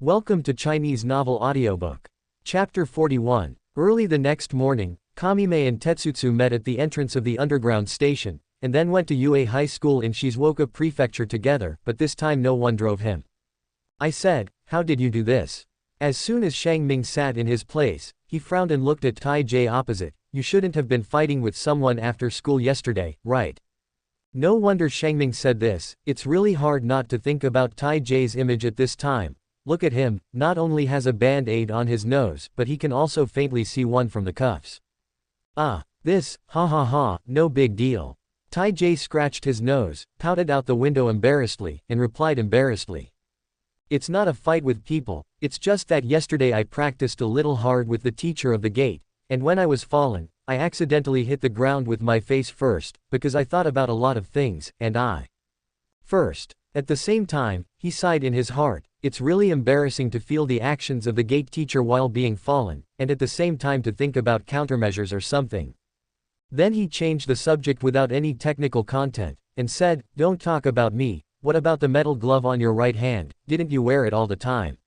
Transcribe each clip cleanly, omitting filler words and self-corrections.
Welcome to Chinese Novel Audiobook. Chapter 41. Early the next morning, Kamime and Tetsutsu met at the entrance of the underground station, and then went to Yue High School in Shizuoka Prefecture together, but this time no one drove him. I said, "How did you do this?" As soon as Shang Ming sat in his place, he frowned and looked at Tai Jie opposite. "You shouldn't have been fighting with someone after school yesterday, right?" No wonder Shang Ming said this. It's really hard not to think about Tai Jie's image at this time. Look at him, not only has a band-aid on his nose, but he can also faintly see one from the cuffs. This, ha ha ha, no big deal. Tai Jie scratched his nose, pouted out the window embarrassedly, and replied embarrassedly. It's not a fight with people, it's just that yesterday I practiced a little hard with the teacher of the gate, and when I was fallen, I accidentally hit the ground with my face first, because I thought about a lot of things, and I first. At the same time, he sighed in his heart. It's really embarrassing to feel the actions of the gate teacher while being fallen, and at the same time to think about countermeasures or something. Then he changed the subject without any technical content, and said, "Don't talk about me, what about the metal glove on your right hand, didn't you wear it all the time?"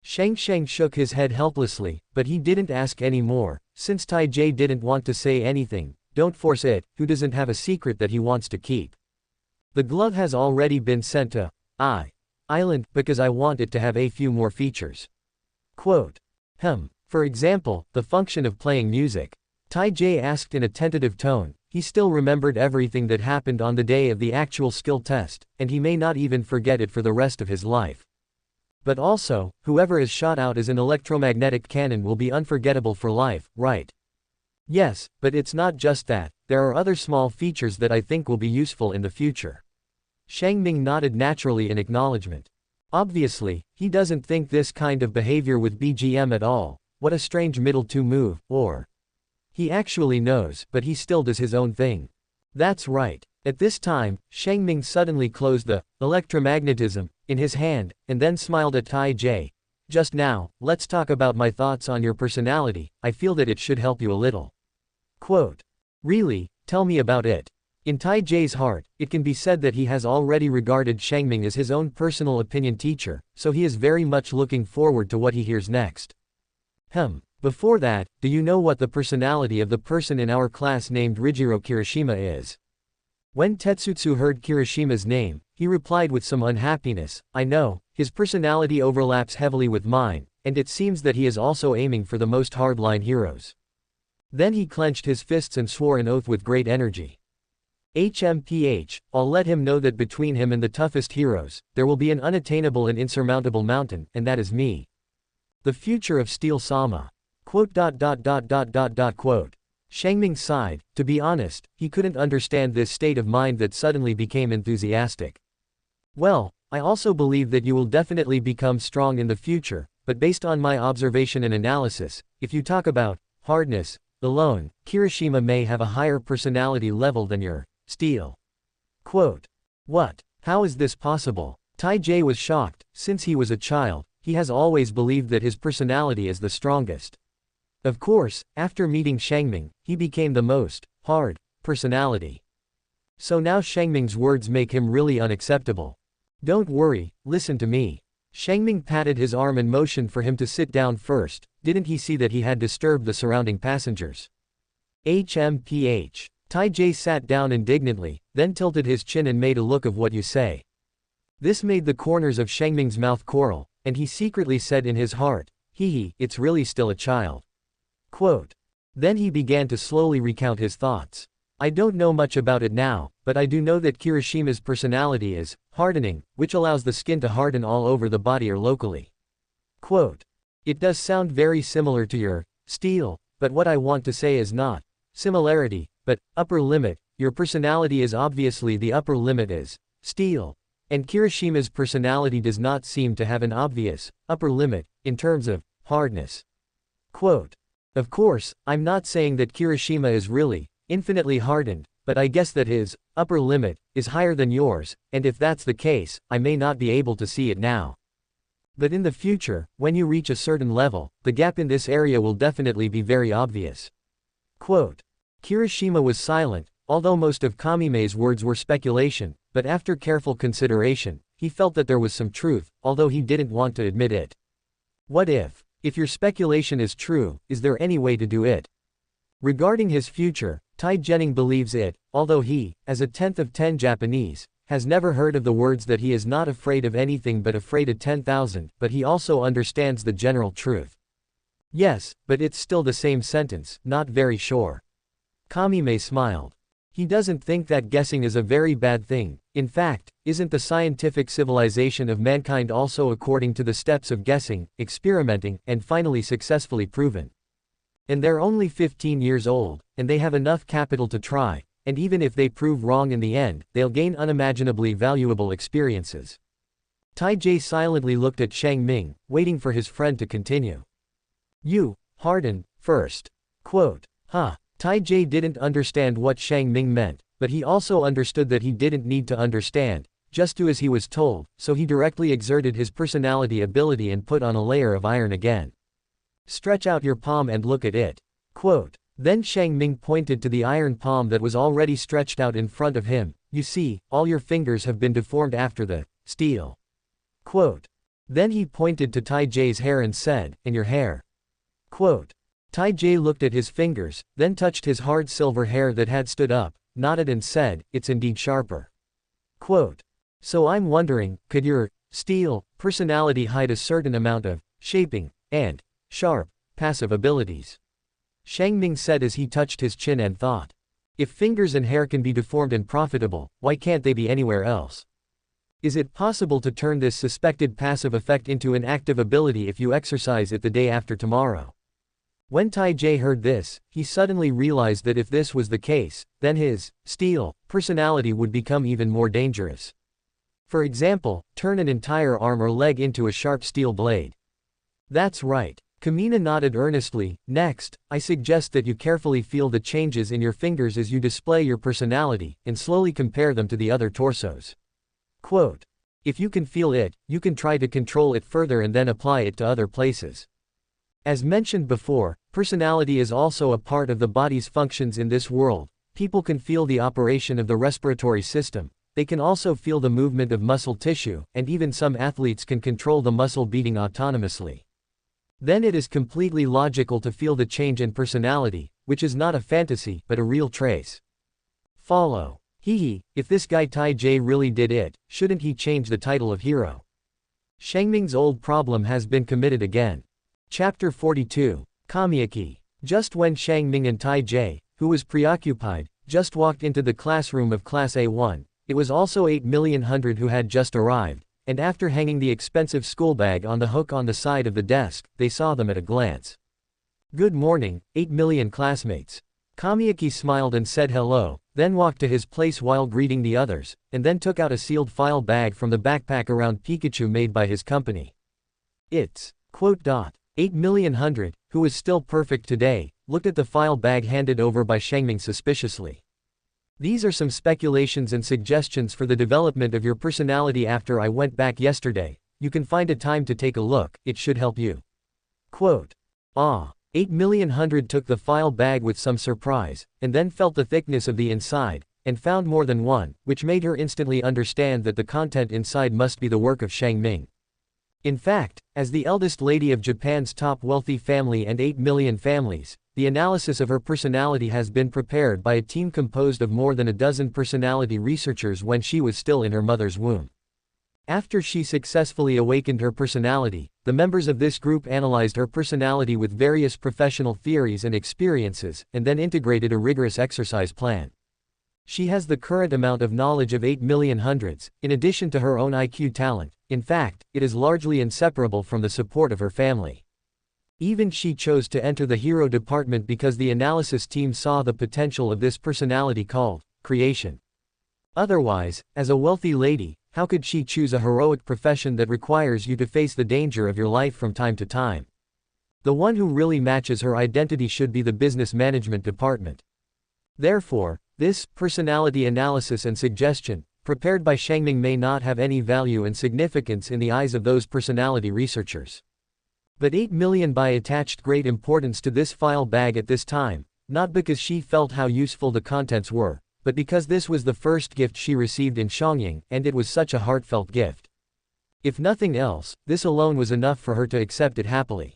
Shang shook his head helplessly, but he didn't ask any more, since Tai Jie didn't want to say anything. Don't force it, who doesn't have a secret that he wants to keep? The glove has already been sent to Island, because I want it to have a few more features. Quote. For example, the function of playing music. Tai Jie asked in a tentative tone. He still remembered everything that happened on the day of the actual skill test, and he may not even forget it for the rest of his life. But also, whoever is shot out as an electromagnetic cannon will be unforgettable for life, right? Yes, but it's not just that, there are other small features that I think will be useful in the future. Shang Ming nodded naturally in acknowledgement. Obviously, he doesn't think this kind of behavior with BGM at all. What a strange middle two move, or he actually knows, but he still does his own thing. That's right. At this time, Shang Ming suddenly closed the electromagnetism in his hand, and then smiled at Tai Jie. Just now, let's talk about my thoughts on your personality. I feel that it should help you a little. Quote. Really, tell me about it. In Tai Jie's heart, it can be said that he has already regarded Shang Ming as his own personal opinion teacher, so he is very much looking forward to what he hears next. Before that, do you know what the personality of the person in our class named Rijiro Kirishima is? When Tetsutsu heard Kirishima's name, he replied with some unhappiness, I know, his personality overlaps heavily with mine, and it seems that he is also aiming for the most hardline heroes. Then he clenched his fists and swore an oath with great energy. I'll let him know that between him and the toughest heroes, there will be an unattainable and insurmountable mountain, and that is me. The future of Steel Sama. Quote. Shang Ming sighed. To be honest, he couldn't understand this state of mind that suddenly became enthusiastic. Well, I also believe that you will definitely become strong in the future, but based on my observation and analysis, if you talk about hardness alone, Kirishima may have a higher personality level than your Steel. Quote. What? How is this possible? Tai Jie was shocked. Since he was a child, he has always believed that his personality is the strongest. Of course, after meeting Shang Ming, he became the most hard personality. So now Shang Ming's words make him really unacceptable. Don't worry, listen to me. Shang Ming patted his arm and motioned for him to sit down first. Didn't he see that he had disturbed the surrounding passengers? Tai Jie sat down indignantly, then tilted his chin and made a look of what you say. This made the corners of Shang Ming's mouth coral, and he secretly said in his heart, it's really still a child. Quote. Then he began to slowly recount his thoughts. I don't know much about it now, but I do know that Kirishima's personality is hardening, which allows the skin to harden all over the body or locally. Quote. It does sound very similar to your Steel, but what I want to say is not similarity, but upper limit. Your personality is obviously the upper limit is Steel. And Kirishima's personality does not seem to have an obvious upper limit in terms of hardness. Quote. Of course, I'm not saying that Kirishima is really infinitely hardened, but I guess that his upper limit is higher than yours, and if that's the case, I may not be able to see it now. But in the future, when you reach a certain level, the gap in this area will definitely be very obvious. Quote. Kirishima was silent, although most of Kamime's words were speculation, but after careful consideration, he felt that there was some truth, although he didn't want to admit it. What if? If your speculation is true, is there any way to do it? Regarding his future, Tai Jianing believes it, although he, as a 10th of 10 Japanese, has never heard of the words that he is not afraid of anything but afraid of 10,000, but he also understands the general truth. Yes, but it's still the same sentence, not very sure. Kamime smiled. He doesn't think that guessing is a very bad thing. In fact, isn't the scientific civilization of mankind also according to the steps of guessing, experimenting, and finally successfully proven? And they're only 15 years old, and they have enough capital to try, and even if they prove wrong in the end, they'll gain unimaginably valuable experiences. Tai Jie silently looked at Shang Ming, waiting for his friend to continue. You, Harden, first. Quote. Tai Jie didn't understand what Shang Ming meant, but he also understood that he didn't need to understand, just do as he was told, so he directly exerted his personality ability and put on a layer of iron again. Stretch out your palm and look at it. Quote. Then Shang Ming pointed to the iron palm that was already stretched out in front of him. You see, all your fingers have been deformed after the steel. Quote. Then he pointed to Tai Jie's hair and said, and your hair. Quote. Tai Jie looked at his fingers, then touched his hard silver hair that had stood up, nodded and said, it's indeed sharper. Quote. So I'm wondering, could your steel personality hide a certain amount of shaping and sharp passive abilities? Shang Ming said as he touched his chin and thought. If fingers and hair can be deformed and profitable, why can't they be anywhere else? Is it possible to turn this suspected passive effect into an active ability if you exercise it the day after tomorrow? When Tai Jie heard this, he suddenly realized that if this was the case, then his steel personality would become even more dangerous. For example, turn an entire arm or leg into a sharp steel blade. That's right. Kamina nodded earnestly. Next, I suggest that you carefully feel the changes in your fingers as you display your personality, and slowly compare them to the other torsos. Quote. If you can feel it, you can try to control it further and then apply it to other places. As mentioned before, personality is also a part of the body's functions in this world. People can feel the operation of the respiratory system, they can also feel the movement of muscle tissue, and even some athletes can control the muscle beating autonomously. Then it is completely logical to feel the change in personality, which is not a fantasy, but a real trace. Follow. If this guy Tai Jie really did it, shouldn't he change the title of hero? Shang Ming's old problem has been committed again. Chapter 42. Kamiyaki. Just when Shang Ming and Tai Jie, who was preoccupied, just walked into the classroom of Class A1, it was also 8,000,000 who had just arrived, and after hanging the expensive school bag on the hook on the side of the desk, they saw them at a glance. Good morning, 8,000,000 classmates. Kamiyaki smiled and said hello, then walked to his place while greeting the others, and then took out a sealed file bag from the backpack around Pikachu made by his company. It's, quote. 8,000,000, who was still perfect today, looked at the file bag handed over by Shang Ming suspiciously. These are some speculations and suggestions for the development of your personality after I went back yesterday. You can find a time to take a look, it should help you. Quote. 8,000,000 took the file bag with some surprise, and then felt the thickness of the inside, and found more than one, which made her instantly understand that the content inside must be the work of Shang Ming. In fact, as the eldest lady of Japan's top wealthy family and 8,000,000 families, the analysis of her personality has been prepared by a team composed of more than a dozen personality researchers when she was still in her mother's womb. After she successfully awakened her personality, the members of this group analyzed her personality with various professional theories and experiences, and then integrated a rigorous exercise plan. She has the current amount of knowledge of 8,000,000, in addition to her own IQ talent. In fact, it is largely inseparable from the support of her family. Even she chose to enter the hero department because the analysis team saw the potential of this personality called creation. Otherwise, as a wealthy lady, how could she choose a heroic profession that requires you to face the danger of your life from time to time? The one who really matches her identity should be the business management department. Therefore, this personality analysis and suggestion, prepared by Shang Ming, may not have any value and significance in the eyes of those personality researchers. But 8,000,000 attached great importance to this file bag at this time, not because she felt how useful the contents were, but because this was the first gift she received in Xiangyang, and it was such a heartfelt gift. If nothing else, this alone was enough for her to accept it happily.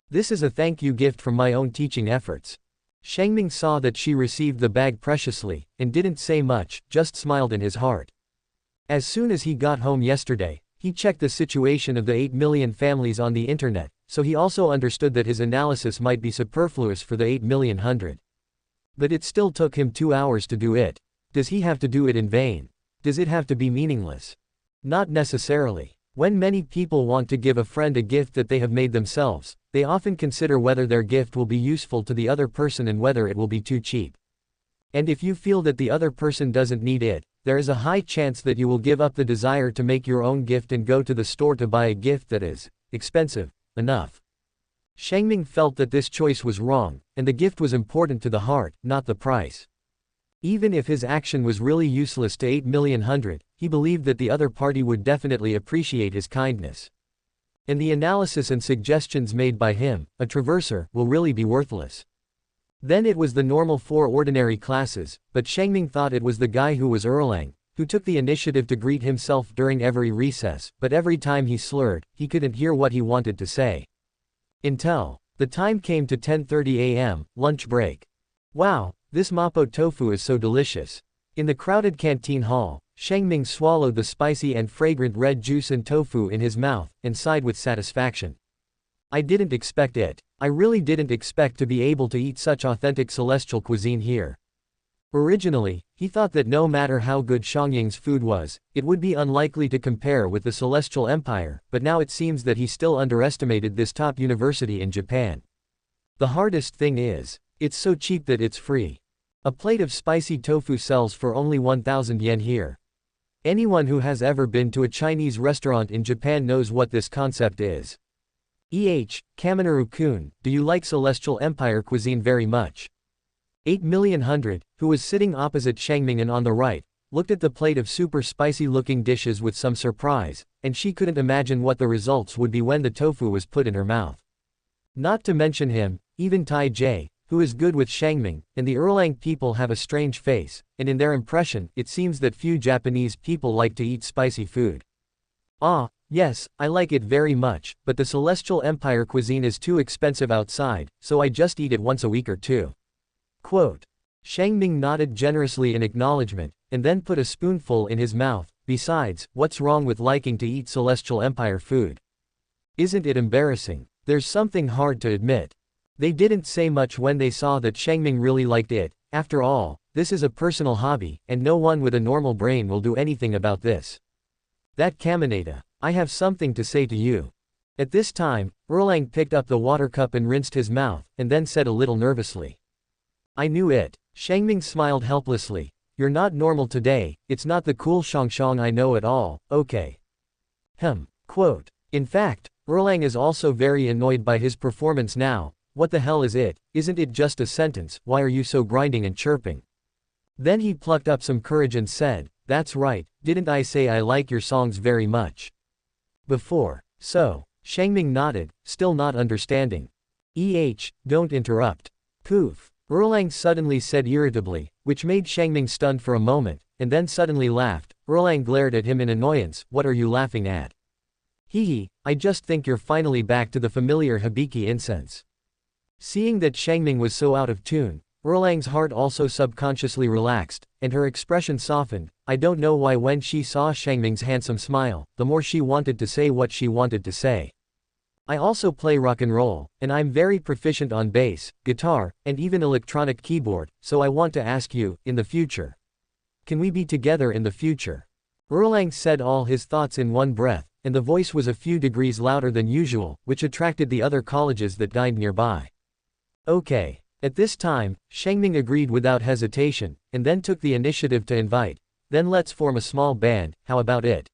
This is a thank you gift from my own teaching efforts. Shengming saw that she received the bag preciously, and didn't say much, just smiled in his heart. As soon as he got home yesterday, he checked the situation of the 8 million families on the internet, so he also understood that his analysis might be superfluous for the 8 million hundred. But it still took him 2 hours to do it. Does he have to do it in vain? Does it have to be meaningless? Not necessarily. When many people want to give a friend a gift that they have made themselves, they often consider whether their gift will be useful to the other person and whether it will be too cheap. And if you feel that the other person doesn't need it, there is a high chance that you will give up the desire to make your own gift and go to the store to buy a gift that is expensive enough. Shengming felt that this choice was wrong, and the gift was important to the heart, not the price. Even if his action was really useless to 8 million hundred, he believed that the other party would definitely appreciate his kindness. And the analysis and suggestions made by him, a traverser, will really be worthless. Then it was the normal 4 ordinary classes, but Shengming thought it was the guy who was Erlang, who took the initiative to greet himself during every recess, but every time he slurred, he couldn't hear what he wanted to say. Until the time came to 10:30 a.m., lunch break. Wow, this mapo tofu is so delicious. In the crowded canteen hall, Shengming swallowed the spicy and fragrant red juice and tofu in his mouth, and sighed with satisfaction. I didn't expect it. I really didn't expect to be able to eat such authentic celestial cuisine here. Originally, he thought that no matter how good Xiangyang's food was, it would be unlikely to compare with the Celestial Empire, but now it seems that he still underestimated this top university in Japan. The hardest thing is, it's so cheap that it's free. A plate of spicy tofu sells for only 1,000 yen here. Anyone who has ever been to a Chinese restaurant in Japan knows what this concept is. Kaminari-kun, do you like Celestial Empire cuisine very much? 8 million hundred, who was sitting opposite Shengming and on the right, looked at the plate of super spicy looking dishes with some surprise, and she couldn't imagine what the results would be when the tofu was put in her mouth. Not to mention him, even Tai Jie, who is good with Shengming, and the Erlang people have a strange face, and in their impression, it seems that few Japanese people like to eat spicy food. Ah, yes, I like it very much, but the Celestial Empire cuisine is too expensive outside, so I just eat it once a week or two. Quote. Shengming nodded generously in acknowledgement, and then put a spoonful in his mouth. Besides, what's wrong with liking to eat Celestial Empire food? Isn't it embarrassing? There's something hard to admit. They didn't say much when they saw that Shengming really liked it. After all, this is a personal hobby, and no one with a normal brain will do anything about this. That Kaminari, I have something to say to you. At this time, Erlang picked up the water cup and rinsed his mouth, and then said a little nervously. I knew it. Shengming smiled helplessly. You're not normal today, it's not the cool Shangshang I know at all, okay. Quote. In fact, Erlang is also very annoyed by his performance now. What the hell is it? Isn't it just a sentence? Why are you so grinding and chirping? Then he plucked up some courage and said, that's right, didn't I say I like your songs very much? Before. So. Shengming nodded, still not understanding. Don't interrupt. Poof. Erlang suddenly said irritably, which made Shengming stunned for a moment, and then suddenly laughed. Erlang glared at him in annoyance. What are you laughing at? Hee, I just think you're finally back to the familiar Hibiki incense. Seeing that Shengming was so out of tune, Erlang's heart also subconsciously relaxed, and her expression softened. I don't know why when she saw Shengming's handsome smile, the more she wanted to say what she wanted to say. I also play rock and roll, and I'm very proficient on bass, guitar, and even electronic keyboard, so I want to ask you, in the future. Can we be together in the future? Erlang said all his thoughts in one breath, and the voice was a few degrees louder than usual, which attracted the other colleges that dined nearby. Okay. At this time, Shengming agreed without hesitation, and then took the initiative to invite. Then let's form a small band, how about it?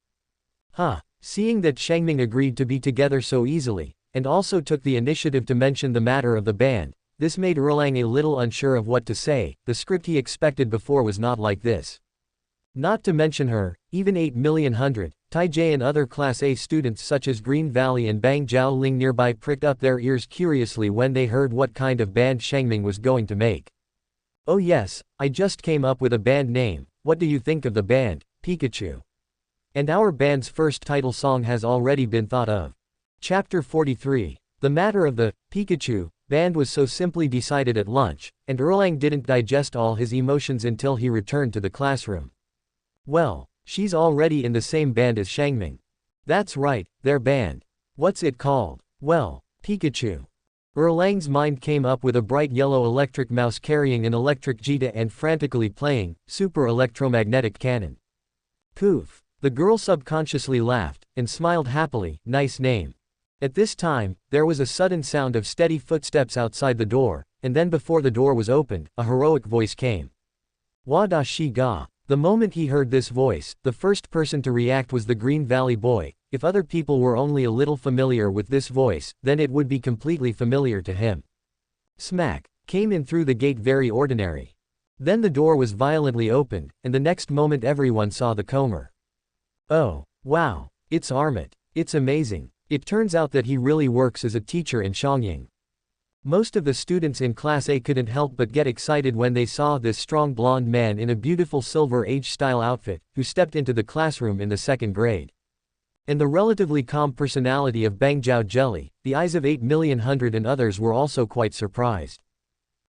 Seeing that Shengming agreed to be together so easily, and also took the initiative to mention the matter of the band, this made Erlang a little unsure of what to say. The script he expected before was not like this. Not to mention her, even 8 million hundred, Tai Jie and other Class A students such as Green Valley and Bang Jiao Ling nearby pricked up their ears curiously when they heard what kind of band Shengming was going to make. Oh yes, I just came up with a band name. What do you think of the band, Pikachu? And our band's first title song has already been thought of. Chapter 43. The matter of the Pikachu band was so simply decided at lunch, and Erlang didn't digest all his emotions until he returned to the classroom. Well, she's already in the same band as Shangming. That's right, their band. What's it called? Well, Pikachu. Erlang's mind came up with a bright yellow electric mouse carrying an electric Jita and frantically playing Super Electromagnetic Cannon. Poof. The girl subconsciously laughed, and smiled happily. Nice name. At this time, there was a sudden sound of steady footsteps outside the door, and then before the door was opened, a heroic voice came. Wadashi ga. The moment he heard this voice, the first person to react was the Green Valley boy. If other people were only a little familiar with this voice, then it would be completely familiar to him. Smack. Came in through the gate very ordinary. Then the door was violently opened, and the next moment everyone saw the comer. Oh, wow. It's Armit. It's amazing. It turns out that he really works as a teacher in Shangying. Most of the students in Class A couldn't help but get excited when they saw this strong blonde man in a beautiful Silver Age-style outfit, who stepped into the classroom in the second grade. And the relatively calm personality of Bangjiao Jelly, the eyes of 8,000,000 and others were also quite surprised.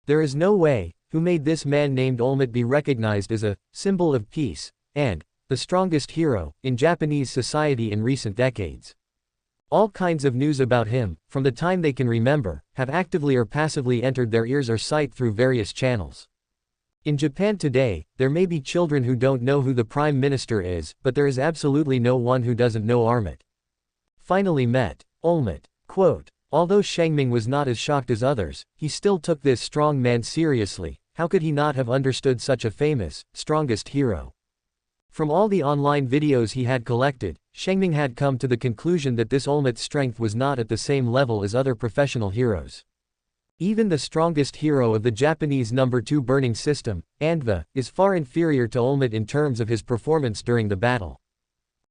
There is no way, who made this man named Olmit be recognized as a symbol of peace, and the strongest hero in Japanese society in recent decades. All kinds of news about him, from the time they can remember, have actively or passively entered their ears or sight through various channels. In Japan today, there may be children who don't know who the Prime Minister is, but there is absolutely no one who doesn't know Armit. Finally met Olmit. Quote, although Shangming was not as shocked as others, he still took this strong man seriously. How could he not have understood such a famous, strongest hero? From all the online videos he had collected, Shangming had come to the conclusion that this Olmit's strength was not at the same level as other professional heroes. Even the strongest hero of the Japanese number 2 burning system, Andva, is far inferior to Olmit in terms of his performance during the battle.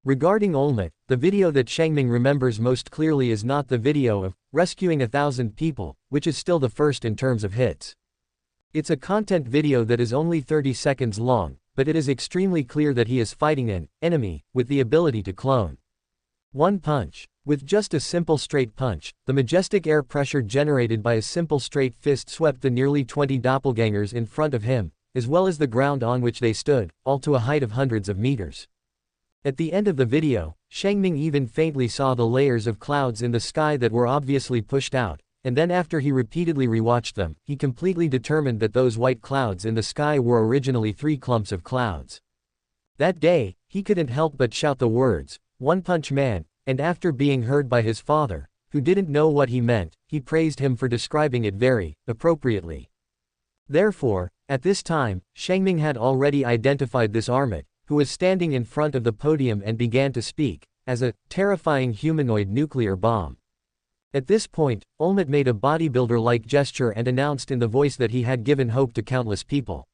Regarding Olmit, the video that Shangming remembers most clearly is not the video of rescuing 1,000 people, which is still the first in terms of hits. It's a content video that is only 30 seconds long, but it is extremely clear that he is fighting an enemy with the ability to clone. One punch. With just a simple straight punch, the majestic air pressure generated by a simple straight fist swept the nearly 20 doppelgangers in front of him, as well as the ground on which they stood, all to a height of hundreds of meters. At the end of the video, Shangming even faintly saw the layers of clouds in the sky that were obviously pushed out, and then after he repeatedly rewatched them, he completely determined that those white clouds in the sky were originally 3 clumps of clouds. That day, he couldn't help but shout the words, "One Punch Man," and after being heard by his father, who didn't know what he meant, he praised him for describing it very appropriately. Therefore, at this time, Shangming had already identified this Armit, who was standing in front of the podium and began to speak, as a terrifying humanoid nuclear bomb. At this point, Olmit made a bodybuilder-like gesture and announced in the voice that he had given hope to countless people.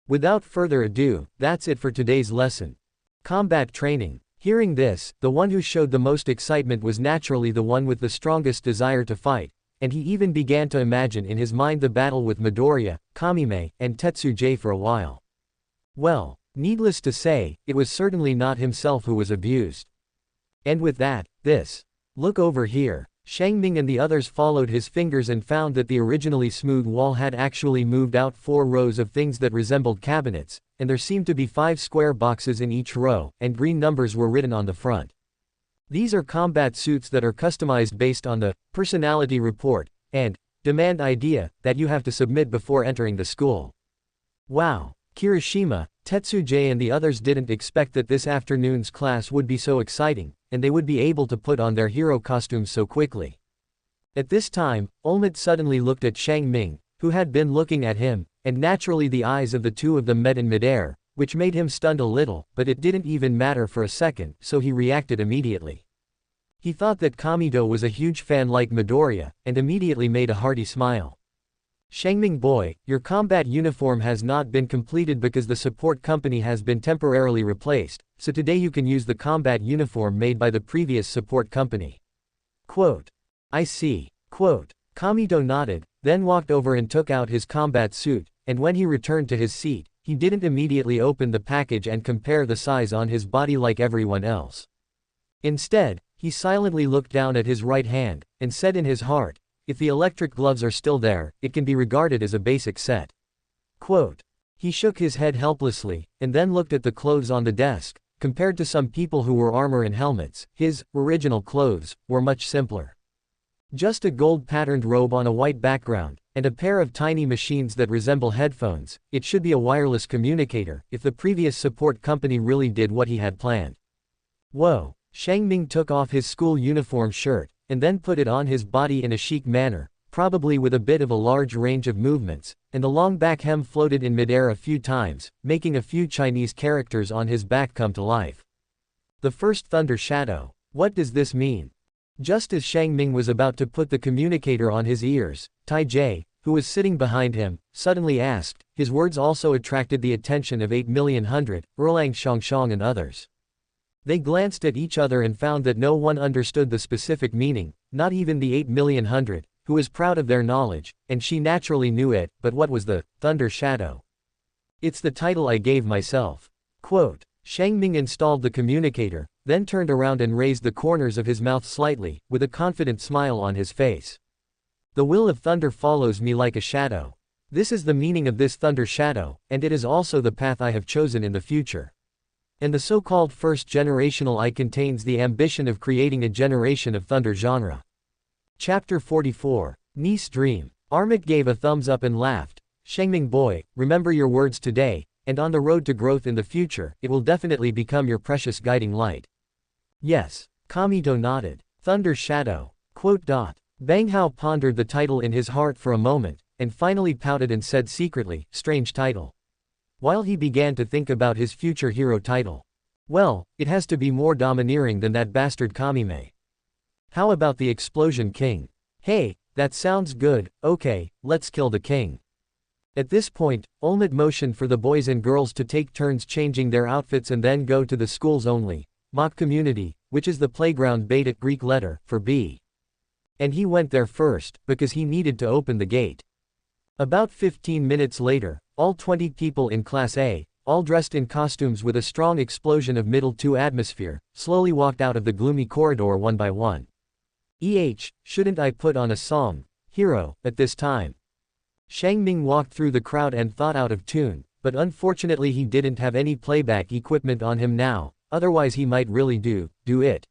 Without further ado, that's it for today's lesson. Combat training. Hearing this, the one who showed the most excitement was naturally the one with the strongest desire to fight, and he even began to imagine in his mind the battle with Midoriya, Kamime, and Tetsujay for a while. Well, needless to say, it was certainly not himself who was abused. And with that, this. Look over here. Shangming and the others followed his fingers and found that the originally smooth wall had actually moved out 4 rows of things that resembled cabinets, and there seemed to be 5 square boxes in each row, and green numbers were written on the front. These are combat suits that are customized based on the personality report and demand idea that you have to submit before entering the school. Wow! Kirishima, Tetsujay and the others didn't expect that this afternoon's class would be so exciting, and they would be able to put on their hero costumes so quickly. At this time, Olmit suddenly looked at Shangming, who had been looking at him, and naturally the eyes of the two of them met in midair, which made him stunned a little, but it didn't even matter for a second, so he reacted immediately. He thought that Kamido was a huge fan like Midoriya, and immediately made a hearty smile. Shangming boy, your combat uniform has not been completed because the support company has been temporarily replaced, so today you can use the combat uniform made by the previous support company. Quote. I see. Quote. Kamido nodded, then walked over and took out his combat suit, and when he returned to his seat, he he didn't immediately open the package and compare the size on his body like everyone else. Instead, he silently looked down at his right hand, and said in his heart, "If the electric gloves are still there, it can be regarded as a basic set." Quote. He shook his head helplessly, and then looked at the clothes on the desk. Compared to some people who wore armor and helmets, his original clothes were much simpler. Just a gold-patterned robe on a white background, and a pair of tiny machines that resemble headphones. It should be a wireless communicator, if the previous support company really did what he had planned. Whoa! Shang Ming took off his school uniform shirt, and then put it on his body in a chic manner, probably with a bit of a large range of movements, and the long back hem floated in midair a few times, making a few Chinese characters on his back come to life. The first thunder shadow. What does this mean? Just as Shang Ming was about to put the communicator on his ears, Tai Jie, who was sitting behind him, suddenly asked. His words also attracted the attention of 8,000,000, Erlang Shangshang and others. They glanced at each other and found that no one understood the specific meaning, not even the 8,000,000, who was proud of their knowledge, and she naturally knew it. But what was the thunder shadow? It's the title I gave myself. Quote. Shang Ming installed the communicator, then turned around and raised the corners of his mouth slightly, with a confident smile on his face. The will of thunder follows me like a shadow. This is the meaning of this thunder shadow, and it is also the path I have chosen in the future. And the so-called first generational I contains the ambition of creating a generation of thunder genre. Chapter 44. Niece Dream. Armit gave a thumbs up and laughed. Shengming boy, remember your words today, and on the road to growth in the future, it will definitely become your precious guiding light. Yes. Kamito nodded. Thunder Shadow. Quote. Bang Hao pondered the title in his heart for a moment, and finally pouted and said secretly, strange title. While he began to think about his future hero title. Well, it has to be more domineering than that bastard Kamime. How about the Explosion King? Hey, that sounds good. Okay, let's kill the king. At this point, Olmut motioned for the boys and girls to take turns changing their outfits and then go to the school's only mock community, which is the playground Beta Greek letter for B. And he went there first, because he needed to open the gate. About 15 minutes later, all 20 people in Class A, all dressed in costumes with a strong explosion of middle 2 atmosphere, slowly walked out of the gloomy corridor one by one. Shouldn't I put on a song, hero, at this time? Shang Ming walked through the crowd and thought out of tune, but unfortunately he didn't have any playback equipment on him now, otherwise he might really do it.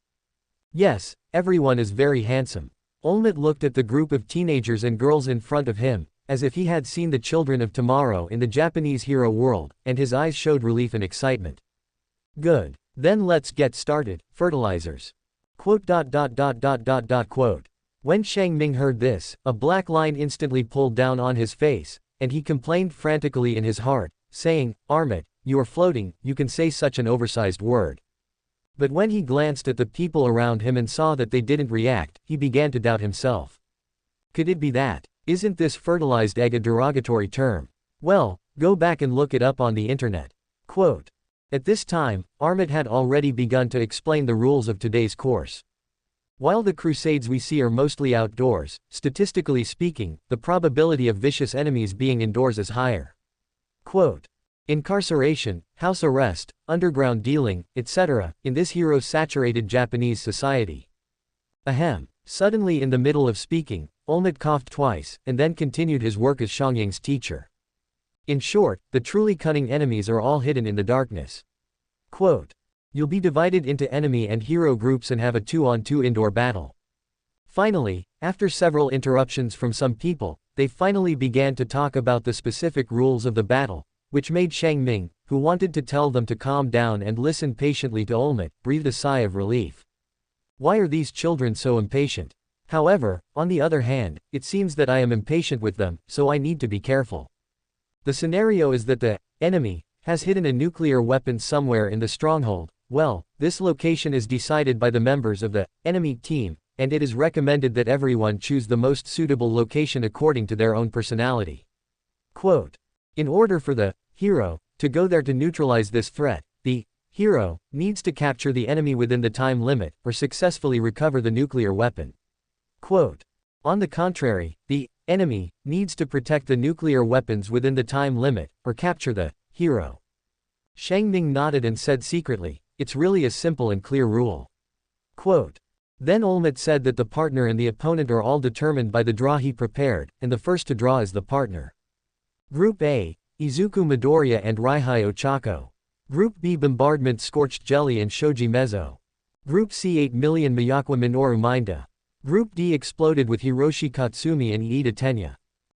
Yes, everyone is very handsome. Olmut looked at the group of teenagers and girls in front of him, as if he had seen the children of tomorrow in the Japanese hero world, and his eyes showed relief and excitement. Good. Then let's get started, fertilizers. Quote. When Shang Ming heard this, a black line instantly pulled down on his face, and he complained frantically in his heart, saying, Armit, you are floating, you can say such an oversized word. But when he glanced at the people around him and saw that they didn't react, he began to doubt himself. Could it be that? Isn't this fertilized egg a derogatory term? Well, go back and look it up on the internet. Quote. At this time, Armit had already begun to explain the rules of today's course. While the crusades we see are mostly outdoors, statistically speaking, the probability of vicious enemies being indoors is higher. Quote. Incarceration, house arrest, underground dealing, etc., in this hero-saturated Japanese society. Ahem. Suddenly in the middle of speaking, Olmut coughed twice, and then continued his work as Xiangying's teacher. In short, the truly cunning enemies are all hidden in the darkness. Quote. You'll be divided into enemy and hero groups and have a 2-on-2 indoor battle. Finally, after several interruptions from some people, they finally began to talk about the specific rules of the battle, which made Shang Ming, who wanted to tell them to calm down and listen patiently to Olmut, breathe a sigh of relief. Why are these children so impatient? However, on the other hand, it seems that I am impatient with them, so I need to be careful. The scenario is that the enemy has hidden a nuclear weapon somewhere in the stronghold. Well, this location is decided by the members of the enemy team, and it is recommended that everyone choose the most suitable location according to their own personality. Quote. In order for the hero to go there to neutralize this threat, the hero needs to capture the enemy within the time limit, or successfully recover the nuclear weapon. Quote. On the contrary, the enemy needs to protect the nuclear weapons within the time limit, or capture the hero. Shangming nodded and said secretly, it's really a simple and clear rule. Quote. Then Olmut said that the partner and the opponent are all determined by the draw he prepared, and the first to draw is the partner. Group A, Izuku Midoriya and Raihei Ochako. Group B Bombardment Scorched Jelly and Shoji Mezzo. Group C 8 Million Miyakwa Minoru Minda. Group D Exploded with Hiroshi Katsumi and Iida Tenya.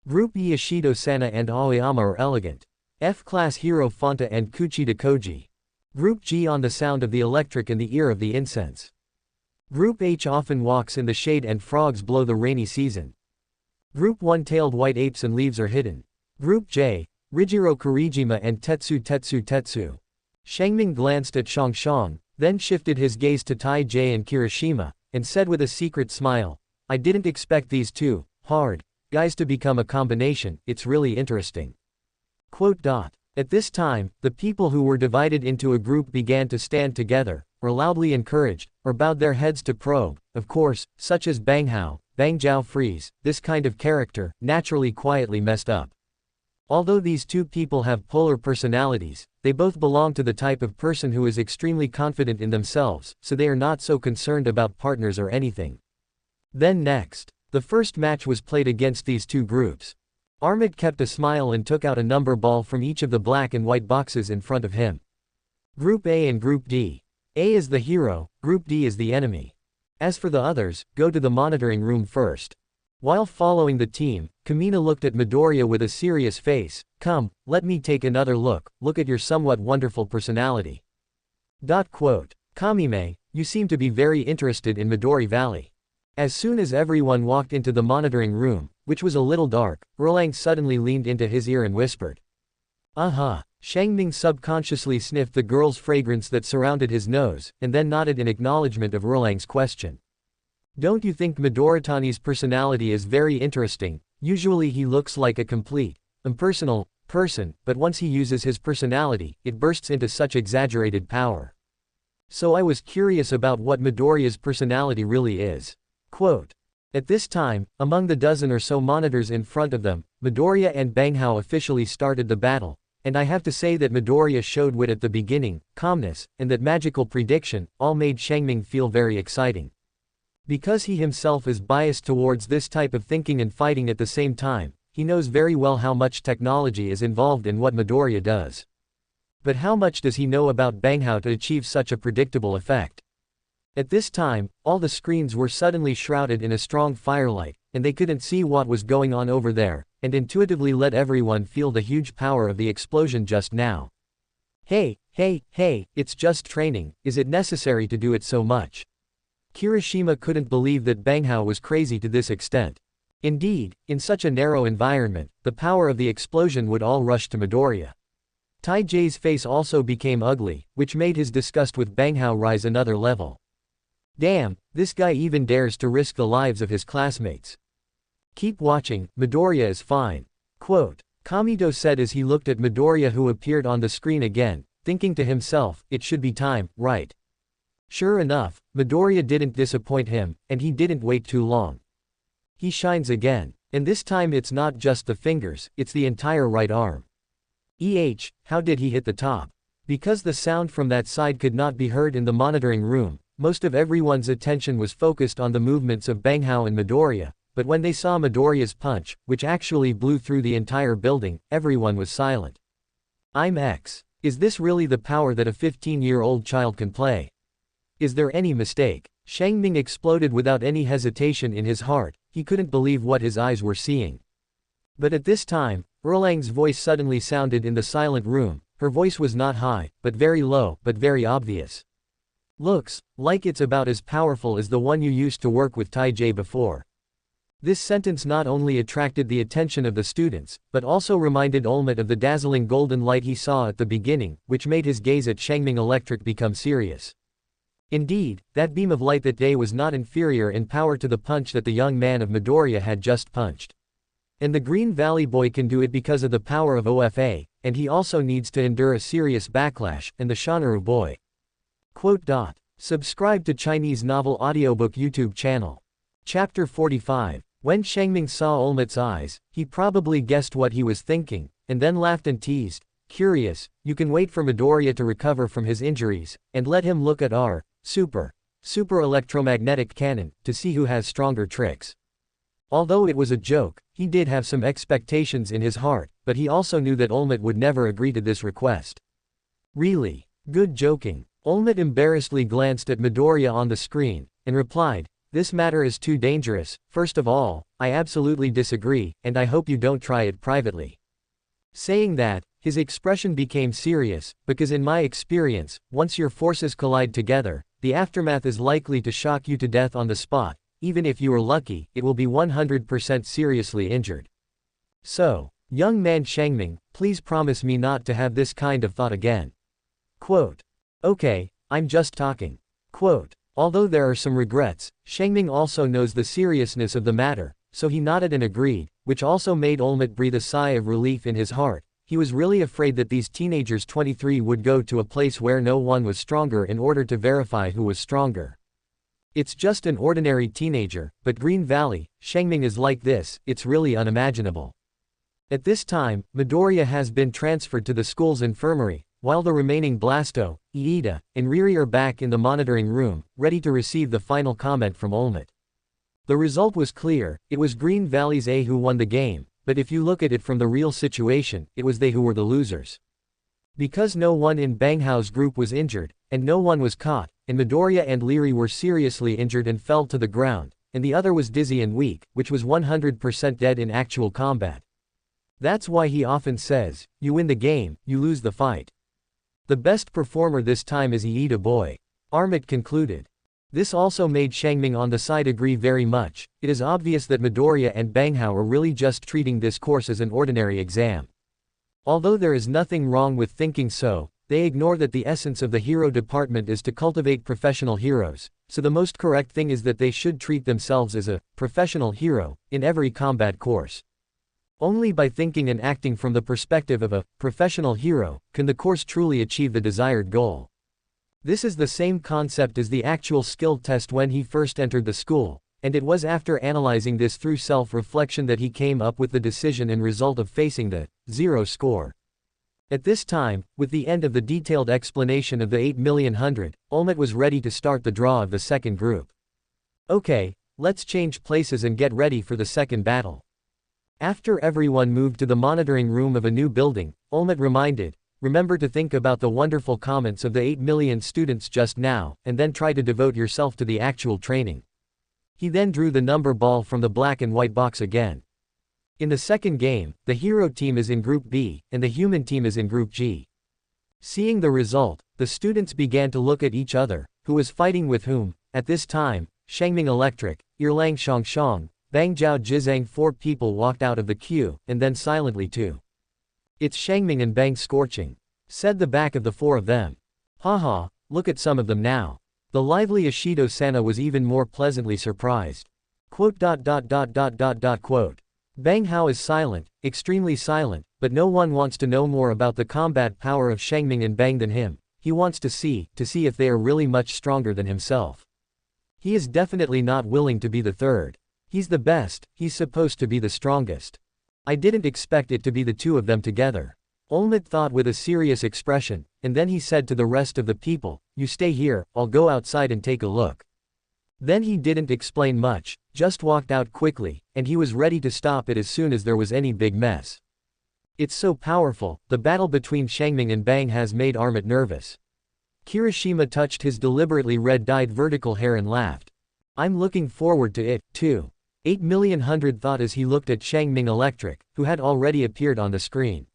Group E Ishido Sana and Aoyama are elegant. F-Class Hero Fonta and Kuchida Koji. Group G On the Sound of the Electric and the Ear of the Incense. Group H Often Walks in the Shade and Frogs Blow the Rainy Season. Group 1 Tailed White Apes and Leaves Are Hidden. Group J, Rijiro Kurijima and Tetsu. Shangming glanced at Shang, then shifted his gaze to Tai J and Kirishima, and said with a secret smile, I didn't expect these two, hard, guys to become a combination, it's really interesting. Quote. At this time, the people who were divided into a group began to stand together, or loudly encouraged, or bowed their heads to probe, of course, such as Bang Jiao Freeze, this kind of character, naturally quietly messed up. Although these two people have polar personalities, they both belong to the type of person who is extremely confident in themselves, so they are not so concerned about partners or anything. Then next, the first match was played against these two groups. Armit kept a smile and took out a number ball from each of the black and white boxes in front of him. Group A and Group D. A is the hero, Group D is the enemy. As for the others, go to the monitoring room first. While following the team, Kamina looked at Midoriya with a serious face. Come, let me take another look at your somewhat wonderful personality. Quote. Kamime, you seem to be very interested in Midori Valley. As soon as everyone walked into the monitoring room, which was a little dark, Erlang suddenly leaned into his ear and whispered. Shangming subconsciously sniffed the girl's fragrance that surrounded his nose, and then nodded in acknowledgement of Erlang's question. Don't you think Midoritani's personality is very interesting? Usually he looks like a complete, impersonal person, but once he uses his personality, it bursts into such exaggerated power. So I was curious about what Midoriya's personality really is. Quote. At this time, among the dozen or so monitors in front of them, Midoriya and Banghao officially started the battle, and I have to say that Midoriya showed wit at the beginning, calmness, and that magical prediction, all made Shangming feel very exciting. Because he himself is biased towards this type of thinking and fighting at the same time, he knows very well how much technology is involved in what Midoriya does. But how much does he know about Banghao to achieve such a predictable effect? At this time, all the screens were suddenly shrouded in a strong firelight, and they couldn't see what was going on over there, and intuitively let everyone feel the huge power of the explosion just now. Hey, it's just training, is it necessary to do it so much? Kirishima couldn't believe that Banghao was crazy to this extent. Indeed, in such a narrow environment, the power of the explosion would all rush to Midoriya. Tai J's face also became ugly, which made his disgust with Banghao rise another level. Damn, this guy even dares to risk the lives of his classmates. Keep watching, Midoriya is fine. Quote. Kamito said as he looked at Midoriya, who appeared on the screen again, thinking to himself, it should be time, right? Sure enough, Midoriya didn't disappoint him, and he didn't wait too long. He shines again. And this time it's not just the fingers, it's the entire right arm. How did he hit the top? Because the sound from that side could not be heard in the monitoring room, most of everyone's attention was focused on the movements of Banghao and Midoriya, but when they saw Midoriya's punch, which actually blew through the entire building, everyone was silent. Is this really the power that a 15-year-old child can play? Is there any mistake? Shangming exploded without any hesitation in his heart, he couldn't believe what his eyes were seeing. But at this time, Erlang's voice suddenly sounded in the silent room. Her voice was not high, but very low, but very obvious. Looks like it's about as powerful as the one you used to work with Tai J before. This sentence not only attracted the attention of the students, but also reminded Olmut of the dazzling golden light he saw at the beginning, which made his gaze at Shangming Electric become serious. Indeed, that beam of light that day was not inferior in power to the punch that the young man of Midoriya had just punched. And the Green Valley boy can do it because of the power of OFA, and he also needs to endure a serious backlash, and the Shanaru boy. Quote. Subscribe to Chinese Novel Audiobook YouTube channel. Chapter 45. When Shangming saw Olmut's eyes, he probably guessed what he was thinking, and then laughed and teased, Curious, you can wait for Midoriya to recover from his injuries, and let him look at our super electromagnetic cannon, to see who has stronger tricks. Although it was a joke, he did have some expectations in his heart, but he also knew that Olmut would never agree to this request. Really? Good joking. Olmut embarrassedly glanced at Midoriya on the screen, and replied, "This matter is too dangerous. First of all, I absolutely disagree, and I hope you don't try it privately." Saying that, his expression became serious, because in my experience, once your forces collide together, the aftermath is likely to shock you to death on the spot. Even if you are lucky, it will be 100% seriously injured. So, young man Shangming, please promise me not to have this kind of thought again. Quote. Okay, I'm just talking. Quote. Although there are some regrets, Shangming also knows the seriousness of the matter, so he nodded and agreed, which also made Olmut breathe a sigh of relief in his heart. He was really afraid that these teenagers 23 would go to a place where no one was stronger in order to verify who was stronger. It's just an ordinary teenager, but Green Valley, Shangming is like this, it's really unimaginable. At this time, Midoriya has been transferred to the school's infirmary, while the remaining Blasto, Iida, and Riri are back in the monitoring room, ready to receive the final comment from Olmut. The result was clear, it was Green Valley's A who won the game, but if you look at it from the real situation, it was they who were the losers. Because no one in Bang Hao's group was injured, and no one was caught, and Midoriya and Leary were seriously injured and fell to the ground, and the other was dizzy and weak, which was 100% dead in actual combat. That's why he often says, you win the game, you lose the fight. The best performer this time is Iida boy. Armit concluded. This also made Shangming on the side agree very much. It is obvious that Midoriya and Bang Hao are really just treating this course as an ordinary exam. Although there is nothing wrong with thinking so, they ignore that the essence of the hero department is to cultivate professional heroes, so the most correct thing is that they should treat themselves as a professional hero in every combat course. Only by thinking and acting from the perspective of a professional hero can the course truly achieve the desired goal. This is the same concept as the actual skill test when he first entered the school, and it was after analyzing this through self-reflection that he came up with the decision and result of facing the zero score. At this time, with the end of the detailed explanation of the 8,000,000, Olmut was ready to start the draw of the second group. Okay, let's change places and get ready for the second battle. After everyone moved to the monitoring room of a new building, Olmut reminded, remember to think about the wonderful comments of the 8 million students just now, and then try to devote yourself to the actual training. He then drew the number ball from the black and white box again. In the second game, the hero team is in Group B, and the human team is in Group G. Seeing the result, the students began to look at each other, who was fighting with whom. At this time, Shangming Electric, Erlang Shangshang, Bang Jiao Jizang, 4 people walked out of the queue, and then silently too. It's Shangming and Bang Scorching, said the back of the 4 of them. Haha, look at some of them now. The lively Ishido Sana was even more pleasantly surprised. Quote. Bang Hao is silent, extremely silent, but no one wants to know more about the combat power of Shangming and Bang than him. He wants to see if they are really much stronger than himself. He is definitely not willing to be the third. He's the best, he's supposed to be the strongest. I didn't expect it to be the 2 of them together. Olmut thought with a serious expression, and then he said to the rest of the people, you stay here, I'll go outside and take a look. Then he didn't explain much, just walked out quickly, and he was ready to stop it as soon as there was any big mess. It's so powerful, the battle between Shangming and Bang has made Armit nervous. Kirishima touched his deliberately red-dyed vertical hair and laughed. I'm looking forward to it, too. 8,000,000 thought as he looked at Shangming Electric, who had already appeared on the screen.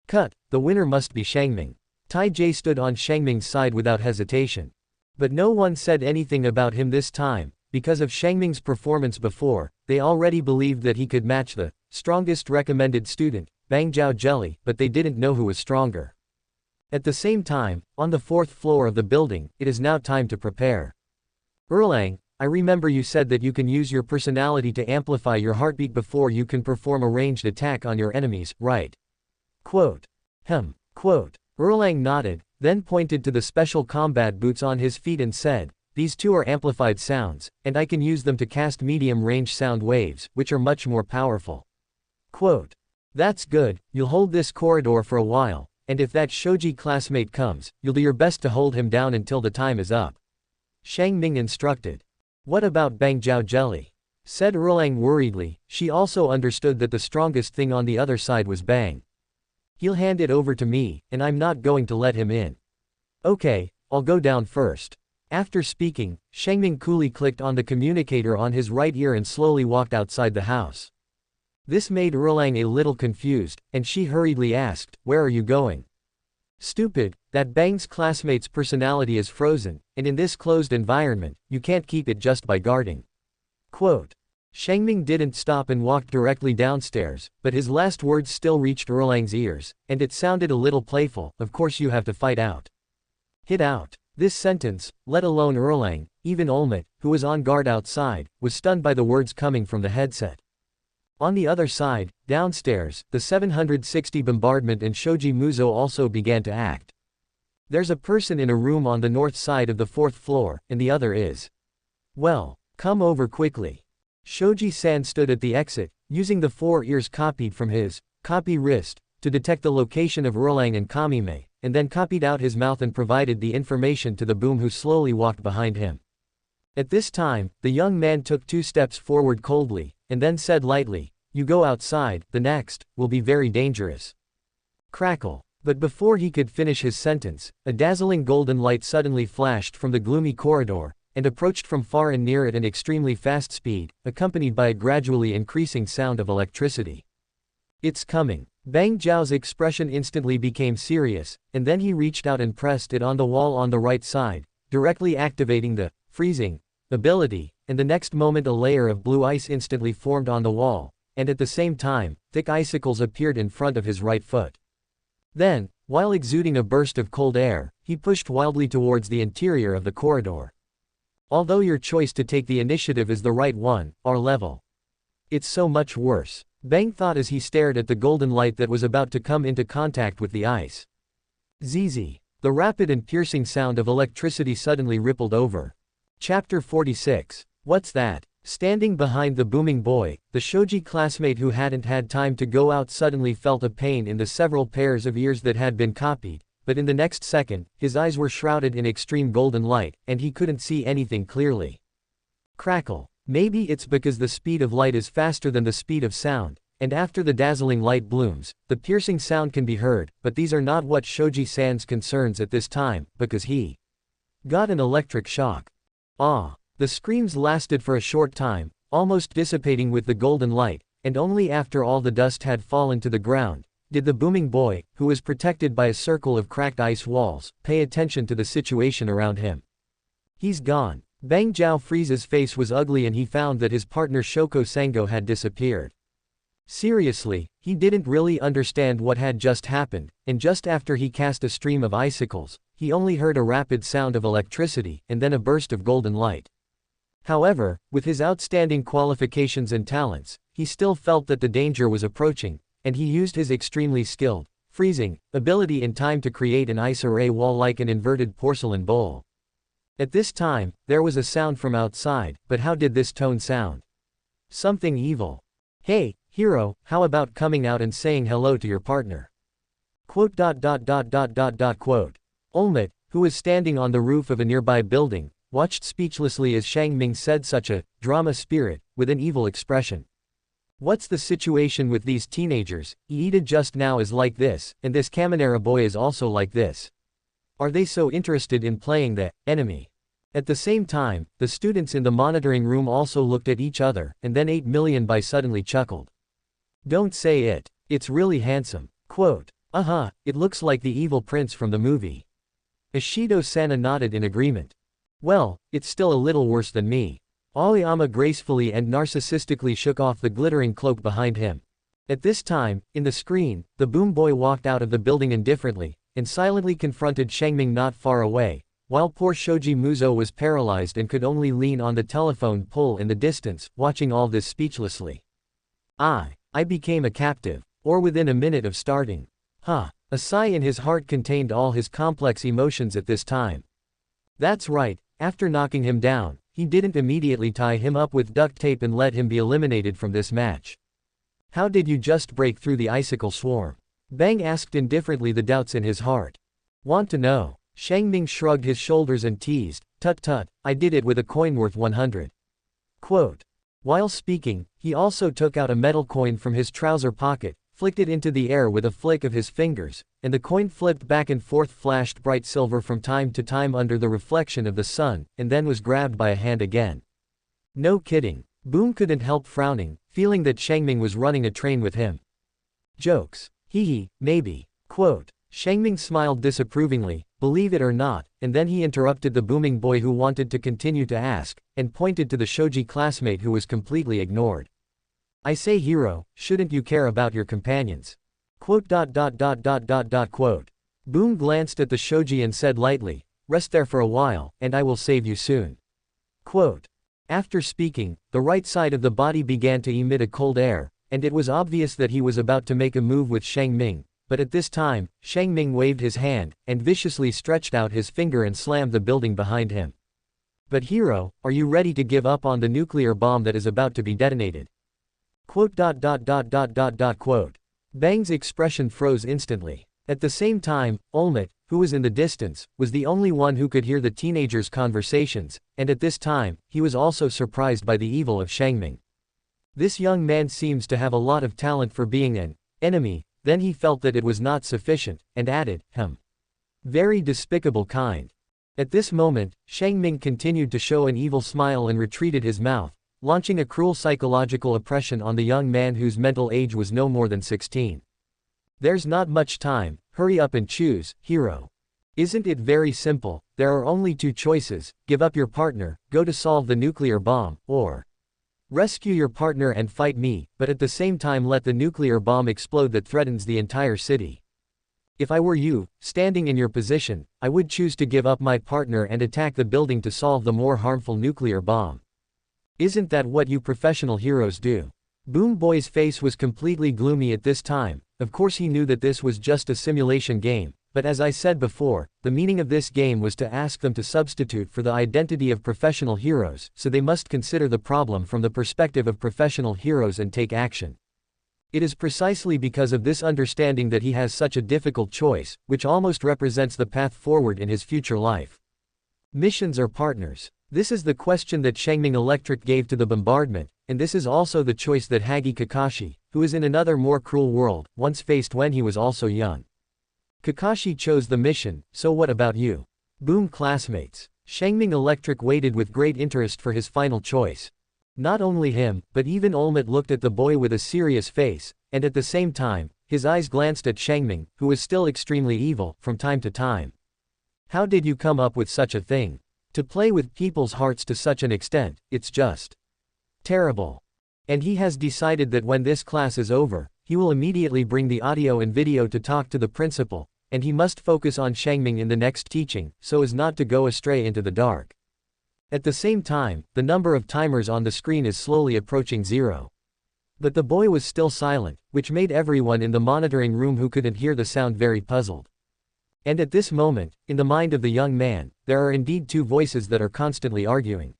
Cut, the winner must be Shangming. Tai Jie stood on Shangming's side without hesitation. But no one said anything about him this time, because of Shangming's performance before, they already believed that he could match the strongest recommended student, Bang Jiao Jelly, but they didn't know who was stronger. At the same time, on the 4th floor of the building, it is now time to prepare. Erlang, I remember you said that you can use your personality to amplify your heartbeat before you can perform a ranged attack on your enemies, right? Quote. Quote. Erlang nodded, then pointed to the special combat boots on his feet and said, these 2 are amplified sounds, and I can use them to cast medium-range sound waves, which are much more powerful. Quote. That's good, you'll hold this corridor for a while, and if that shoji classmate comes, you'll do your best to hold him down until the time is up. Shang Ming instructed. What about Bang Jiao jelly? Said Erlang worriedly. She also understood that the strongest thing on the other side was Bang. He'll hand it over to me, and I'm not going to let him in. Okay, I'll go down first. After speaking, Shang Ming coolly clicked on the communicator on his right ear and slowly walked outside the house. This made Erlang a little confused, and she hurriedly asked, "Where are you going?" Stupid, that Bang's classmate's personality is frozen, and in this closed environment, you can't keep it just by guarding. Quote. Shang Ming didn't stop and walked directly downstairs, but his last words still reached Erlang's ears, and it sounded a little playful. Of course you have to fight out. Hit out. This sentence, let alone Erlang, even Olmut, who was on guard outside, was stunned by the words coming from the headset. On the other side, downstairs, the 760 bombardment and Shoji Muzo also began to act. There's a person in a room on the north side of the 4th floor, and the other is. Well, come over quickly. Shoji-san stood at the exit, using the 4 ears copied from his copy wrist to detect the location of Erlang and Kamime, and then copied out his mouth and provided the information to the boom who slowly walked behind him. At this time, the young man took 2 steps forward coldly, and then said lightly, "You go outside, the next, will be very dangerous." Crackle. But before he could finish his sentence, a dazzling golden light suddenly flashed from the gloomy corridor, and approached from far and near at an extremely fast speed, accompanied by a gradually increasing sound of electricity. It's coming. Bang Jiao's expression instantly became serious, and then he reached out and pressed it on the wall on the right side, directly activating the freezing ability, and the next moment a layer of blue ice instantly formed on the wall, and at the same time, thick icicles appeared in front of his right foot. Then, while exuding a burst of cold air, he pushed wildly towards the interior of the corridor. Although your choice to take the initiative is the right one, our level. It's so much worse, Bang thought as he stared at the golden light that was about to come into contact with the ice. ZZ. The rapid and piercing sound of electricity suddenly rippled over. Chapter 46. What's that? Standing behind the booming boy, the shoji classmate who hadn't had time to go out suddenly felt a pain in the several pairs of ears that had been copied, but in the next second, his eyes were shrouded in extreme golden light, and he couldn't see anything clearly. Crackle. Maybe it's because the speed of light is faster than the speed of sound, and after the dazzling light blooms, the piercing sound can be heard, but these are not what Shoji-san's concerns at this time, because he got an electric shock. Ah! The screams lasted for a short time, almost dissipating with the golden light, and only after all the dust had fallen to the ground, did the booming boy, who was protected by a circle of cracked ice walls, pay attention to the situation around him. He's gone. Bang Jiao Freeze's face was ugly and he found that his partner Shoko Sango had disappeared. Seriously, he didn't really understand what had just happened, and just after he cast a stream of icicles, he only heard a rapid sound of electricity, and then a burst of golden light. However, with his outstanding qualifications and talents, he still felt that the danger was approaching, and he used his extremely skilled, freezing, ability in time to create an ice array wall like an inverted porcelain bowl. At this time, there was a sound from outside, but how did this tone sound? Something evil. Hey, hero, how about coming out and saying hello to your partner? Quote. Olmut, who was standing on the roof of a nearby building, watched speechlessly as Shang Ming said such a drama spirit, with an evil expression. What's the situation with these teenagers? Iida just now is like this, and this Kaminari boy is also like this. Are they so interested in playing the enemy? At the same time, the students in the monitoring room also looked at each other, and then 8 million by suddenly chuckled. Don't say it. It's really handsome. Quote. It looks like the evil prince from the movie. Ishido-sana nodded in agreement. Well, it's still a little worse than me. Aoyama gracefully and narcissistically shook off the glittering cloak behind him. At this time, in the screen, the boom boy walked out of the building indifferently, and silently confronted Shangming not far away, while poor Shoji Muzo was paralyzed and could only lean on the telephone pole in the distance, watching all this speechlessly. I became a captive, or within a minute of starting. A sigh in his heart contained all his complex emotions at this time. That's right, after knocking him down, he didn't immediately tie him up with duct tape and let him be eliminated from this match. How did you just break through the icicle swarm? Bang asked indifferently the doubts in his heart. Want to know? Shangming shrugged his shoulders and teased, "Tut tut, I did it with a coin worth 100. Quote. While speaking, he also took out a metal coin from his trouser pocket, flicked it into the air with a flick of his fingers, and the coin flipped back and forth, flashed bright silver from time to time under the reflection of the sun, and then was grabbed by a hand again. No kidding. Boom couldn't help frowning, feeling that Shangming was running a train with him. Jokes. Hee, maybe. Quote. Shangming smiled disapprovingly, believe it or not, and then he interrupted the booming boy who wanted to continue to ask, and pointed to the shoji classmate who was completely ignored. I say hero, shouldn't you care about your companions? Quote. Quote. Boom glanced at the shoji and said lightly, rest there for a while, and I will save you soon. Quote. After speaking, the right side of the body began to emit a cold air, and it was obvious that he was about to make a move with Shangming, but at this time, Shangming waved his hand, and viciously stretched out his finger and slammed the building behind him. But hero, are you ready to give up on the nuclear bomb that is about to be detonated? Quote. Quote. Bang's expression froze instantly. At the same time, Olmut, who was in the distance, was the only one who could hear the teenagers' conversations, and at this time, he was also surprised by the evil of Shangming. This young man seems to have a lot of talent for being an enemy. Then he felt that it was not sufficient, and added, very despicable kind. At this moment, Shangming continued to show an evil smile and retreated his mouth, launching a cruel psychological oppression on the young man whose mental age was no more than 16. There's not much time, hurry up and choose, hero. Isn't it very simple? There are only two choices, give up your partner, go to solve the nuclear bomb, or rescue your partner and fight me, but at the same time let the nuclear bomb explode that threatens the entire city. If I were you, standing in your position, I would choose to give up my partner and attack the building to solve the more harmful nuclear bomb. Isn't that what you professional heroes do? Boom Boy's face was completely gloomy at this time. Of course he knew that this was just a simulation game, but as I said before, the meaning of this game was to ask them to substitute for the identity of professional heroes, so they must consider the problem from the perspective of professional heroes and take action. It is precisely because of this understanding that he has such a difficult choice, which almost represents the path forward in his future life. Missions or partners? This is the question that Shangming Electric gave to the bombardment, and this is also the choice that Hagi Kakashi, who is in another more cruel world, once faced when he was also young. Kakashi chose the mission, so what about you? Boom classmates. Shangming Electric waited with great interest for his final choice. Not only him, but even Olmut looked at the boy with a serious face, and at the same time, his eyes glanced at Shangming, who was still extremely evil, from time to time. How did you come up with such a thing? To play with people's hearts to such an extent, it's just terrible. And he has decided that when this class is over, he will immediately bring the audio and video to talk to the principal, and he must focus on Shangming in the next teaching, so as not to go astray into the dark. At the same time, the number of timers on the screen is slowly approaching 0. But the boy was still silent, which made everyone in the monitoring room who couldn't hear the sound very puzzled. And at this moment, in the mind of the young man, there are indeed two voices that are constantly arguing.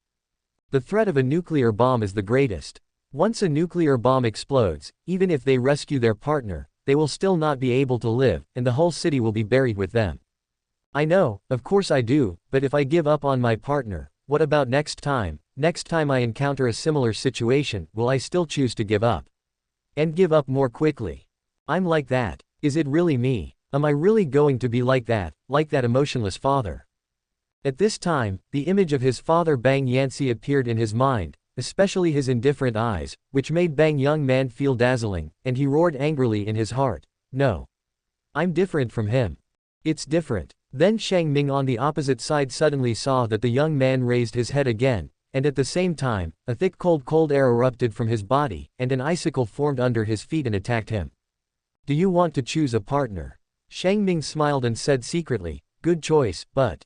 The threat of a nuclear bomb is the greatest. Once a nuclear bomb explodes, even if they rescue their partner, they will still not be able to live, and the whole city will be buried with them. I know, of course I do, but if I give up on my partner, what about next time? Next time I encounter a similar situation, will I still choose to give up? And give up more quickly? I'm like that. Is it really me? Am I really going to be like that emotionless father? At this time, the image of his father Bang Yancy appeared in his mind, especially his indifferent eyes, which made Bang young man feel dazzling, and he roared angrily in his heart, no. I'm different from him. It's different. Then Shangming on the opposite side suddenly saw that the young man raised his head again, and at the same time, a thick cold air erupted from his body, and an icicle formed under his feet and attacked him. Do you want to choose a partner? Shangming smiled and said secretly, good choice, but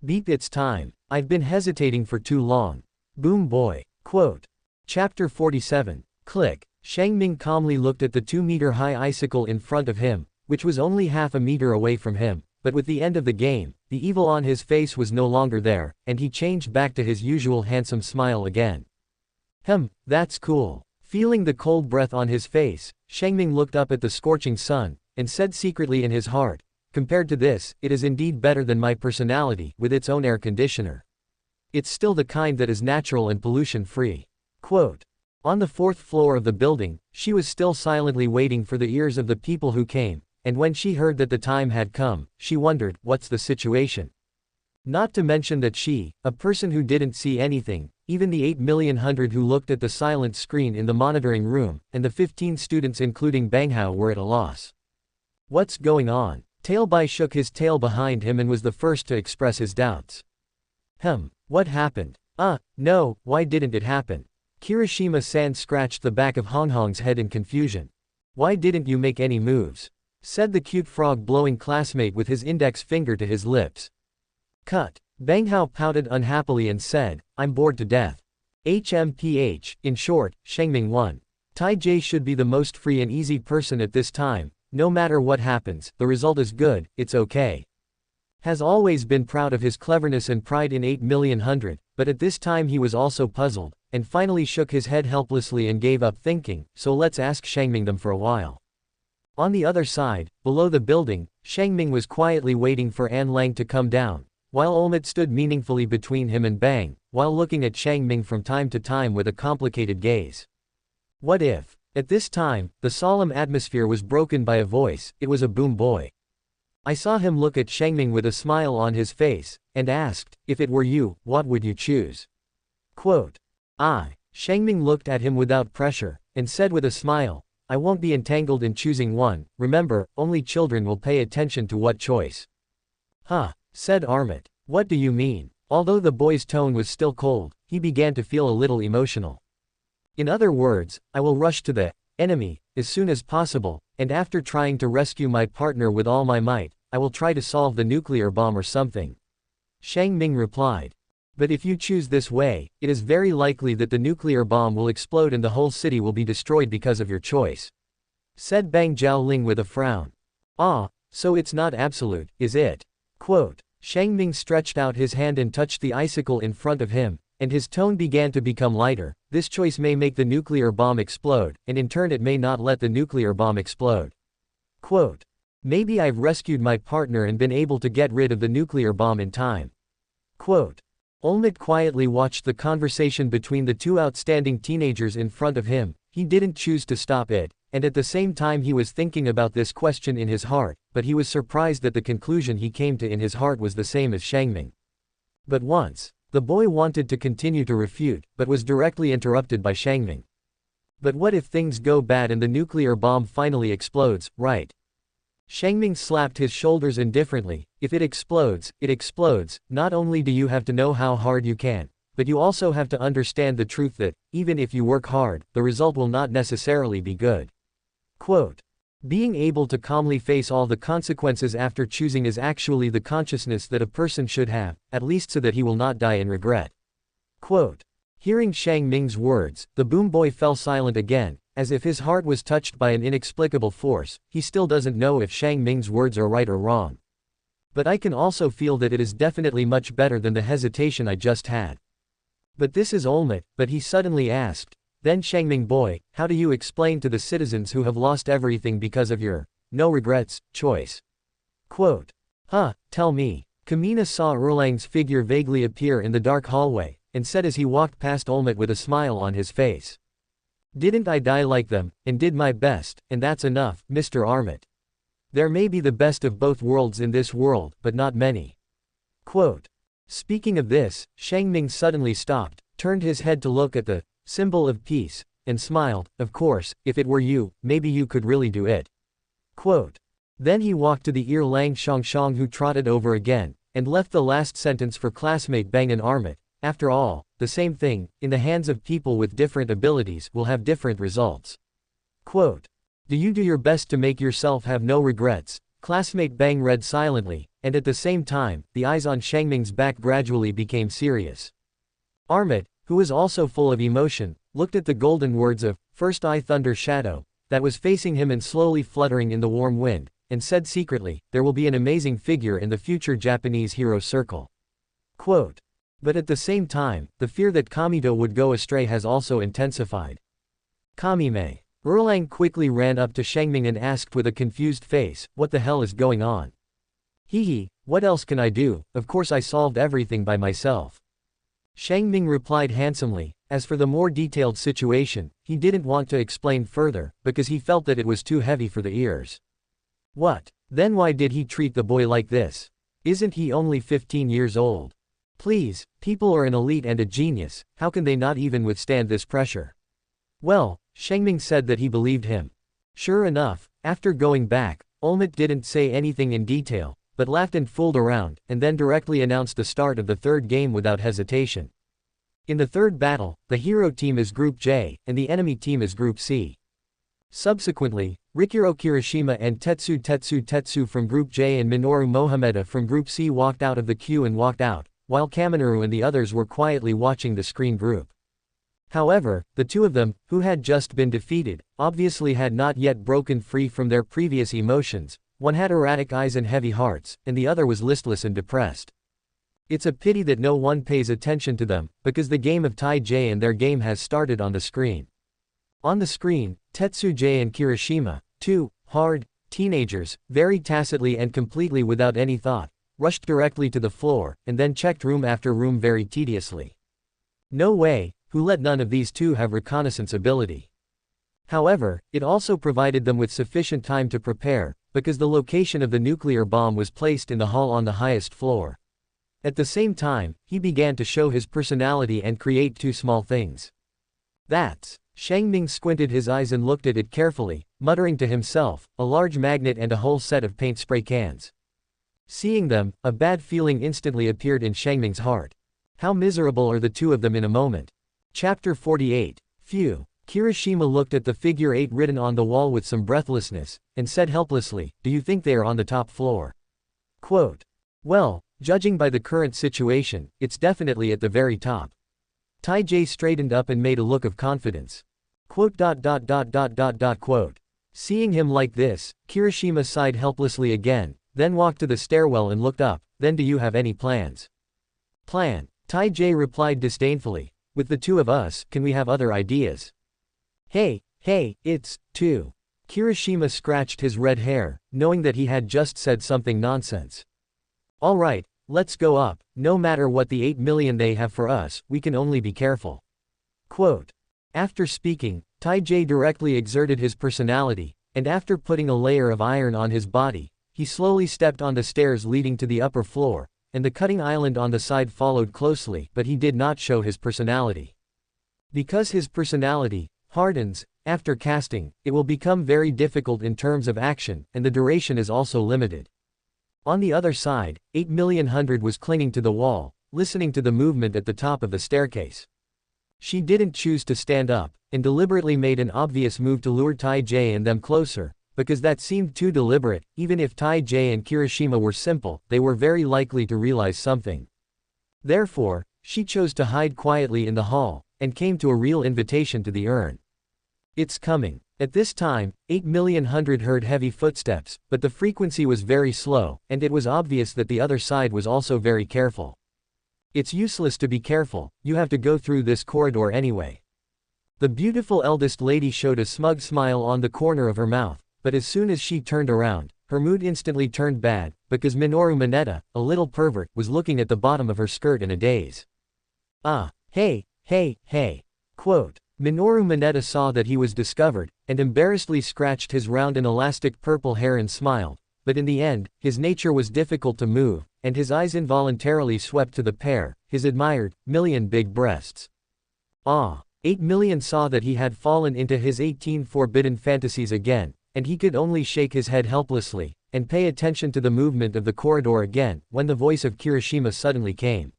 beep, it's time. I've been hesitating for too long. Boom boy. Quote. Chapter 47. Click. Shangming calmly looked at the 2-meter-high icicle in front of him, which was only half a meter away from him, but with the end of the game, the evil on his face was no longer there, and he changed back to his usual handsome smile again. That's cool. Feeling the cold breath on his face, Shangming looked up at the scorching sun, and said secretly in his heart, compared to this, it is indeed better than my personality, with its own air conditioner. It's still the kind that is natural and pollution-free. Quote. On the 4th floor of the building, she was still silently waiting for the ears of the people who came, and when she heard that the time had come, she wondered, what's the situation? Not to mention that she, a person who didn't see anything, even the 8,000,000 who looked at the silent screen in the monitoring room, and the 15 students including Bang Hao were at a loss. What's going on? Tailbai shook his tail behind him and was the first to express his doubts. What happened? No, why didn't it happen? Kirishima-san scratched the back of Honghong's head in confusion. Why didn't you make any moves? Said the cute frog-blowing classmate with his index finger to his lips. Cut. Bang Hao pouted unhappily and said, I'm bored to death. HMPH, in short, Shengming won. Tai Jie should be the most free and easy person at this time, no matter what happens, the result is good, it's okay. Has always been proud of his cleverness and pride in 8,000,000, but at this time he was also puzzled, and finally shook his head helplessly and gave up thinking, so let's ask Shengming them for a while. On the other side, below the building, Shengming was quietly waiting for An Lang to come down, while Olmec stood meaningfully between him and Bang, while looking at Shengming from time to time with a complicated gaze. What if? At this time, the solemn atmosphere was broken by a voice, it was a boom boy. I saw him look at Shengming with a smile on his face, and asked, if it were you, what would you choose? Quote. Shengming looked at him without pressure, and said with a smile, I won't be entangled in choosing one, remember, only children will pay attention to what choice. Said Armit. What do you mean? Although the boy's tone was still cold, he began to feel a little emotional. In other words, I will rush to the enemy as soon as possible, and after trying to rescue my partner with all my might, I will try to solve the nuclear bomb or something. Shengming replied. But if you choose this way, it is very likely that the nuclear bomb will explode and the whole city will be destroyed because of your choice. Said Bang Jiaoling with a frown. So it's not absolute, is it? Quote. Shengming stretched out his hand and touched the icicle in front of him, and his tone began to become lighter. This choice may make the nuclear bomb explode, and in turn it may not let the nuclear bomb explode. Quote. Maybe I've rescued my partner and been able to get rid of the nuclear bomb in time. Quote. Olmec quietly watched the conversation between the two outstanding teenagers in front of him. He didn't choose to stop it, and at the same time he was thinking about this question in his heart, but he was surprised that the conclusion he came to in his heart was the same as Shengming. But once, the boy wanted to continue to refute, but was directly interrupted by Shengming. But what if things go bad and the nuclear bomb finally explodes, right? Shengming slapped his shoulders indifferently. If it explodes, not only do you have to know how hard you can, but you also have to understand the truth that, even if you work hard, the result will not necessarily be good. Quote. Being able to calmly face all the consequences after choosing is actually the consciousness that a person should have, at least so that he will not die in regret. Quote. Hearing Shengming's words, the boom boy fell silent again, as if his heart was touched by an inexplicable force. He still doesn't know if Shengming's words are right or wrong. But I can also feel that it is definitely much better than the hesitation I just had. But this is Olmec, but he suddenly asked, then Shengming boy, how do you explain to the citizens who have lost everything because of your, no regrets, choice? Quote. Tell me. Kamina saw Erlang's figure vaguely appear in the dark hallway, and said as he walked past Olmec with a smile on his face. Didn't I die like them, and did my best, and that's enough, Mr. Armit. There may be the best of both worlds in this world, but not many. Quote. Speaking of this, Shengming suddenly stopped, turned his head to look at the symbol of peace, and smiled. Of course, if it were you, maybe you could really do it. Quote. Then he walked to the Erlang Shangshang who trotted over again, and left the last sentence for classmate Bang and Armit. After all, the same thing, in the hands of people with different abilities, will have different results. Quote. Do you do your best to make yourself have no regrets? Classmate Bang read silently, and at the same time, the eyes on Shengming's back gradually became serious. Armit, who was also full of emotion, looked at the golden words of First Eye Thunder Shadow that was facing him and slowly fluttering in the warm wind, and said secretly, there will be an amazing figure in the future Japanese hero circle. Quote. But at the same time, the fear that Kamito would go astray has also intensified. Kamime. Erlang quickly ran up to Shengming and asked with a confused face, "What the hell is going on?" "Hee, what else can I do? Of course I solved everything by myself." Shengming replied handsomely. As for the more detailed situation, he didn't want to explain further, because he felt that it was too heavy for the ears. What? Then why did he treat the boy like this? Isn't he only 15 years old? Please, people are an elite and a genius, how can they not even withstand this pressure? Well, Shengming said that he believed him. Sure enough, after going back, Olmut didn't say anything in detail, but laughed and fooled around, and then directly announced the start of the third game without hesitation. In the third battle, the hero team is Group J, and the enemy team is Group C. Subsequently, Rikiro Kirishima and Tetsu from Group J and Minoru Mohameda from Group C walked out of the queue and walked out, while Kaminari and the others were quietly watching the screen group. However, the two of them, who had just been defeated, obviously had not yet broken free from their previous emotions. One had erratic eyes and heavy hearts, and the other was listless and depressed. It's a pity that no one pays attention to them, because the game of Tai J and their game has started on the screen. On the screen, Tetsu J and Kirishima, two hard teenagers, very tacitly and completely without any thought, rushed directly to the floor, and then checked room after room very tediously. No way, who let none of these two have reconnaissance ability. However, it also provided them with sufficient time to prepare, because the location of the nuclear bomb was placed in the hall on the highest floor. At the same time, he began to show his personality and create two small things. That's. Shengming squinted his eyes and looked at it carefully, muttering to himself, a large magnet and a whole set of paint spray cans. Seeing them, a bad feeling instantly appeared in Shengming's heart. How miserable are the two of them in a moment. Chapter 48. Phew. Kirishima looked at the figure 8 written on the wall with some breathlessness, and said helplessly, "Do you think they are on the top floor?" Quote. "Well, judging by the current situation, it's definitely at the very top." Tai J straightened up and made a look of confidence. Quote. Seeing him like this, Kirishima sighed helplessly again, then walked to the stairwell and looked up. "Then do you have any plans?" "Plan?" Tai J replied disdainfully. "With the two of us, can we have other ideas?" Hey, it's two. Kirishima scratched his red hair, knowing that he had just said something nonsense. "All right, let's go up. No matter what the 8 million they have for us, we can only be careful." Quote. After speaking, Tai J directly exerted his personality, and after putting a layer of iron on his body, he slowly stepped on the stairs leading to the upper floor, and the cutting island on the side followed closely, but he did not show his personality. Because his personality hardens after casting, it will become very difficult in terms of action, and the duration is also limited. On the other side, 8,000,000 was clinging to the wall, listening to the movement at the top of the staircase. She didn't choose to stand up, and deliberately made an obvious move to lure Tai J and them closer, because that seemed too deliberate. Even if Tai J and Kirishima were simple, they were very likely to realize something. Therefore, she chose to hide quietly in the hall, and came to a real invitation to the urn. It's coming. At this time, 8,000,000 heard heavy footsteps, but the frequency was very slow, and it was obvious that the other side was also very careful. It's useless to be careful, you have to go through this corridor anyway. The beautiful eldest lady showed a smug smile on the corner of her mouth, but as soon as she turned around, her mood instantly turned bad, because Minoru Mineta, a little pervert, was looking at the bottom of her skirt in a daze. Hey. Quote. Minoru Mineta saw that he was discovered, and embarrassedly scratched his round and elastic purple hair and smiled, but in the end, his nature was difficult to move, and his eyes involuntarily swept to the pair, his admired, big breasts. 8 million saw that he had fallen into his 18 forbidden fantasies again, and he could only shake his head helplessly, and pay attention to the movement of the corridor again, when the voice of Kirishima suddenly came.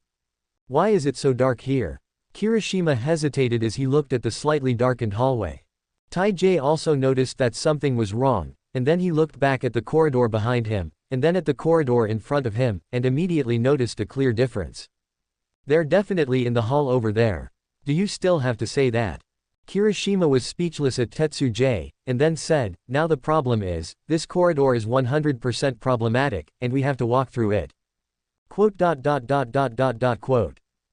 "Why is it so dark here?" Kirishima hesitated as he looked at the slightly darkened hallway. Tai J also noticed that something was wrong, and then he looked back at the corridor behind him, and then at the corridor in front of him, and immediately noticed a clear difference. "They're definitely in the hall over there. Do you still have to say that?" Kirishima was speechless at Tetsu J, and then said, "Now the problem is, this corridor is 100% problematic, and we have to walk through it." Quote.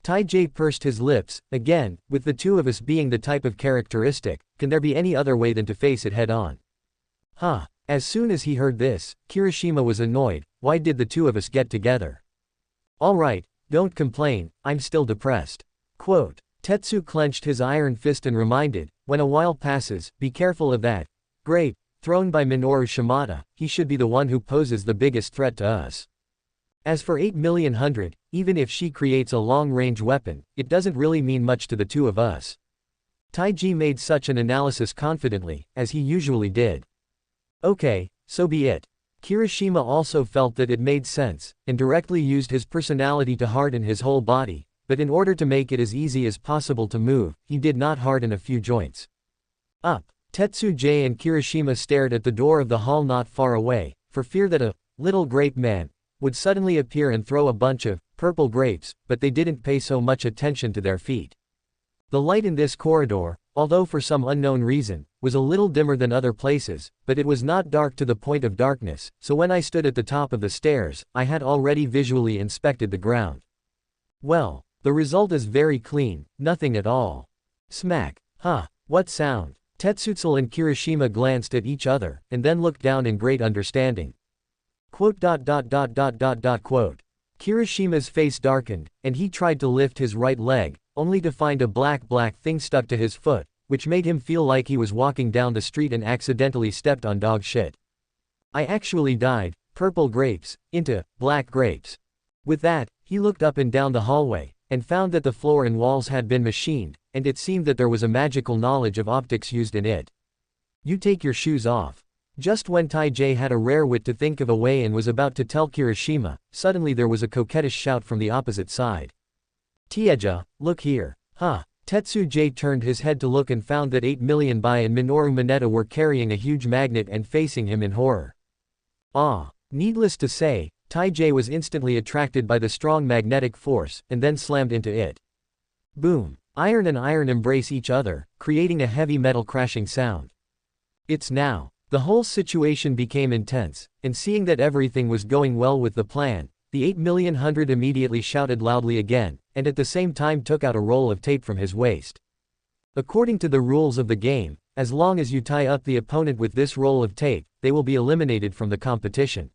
Taijay pursed his lips, again, with the two of us being the type of characteristic, can there be any other way than to face it head on? Huh. As soon as he heard this, Kirishima was annoyed, why did the two of us get together? Alright, don't complain, I'm still depressed. Quote. Tetsu clenched his iron fist and reminded, when a while passes, be careful of that grape, thrown by Minoru Shimada, he should be the one who poses the biggest threat to us. As for 8,000,000, even if she creates a long-range weapon, it doesn't really mean much to the two of us. Taiji made such an analysis confidently, as he usually did. Okay, so be it. Kirishima also felt that it made sense, and directly used his personality to harden his whole body, but in order to make it as easy as possible to move, he did not harden a few joints. Up. Tetsu-J and Kirishima stared at the door of the hall not far away, for fear that a little grape man would suddenly appear and throw a bunch of purple grapes, but they didn't pay so much attention to their feet. The light in this corridor, although for some unknown reason, was a little dimmer than other places, but it was not dark to the point of darkness, so when I stood at the top of the stairs, I had already visually inspected the ground. Well, the result is very clean, nothing at all. Smack. Huh, what sound? Tetsutsu and Kirishima glanced at each other, and then looked down in great understanding. Quote. Kirishima's face darkened, and he tried to lift his right leg, only to find a black thing stuck to his foot, which made him feel like he was walking down the street and accidentally stepped on dog shit. I actually dyed purple grapes into black grapes. With that, he looked up and down the hallway, and found that the floor and walls had been machined, and it seemed that there was a magical knowledge of optics used in it. You take your shoes off. Just when Taijay had a rare wit to think of a way and was about to tell Kirishima, suddenly there was a coquettish shout from the opposite side. Tieja, look here. Huh. Tetsu-J turned his head to look and found that 8,000,000 Bai and Minoru Mineta were carrying a huge magnet and facing him in horror. Ah. Needless to say, Taijay was instantly attracted by the strong magnetic force, and then slammed into it. Boom. Iron and iron embrace each other, creating a heavy metal crashing sound. It's now. The whole situation became intense, and seeing that everything was going well with the plan, the 8,000,000 immediately shouted loudly again, and at the same time took out a roll of tape from his waist. According to the rules of the game, as long as you tie up the opponent with this roll of tape, they will be eliminated from the competition.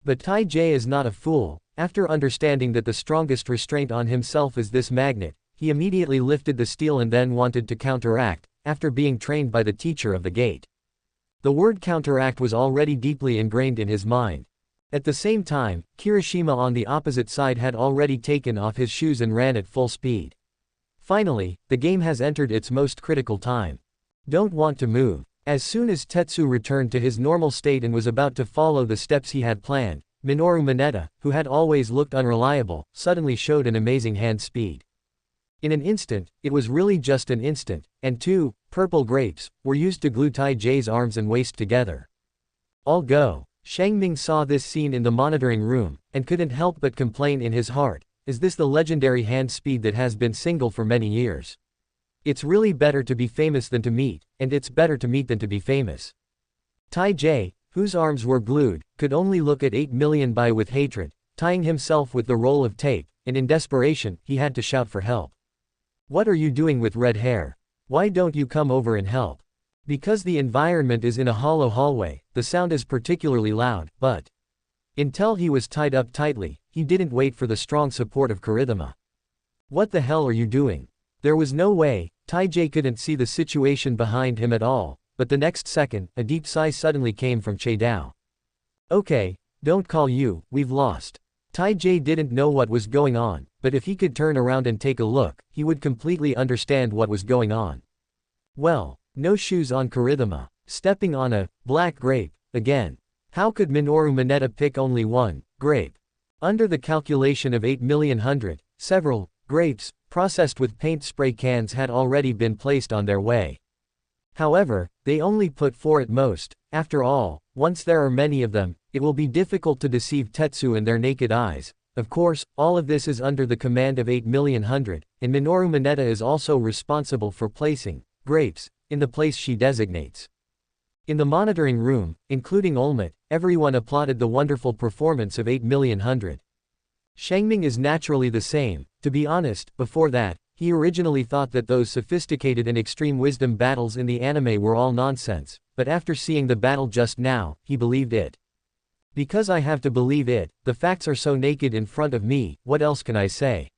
But Taijay is not a fool. After understanding that the strongest restraint on himself is this magnet, he immediately lifted the steel and then wanted to counteract, after being trained by the teacher of the gate. The word counteract was already deeply ingrained in his mind. At the same time, Kirishima on the opposite side had already taken off his shoes and ran at full speed. Finally, the game has entered its most critical time. Don't want to move. As soon as Tetsu returned to his normal state and was about to follow the steps he had planned, Minoru Mineta, who had always looked unreliable, suddenly showed an amazing hand speed. In an instant, it was really just an instant, and 2 purple grapes were used to glue Taijay's arms and waist together. All go. Shangming saw this scene in the monitoring room, and couldn't help but complain in his heart, is this the legendary hand speed that has been single for many years? It's really better to be famous than to meet, and it's better to meet than to be famous. Taijay, whose arms were glued, could only look at 8,000,000 Bai with hatred, tying himself with the roll of tape, and in desperation, he had to shout for help. What are you doing with red hair? Why don't you come over and help? Because the environment is in a hollow hallway, the sound is particularly loud, but until he was tied up tightly, he didn't wait for the strong support of Kirithima. What the hell are you doing? There was no way. Taijay couldn't see the situation behind him at all, but the next second, a deep sigh suddenly came from Che-Dao. Okay, don't call you, we've lost. Taijay didn't know what was going on, but if he could turn around and take a look, he would completely understand what was going on. Well, no shoes on Kirithima, stepping on a black grape, again. How could Minoru Mineta pick only one grape? Under the calculation of 8,000,000, several grapes, processed with paint spray cans had already been placed on their way. However, they only put 4 at most. After all, once there are many of them, it will be difficult to deceive Tetsu and their naked eyes. Of course, all of this is under the command of 8,000,000, and Minoru Mineta is also responsible for placing grapes in the place she designates. In the monitoring room, including Olmut, everyone applauded the wonderful performance of 8,000,000. Shangming is naturally the same. To be honest, before that, he originally thought that those sophisticated and extreme wisdom battles in the anime were all nonsense, but after seeing the battle just now, he believed it. Because I have to believe it, the facts are so naked in front of me, what else can I say?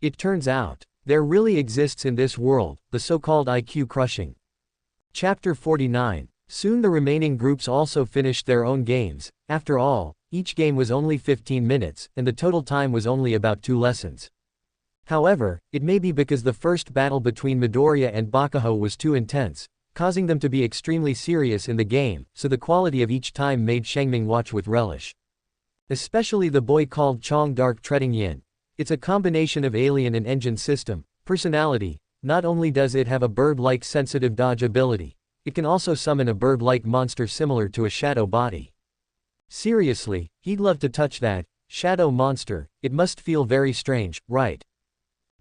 It turns out, there really exists in this world, the so-called IQ crushing. Chapter 49. Soon the remaining groups also finished their own games. After all, each game was only 15 minutes, and the total time was only about 2 lessons. However, it may be because the first battle between Midoriya and Bakuho was too intense, causing them to be extremely serious in the game, so the quality of each time made Shangming watch with relish. Especially the boy called Chong Dark Treading Yin. It's a combination of alien and engine system, personality. Not only does it have a bird-like sensitive dodge ability, it can also summon a bird-like monster similar to a shadow body. Seriously, he'd love to touch that shadow monster. It must feel very strange, right?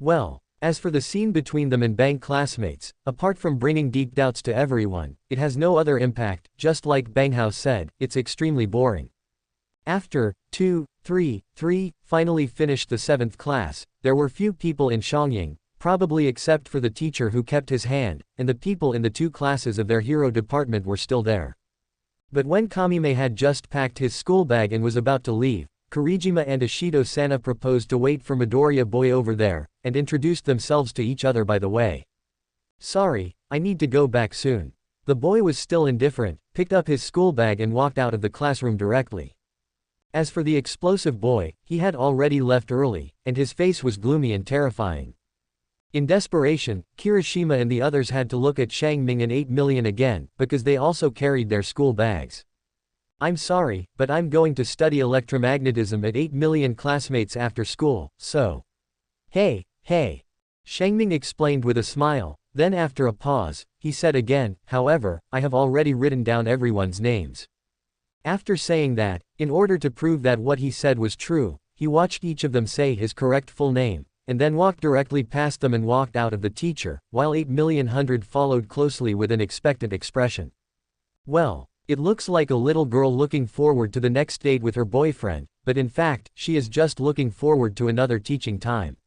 Well, as for the scene between them and Bang classmates, apart from bringing deep doubts to everyone, it has no other impact. Just like Banghouse said, it's extremely boring. After 3 finally finished the 7th class, there were few people in Shangying, probably except for the teacher who kept his hand, and the people in the 2 classes of their hero department were still there. But when Kamime had just packed his school bag and was about to leave, Kurijima and Ishido-sana proposed to wait for Midoriya boy over there, and introduced themselves to each other by the way. Sorry, I need to go back soon. The boy was still indifferent, picked up his school bag and walked out of the classroom directly. As for the explosive boy, he had already left early, and his face was gloomy and terrifying. In desperation, Kirishima and the others had to look at Shangming and 8 million again, because they also carried their school bags. I'm sorry, but I'm going to study electromagnetism at 8 million classmates after school, so. Hey. Shangming explained with a smile, then after a pause, he said again, however, I have already written down everyone's names. After saying that, in order to prove that what he said was true, he watched each of them say his correct full name, and then walked directly past them and walked out of the teacher, while 8 million hundred followed closely with an expectant expression. Well, it looks like a little girl looking forward to the next date with her boyfriend, but in fact, she is just looking forward to another teaching time.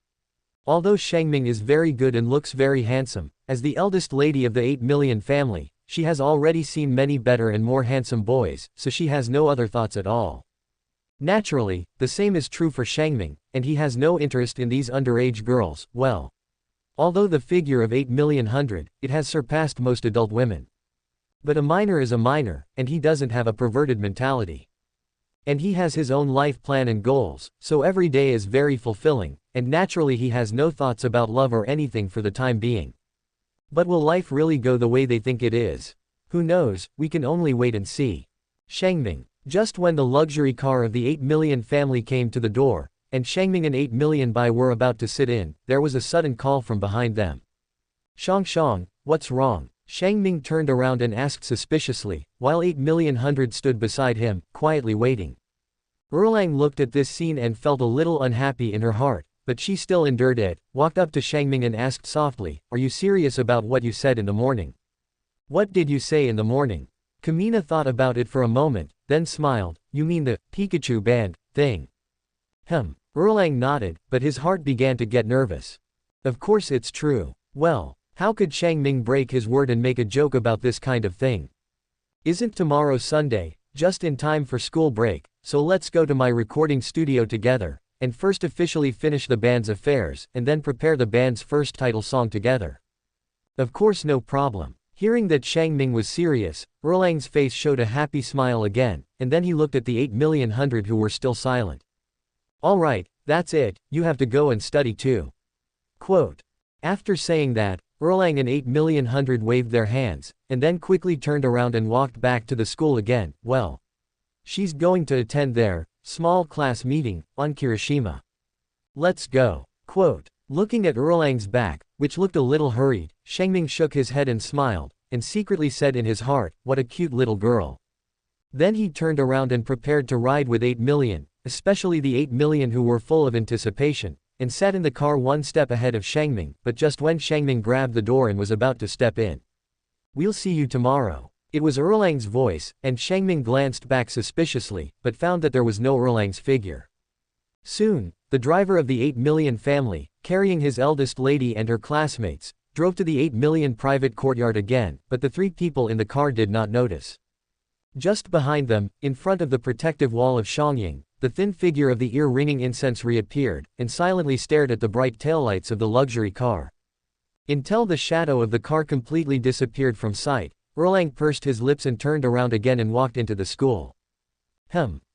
Although Shangming is very good and looks very handsome, as the eldest lady of the 8 million family, she has already seen many better and more handsome boys, so she has no other thoughts at all. Naturally, the same is true for Shangming, and he has no interest in these underage girls. Well, although the figure of 8 million hundred, it has surpassed most adult women. But a minor is a minor, and he doesn't have a perverted mentality. And he has his own life plan and goals, so every day is very fulfilling, and naturally he has no thoughts about love or anything for the time being. But will life really go the way they think it is? Who knows, we can only wait and see. Shangming. Just when the luxury car of the 8 million family came to the door, and Shangming and 8 million bai were about to sit in, there was a sudden call from behind them. Shang, what's wrong? Shangming turned around and asked suspiciously, while 8 million hundred stood beside him, quietly waiting. Erlang looked at this scene and felt a little unhappy in her heart, but she still endured it, walked up to Shangming and asked softly, are you serious about what you said in the morning? What did you say in the morning? Kamina thought about it for a moment, then smiled, you mean the Pikachu band thing? Erlang nodded, but his heart began to get nervous. Of course it's true. Well, how could Shangming break his word and make a joke about this kind of thing? Isn't tomorrow Sunday, just in time for school break, so let's go to my recording studio together, and first officially finish the band's affairs, and then prepare the band's first title song together. Of course, no problem. Hearing that Shangming was serious, Erlang's face showed a happy smile again, and then he looked at the 8 million hundred who were still silent. Alright, that's it, you have to go and study too. Quote. After saying that, Erlang and 8 million hundred waved their hands, and then quickly turned around and walked back to the school again. Well, she's going to attend their small class meeting on Kirishima. Let's go. Quote. Looking at Erlang's back, which looked a little hurried, Shangming shook his head and smiled, and secretly said in his heart, what a cute little girl. Then he turned around and prepared to ride with 8 million, especially the 8 million who were full of anticipation, and sat in the car one step ahead of Shangming, but just when Shangming grabbed the door and was about to step in. We'll see you tomorrow. It was Erlang's voice, and Shangming glanced back suspiciously, but found that there was no Erlang's figure. Soon, the driver of the 8 million family, carrying his eldest lady and her classmates, drove to the 8 million private courtyard again, but the 3 people in the car did not notice. Just behind them, in front of the protective wall of Xiangying, the thin figure of the ear-ringing incense reappeared, and silently stared at the bright taillights of the luxury car. Until the shadow of the car completely disappeared from sight, Erlang pursed his lips and turned around again and walked into the school.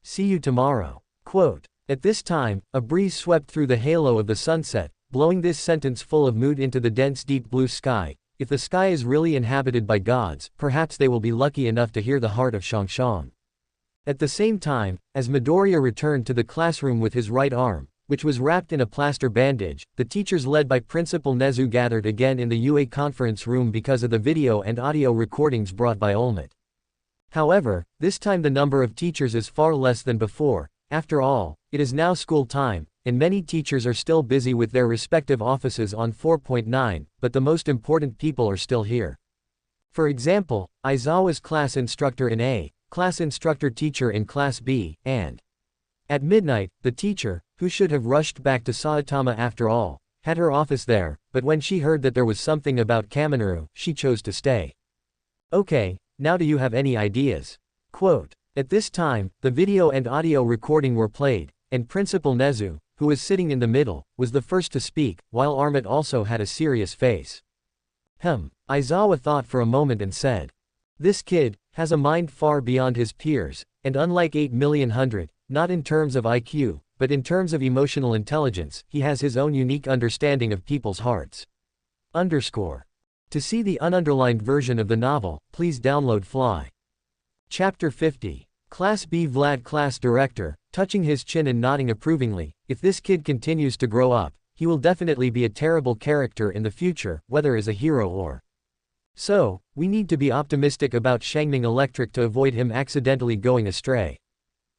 See you tomorrow. Quote. At this time, a breeze swept through the halo of the sunset, blowing this sentence full of mood into the dense deep blue sky. If the sky is really inhabited by gods, perhaps they will be lucky enough to hear the heart of Shangshang. At the same time, as Midoriya returned to the classroom with his right arm, which was wrapped in a plaster bandage, the teachers led by Principal Nezu gathered again in the UA conference room because of the video and audio recordings brought by Olmut. However, this time the number of teachers is far less than before. After all, it is now school time, and many teachers are still busy with their respective offices on 4.9, but the most important people are still here. For example, Aizawa's class instructor in A, class instructor teacher in class B, and at midnight, the teacher, who should have rushed back to Saitama after all, had her office there, but when she heard that there was something about Kaminari, she chose to stay. Okay, now do you have any ideas? Quote. At this time, the video and audio recording were played, and Principal Nezu, who was sitting in the middle, was the first to speak, while Armut also had a serious face. Aizawa thought for a moment and said. This kid has a mind far beyond his peers, and unlike 8 million hundred, not in terms of IQ, but in terms of emotional intelligence, he has his own unique understanding of people's hearts. To see the ununderlined version of the novel, please download Fly. Chapter 50. Class B Vlad Class Director, touching his chin and nodding approvingly. If this kid continues to grow up, he will definitely be a terrible character in the future, whether as a hero or. So, we need to be optimistic about Shangming Electric to avoid him accidentally going astray.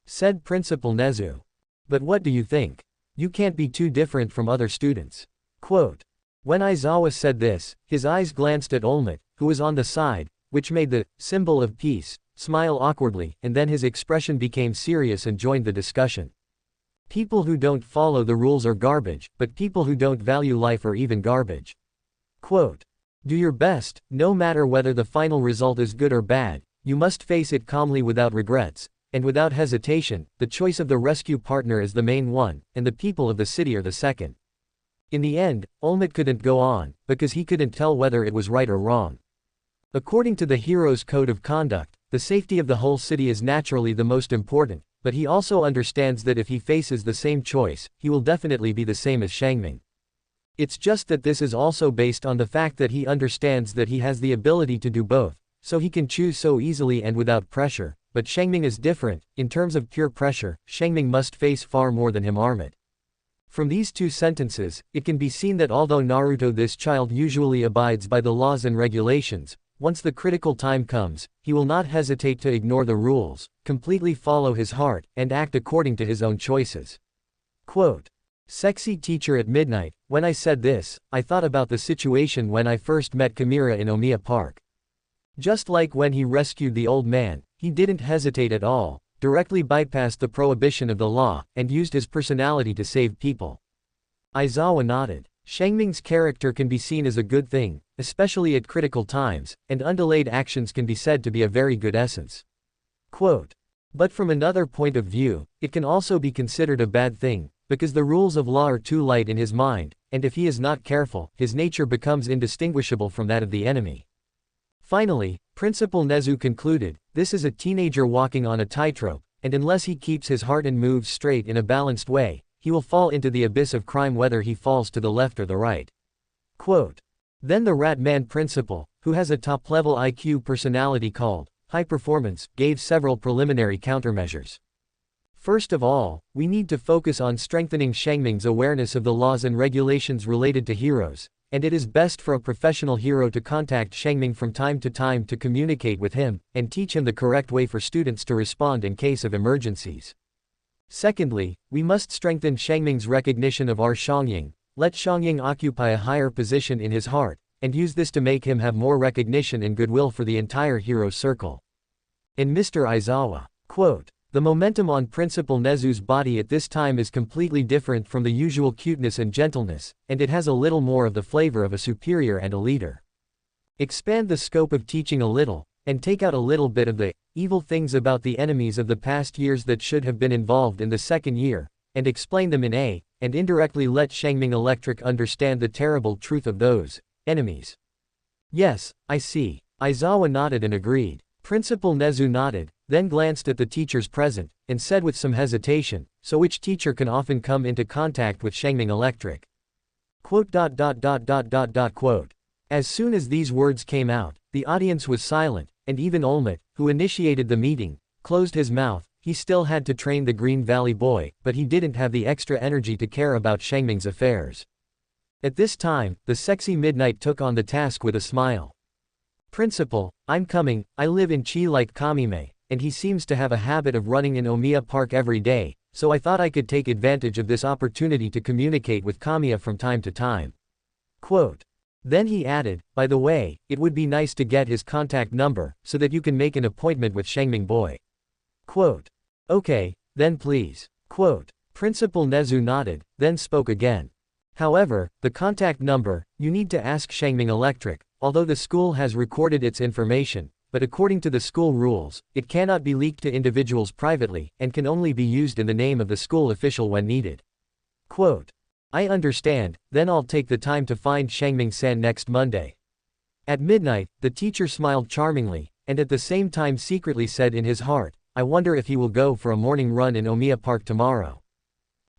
Said Principal Nezu. But what do you think? You can't be too different from other students. Quote. When Aizawa said this, his eyes glanced at Olmut, who was on the side, which made the symbol of peace, smile awkwardly, and then his expression became serious and joined the discussion. People who don't follow the rules are garbage, but people who don't value life are even garbage. Quote. Do your best, no matter whether the final result is good or bad, you must face it calmly without regrets, and without hesitation. The choice of the rescue partner is the main one, and the people of the city are the second. In the end, Olmut couldn't go on, because he couldn't tell whether it was right or wrong. According to the hero's code of conduct, the safety of the whole city is naturally the most important, but he also understands that if he faces the same choice, he will definitely be the same as Shangming. It's just that this is also based on the fact that he understands that he has the ability to do both, so he can choose so easily and without pressure, but Shangming is different. In terms of pure pressure, Shangming must face far more than him Armut. From these two sentences, it can be seen that although Naruto this child usually abides by the laws and regulations, once the critical time comes, he will not hesitate to ignore the rules, completely follow his heart, and act according to his own choices. Quote. Sexy teacher at midnight, when I said this, I thought about the situation when I first met Kamira in Omiya Park. Just like when he rescued the old man, he didn't hesitate at all, directly bypassed the prohibition of the law, and used his personality to save people. Aizawa nodded. Shangming's character can be seen as a good thing, especially at critical times, and undelayed actions can be said to be a very good essence. Quote. But from another point of view, it can also be considered a bad thing, because the rules of law are too light in his mind, and if he is not careful, his nature becomes indistinguishable from that of the enemy. Finally, Principal Nezu concluded, this is a teenager walking on a tightrope, and unless he keeps his heart and moves straight in a balanced way, he will fall into the abyss of crime whether he falls to the left or the right. Quote. Then the Rat Man principal, who has a top-level IQ personality called high performance, gave several preliminary countermeasures. First of all, we need to focus on strengthening Shangming's awareness of the laws and regulations related to heroes, and it is best for a professional hero to contact Shangming from time to time to communicate with him, and teach him the correct way for students to respond in case of emergencies. Secondly, we must strengthen Shangming's recognition of our Xiangying, let Xiangying occupy a higher position in his heart, and use this to make him have more recognition and goodwill for the entire hero circle. And Mr. Aizawa. Quote. The momentum on Principal Nezu's body at this time is completely different from the usual cuteness and gentleness, and it has a little more of the flavor of a superior and a leader. Expand the scope of teaching a little, and take out a little bit of the evil things about the enemies of the past years that should have been involved in the second year, and explain them in A, and indirectly let Shangming Electric understand the terrible truth of those enemies. Yes, I see. Aizawa nodded and agreed. Principal Nezu nodded, then glanced at the teachers present, and said with some hesitation, so which teacher can often come into contact with Shangming Electric? Quote. As soon as these words came out, the audience was silent, and even Olmut, who initiated the meeting, closed his mouth. He still had to train the Green Valley boy, but he didn't have the extra energy to care about Shangming's affairs. At this time, the sexy Midnight took on the task with a smile. Principal, I'm coming. I live in Chi like Kamime, and he seems to have a habit of running in Omiya Park every day, so I thought I could take advantage of this opportunity to communicate with Kamiya from time to time. Quote. Then he added, by the way, it would be nice to get his contact number, so that you can make an appointment with Shangming boy. Quote. Okay, then please. Quote. Principal Nezu nodded, then spoke again. However, the contact number, you need to ask Shangming Electric, although the school has recorded its information, but according to the school rules, it cannot be leaked to individuals privately, and can only be used in the name of the school official when needed. Quote. I understand, then I'll take the time to find Shangming-san next Monday. At midnight, the teacher smiled charmingly, and at the same time secretly said in his heart, I wonder if he will go for a morning run in Omiya Park tomorrow.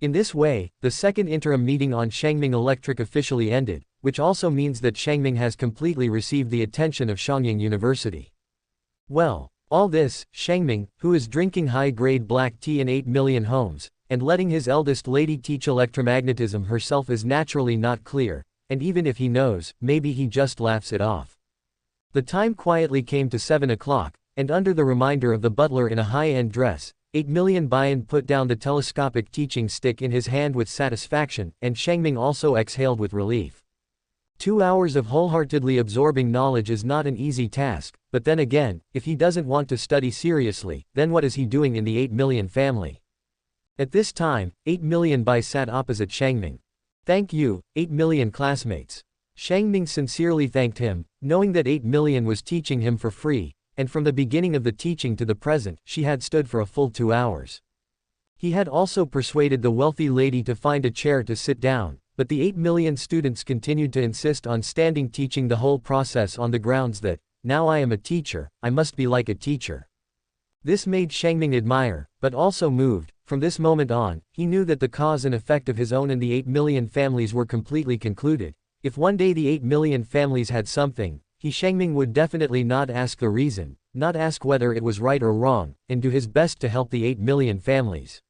In this way, the second interim meeting on Shangming Electric officially ended, which also means that Shangming has completely received the attention of Shangying University. Well, all this, Shangming, who is drinking high-grade black tea in 8 million homes, and letting his eldest lady teach electromagnetism herself is naturally not clear, and even if he knows, maybe he just laughs it off. The time quietly came to 7 o'clock, and under the reminder of the butler in a high-end dress, 8 million Bayan put down the telescopic teaching stick in his hand with satisfaction, and Shangming also exhaled with relief. 2 hours of wholeheartedly absorbing knowledge is not an easy task, but then again, if he doesn't want to study seriously, then what is he doing in the 8 million family? At this time, 8 million Bai sat opposite Shangming. Thank you, 8 million classmates. Shangming sincerely thanked him, knowing that 8 million was teaching him for free, and from the beginning of the teaching to the present, she had stood for a full 2 hours. He had also persuaded the wealthy lady to find a chair to sit down, but the 8 million students continued to insist on standing teaching the whole process on the grounds that, now I am a teacher, I must be like a teacher. This made Shangming admire, but also moved. From this moment on, he knew that the cause and effect of his own and the 8 million families were completely concluded. If one day the 8 million families had something, he Shangming would definitely not ask the reason, not ask whether it was right or wrong, and do his best to help the 8 million families.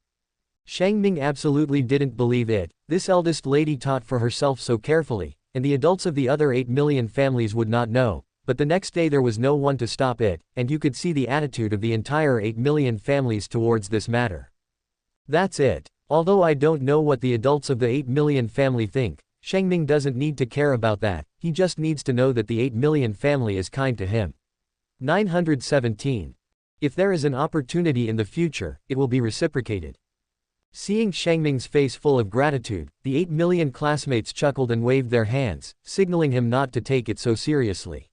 Shangming absolutely didn't believe it. This eldest lady taught for herself so carefully, and the adults of the other 8 million families would not know, but the next day there was no one to stop it, and you could see the attitude of the entire 8 million families towards this matter. That's it. Although I don't know what the adults of the 8 million family think, Shangming doesn't need to care about that, he just needs to know that the 8 million family is kind to him. 917. If there is an opportunity in the future, it will be reciprocated. Seeing Shangming's face full of gratitude, the 8 million classmates chuckled and waved their hands, signaling him not to take it so seriously.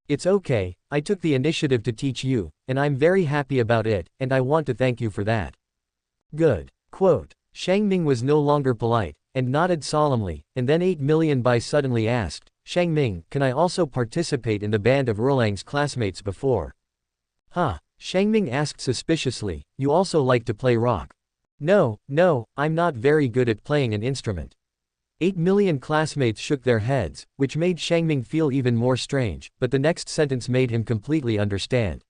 It's okay, I took the initiative to teach you, and I'm very happy about it, and I want to thank you for that. Good. Quote. Shangming was no longer polite, and nodded solemnly, and then 8 million Bai suddenly asked, Shangming, can I also participate in the band of Erlang's classmates before? Huh? Shangming asked suspiciously, you also like to play rock? No, I'm not very good at playing an instrument. 8 million classmates shook their heads, which made Shangming feel even more strange, but the next sentence made him completely understand.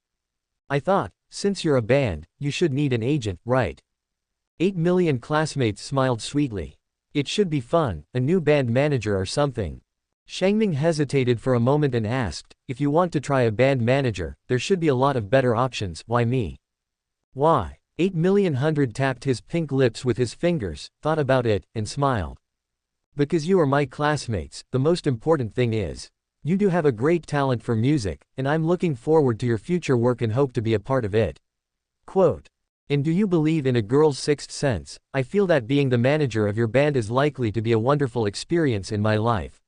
I thought, since you're a band, you should need an agent, right? 8 million classmates smiled sweetly. It should be fun, a new band manager or something. Shangming hesitated for a moment and asked, if you want to try a band manager, there should be a lot of better options, why me? Why? 8 million hundred tapped his pink lips with his fingers, thought about it, and smiled. Because you are my classmates, the most important thing is, you do have a great talent for music, and I'm looking forward to your future work and hope to be a part of it. Quote. And do you believe in a girl's sixth sense? I feel that being the manager of your band is likely to be a wonderful experience in my life.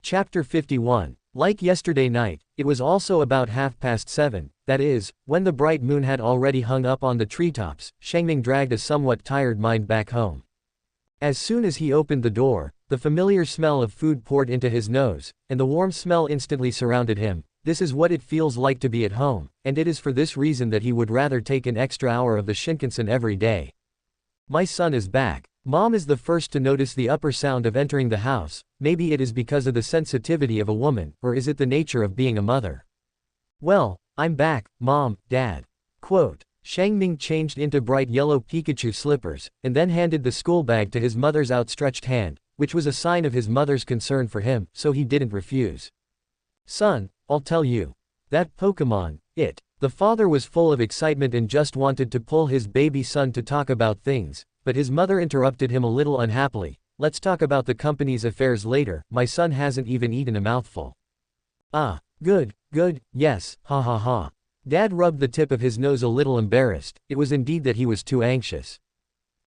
Chapter 51. Like yesterday night, it was also about 7:30, that is, when the bright moon had already hung up on the treetops. Shangming dragged a somewhat tired mind back home. As soon as he opened the door, the familiar smell of food poured into his nose, and the warm smell instantly surrounded him. This is what it feels like to be at home, and it is for this reason that he would rather take an extra hour of the Shinkansen every day. My son is back. Mom is the first to notice the upper sound of entering the house. Maybe it is because of the sensitivity of a woman, or is it the nature of being a mother? Well, I'm back, Mom, Dad. Quote. Shangming changed into bright yellow Pikachu slippers, and then handed the school bag to his mother's outstretched hand, which was a sign of his mother's concern for him, so he didn't refuse. Son, I'll tell you. That Pokemon, it. The father was full of excitement and just wanted to pull his baby son to talk about things, but his mother interrupted him a little unhappily. Let's talk about the company's affairs later, my son hasn't even eaten a mouthful. Ah, good, yes, ha ha ha. Dad rubbed the tip of his nose a little embarrassed. It was indeed that he was too anxious.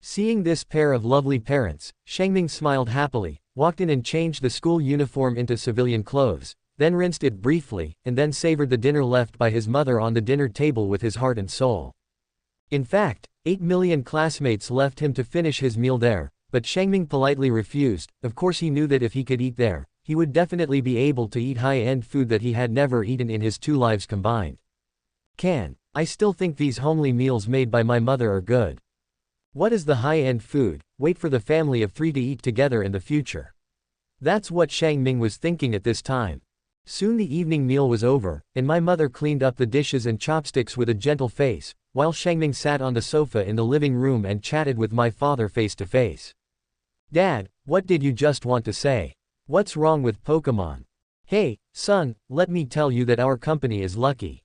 Seeing this pair of lovely parents, Shangming smiled happily, walked in and changed the school uniform into civilian clothes, then rinsed it briefly, and then savored the dinner left by his mother on the dinner table with his heart and soul. In fact, 8 million classmates left him to finish his meal there, but Shangming politely refused. Of course he knew that if he could eat there, he would definitely be able to eat high-end food that he had never eaten in his 2 lives combined. I still think these homely meals made by my mother are good. What is the high-end food? Wait for the family of 3 to eat together in the future. That's what Shangming was thinking at this time. Soon the evening meal was over, and my mother cleaned up the dishes and chopsticks with a gentle face, while Shangming sat on the sofa in the living room and chatted with my father face to face. Dad, what did you just want to say? What's wrong with Pokemon? Hey, son, let me tell you that our company is lucky.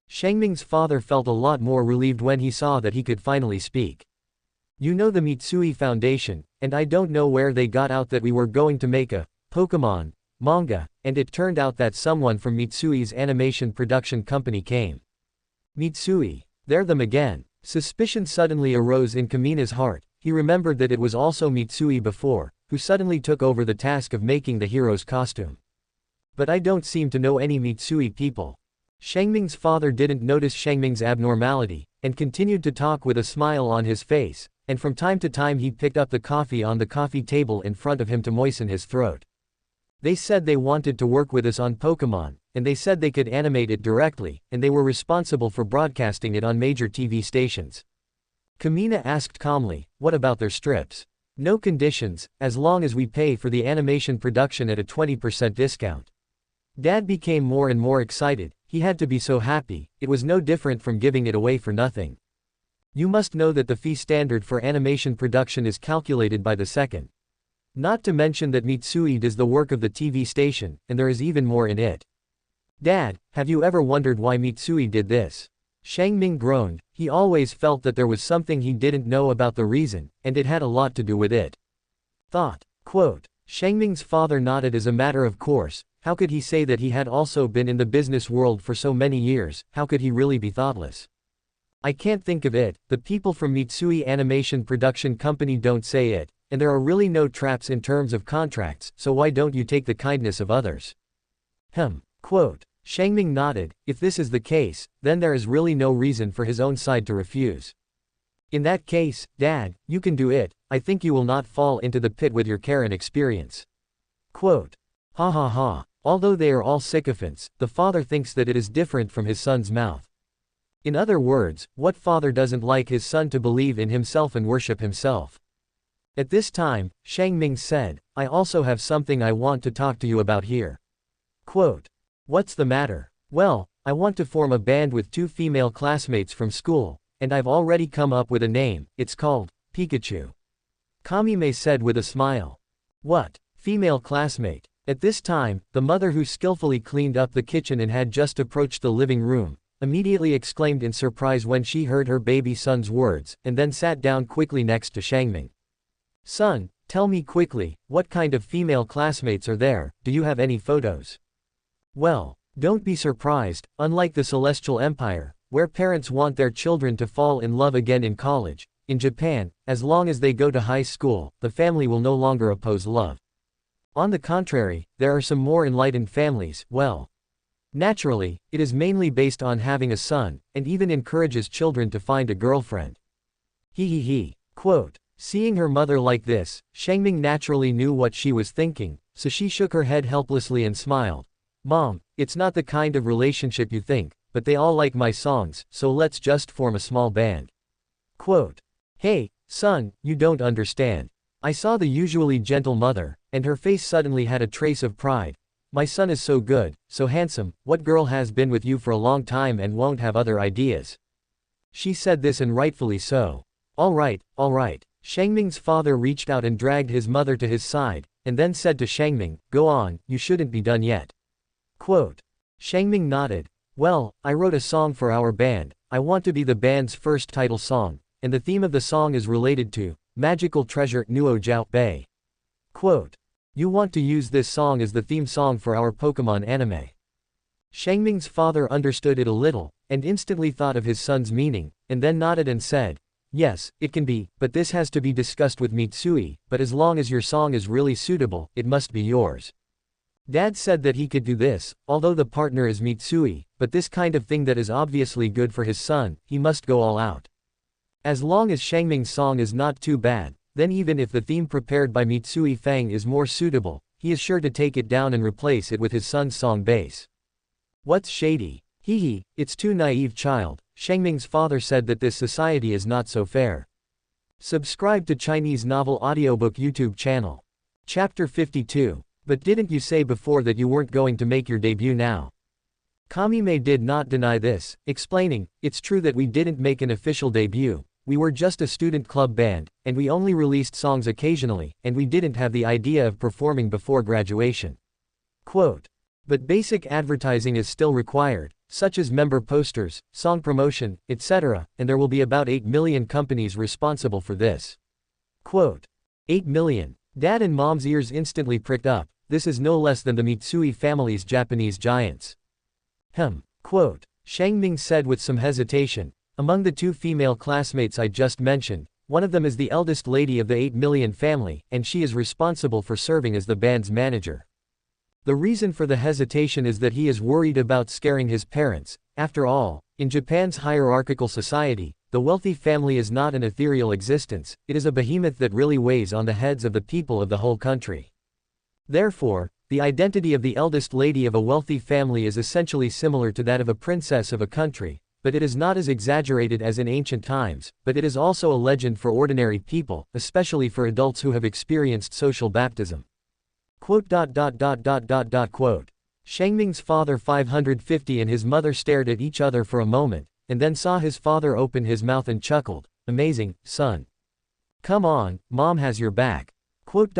Shangming's father felt a lot more relieved when he saw that he could finally speak. You know the Mitsui Foundation, and I don't know where they got out that we were going to make a Pokemon manga, and it turned out that someone from Mitsui's animation production company came. Mitsui. They're them again. Suspicion suddenly arose in Kamina's heart. He remembered that it was also Mitsui before, who suddenly took over the task of making the hero's costume. But I don't seem to know any Mitsui people. Shangming's father didn't notice Shangming's abnormality, and continued to talk with a smile on his face, and from time to time he picked up the coffee on the coffee table in front of him to moisten his throat. They said they wanted to work with us on Pokemon, and they said they could animate it directly, and they were responsible for broadcasting it on major TV stations. Kamina asked calmly, what about their strips? No conditions, as long as we pay for the animation production at a 20% discount. Dad became more and more excited. He had to be so happy. It was no different from giving it away for nothing. You must know that the fee standard for animation production is calculated by the second. Not to mention that Mitsui does the work of the TV station, and there is even more in it. Dad, have you ever wondered why Mitsui did this? Shangming groaned. He always felt that there was something he didn't know about the reason, and it had a lot to do with it. Thought. Quote. Shangming's father nodded as a matter of course. How could he say that he had also been in the business world for so many years? How could he really be thoughtless? I can't think of it. The people from Mitsui Animation Production Company don't say it, and there are really no traps in terms of contracts, so why don't you take the kindness of others? Quote. Shangming nodded. If this is the case, then there is really no reason for his own side to refuse. In that case, Dad, you can do it. I think you will not fall into the pit with your care and experience. Quote. Ha ha ha. Although they are all sycophants, the father thinks that it is different from his son's mouth. In other words, what father doesn't like his son to believe in himself and worship himself? At this time, Shangming said, I also have something I want to talk to you about here. Quote. What's the matter? Well, I want to form a band with 2 female classmates from school, and I've already come up with a name. It's called Pikachu. Kamime said with a smile. What? Female classmate? At this time, the mother who skillfully cleaned up the kitchen and had just approached the living room, immediately exclaimed in surprise when she heard her baby son's words, and then sat down quickly next to Shangming. Son, tell me quickly, what kind of female classmates are there? Do you have any photos? Well, don't be surprised. Unlike the Celestial Empire, where parents want their children to fall in love again in college. In Japan, as long as they go to high school, the family will no longer oppose love. On the contrary, there are some more enlightened families, well, naturally, it is mainly based on having a son, and even encourages children to find a girlfriend. He. Quote. Seeing her mother like this, Shangming naturally knew what she was thinking, so she shook her head helplessly and smiled. Mom, it's not the kind of relationship you think, but they all like my songs, so let's just form a small band. Quote. Hey, son, you don't understand. I saw the usually gentle mother, and her face suddenly had a trace of pride. My son is so good, so handsome, what girl has been with you for a long time and won't have other ideas? She said this, and rightfully so. All right. Shangming's father reached out and dragged his mother to his side, and then said to Shangming, go on, you shouldn't be done yet. Quote. Shangming nodded. Well, I wrote a song for our band. I want to be the band's first title song, and the theme of the song is related to magical treasure Nuo Jiao Bei. Quote. You want to use this song as the theme song for our Pokemon anime. Shangming's father understood it a little, and instantly thought of his son's meaning, and then nodded and said, yes, it can be, but this has to be discussed with Mitsui, but as long as your song is really suitable, it must be yours. Dad said that he could do this, although the partner is Mitsui, but this kind of thing that is obviously good for his son, he must go all out. As long as Shangming's song is not too bad, then even if the theme prepared by Mitsui Fang is more suitable, he is sure to take it down and replace it with his son's song base. What's shady? It's too naive, child. Shangming's father said that this society is not so fair. Subscribe to Chinese Novel Audiobook YouTube channel. Chapter 52. But didn't you say before that you weren't going to make your debut now? Kamime did not deny this, explaining, it's true that we didn't make an official debut, we were just a student club band, and we only released songs occasionally, and we didn't have the idea of performing before graduation. Quote. But basic advertising is still required, such as member posters, song promotion, etc., and there will be about 8 million companies responsible for this. Quote. 8 million. Dad and Mom's ears instantly pricked up. This is no less than the Mitsui family's Japanese giants. Quote. Shangming said with some hesitation, among the 2 female classmates I just mentioned, one of them is the eldest lady of the 8 million family, and she is responsible for serving as the band's manager. The reason for the hesitation is that he is worried about scaring his parents. After all, in Japan's hierarchical society, the wealthy family is not an ethereal existence, it is a behemoth that really weighs on the heads of the people of the whole country. Therefore, the identity of the eldest lady of a wealthy family is essentially similar to that of a princess of a country, but it is not as exaggerated as in ancient times, but it is also a legend for ordinary people, especially for adults who have experienced social baptism. Quote. Shangming's father 550 and his mother stared at each other for a moment, and then saw his father open his mouth and chuckled, amazing, son. Come on, mom has your back. Quote.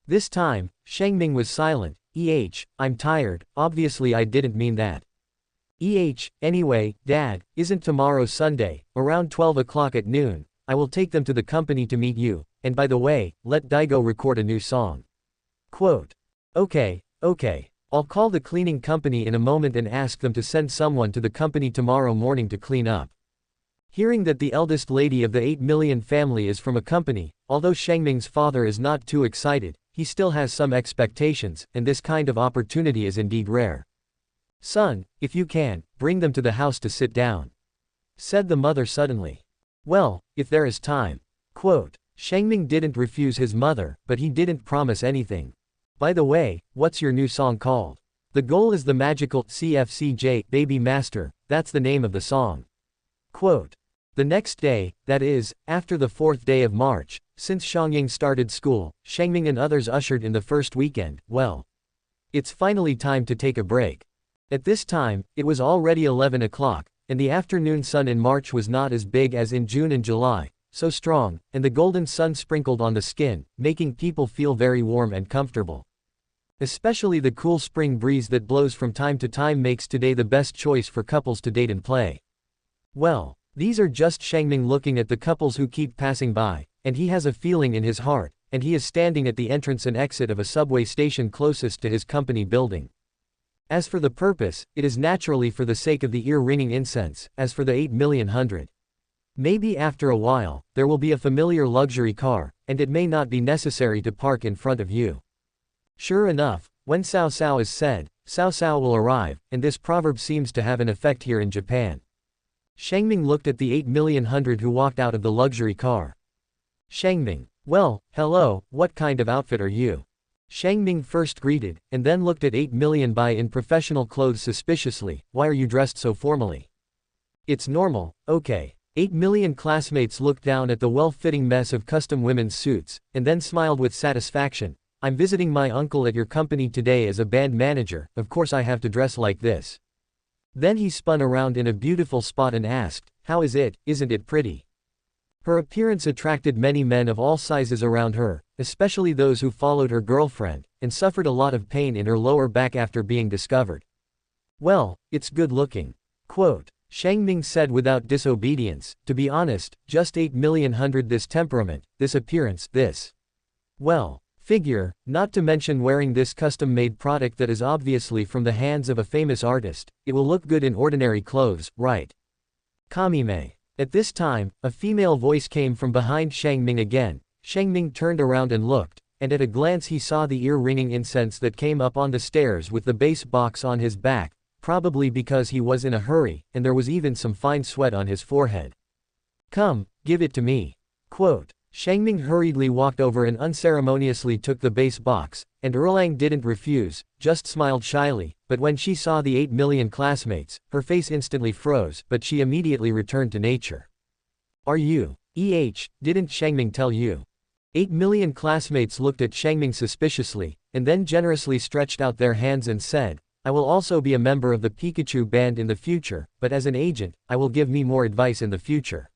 This time, Shangming was silent. I'm tired, obviously I didn't mean that. Anyway, Dad, isn't tomorrow Sunday, around 12 o'clock at noon, I will take them to the company to meet you, and by the way, let Daigo record a new song. Quote. Okay. I'll call the cleaning company in a moment and ask them to send someone to the company tomorrow morning to clean up. Hearing that the eldest lady of the 8 million family is from a company, although Shangming's father is not too excited, he still has some expectations, and this kind of opportunity is indeed rare. Son, if you can, bring them to the house to sit down, said the mother suddenly. Well, if there is time. Quote. Shangming didn't refuse his mother, but he didn't promise anything. By the way, what's your new song called? The goal is the magical CFCJ Baby Master, that's the name of the song. Quote. The next day, that is, after the 4th day of March, since Xiangying started school, Shangming and others ushered in the first weekend. Well, it's finally time to take a break. At this time, it was already 11 o'clock, and the afternoon sun in March was not as big as in June and July, so strong, and the golden sun sprinkled on the skin, making people feel very warm and comfortable. Especially the cool spring breeze that blows from time to time makes today the best choice for couples to date and play. Well, these are just Shangming looking at the couples who keep passing by, and he has a feeling in his heart, and he is standing at the entrance and exit of a subway station closest to his company building. As for the purpose, it is naturally for the sake of the ear-ringing incense, as for the 8,000,000. Maybe after a while, there will be a familiar luxury car, and it may not be necessary to park in front of you. Sure enough, when Cao Cao is said, Cao Cao will arrive, and this proverb seems to have an effect here in Japan. Shangming looked at the 8,000,000 who walked out of the luxury car. Shangming. Well, hello, what kind of outfit are you? Shangming first greeted, and then looked at 8,000,000 Bai in professional clothes suspiciously. Why are you dressed so formally? It's normal, okay. 8,000,000 classmates looked down at the well-fitting mess of custom women's suits, and then smiled with satisfaction. I'm visiting my uncle at your company today as a band manager, of course I have to dress like this. Then he spun around in a beautiful spot and asked, how is it, isn't it pretty? Her appearance attracted many men of all sizes around her, especially those who followed her girlfriend, and suffered a lot of pain in her lower back after being discovered. Well, it's good looking. Quote. Shangming said without disobedience, to be honest, just 8,000,000 this temperament, this appearance, this. Well. Figure, not to mention wearing this custom-made product that is obviously from the hands of a famous artist, it will look good in ordinary clothes, right? Kamime. At this time, a female voice came from behind Shangming again. Shangming turned around and looked, and at a glance he saw the ear-ringing incense that came up on the stairs with the bass box on his back, probably because he was in a hurry, and there was even some fine sweat on his forehead. Come, give it to me. Quote. Shangming hurriedly walked over and unceremoniously took the bass box, and Erlang didn't refuse, just smiled shyly, but when she saw the 8,000,000 classmates, her face instantly froze, but she immediately returned to nature. Are you? Didn't Shangming tell you? 8,000,000 classmates looked at Shangming suspiciously, and then generously stretched out their hands and said, I will also be a member of the Pikachu band in the future, but as an agent, I will give me more advice in the future.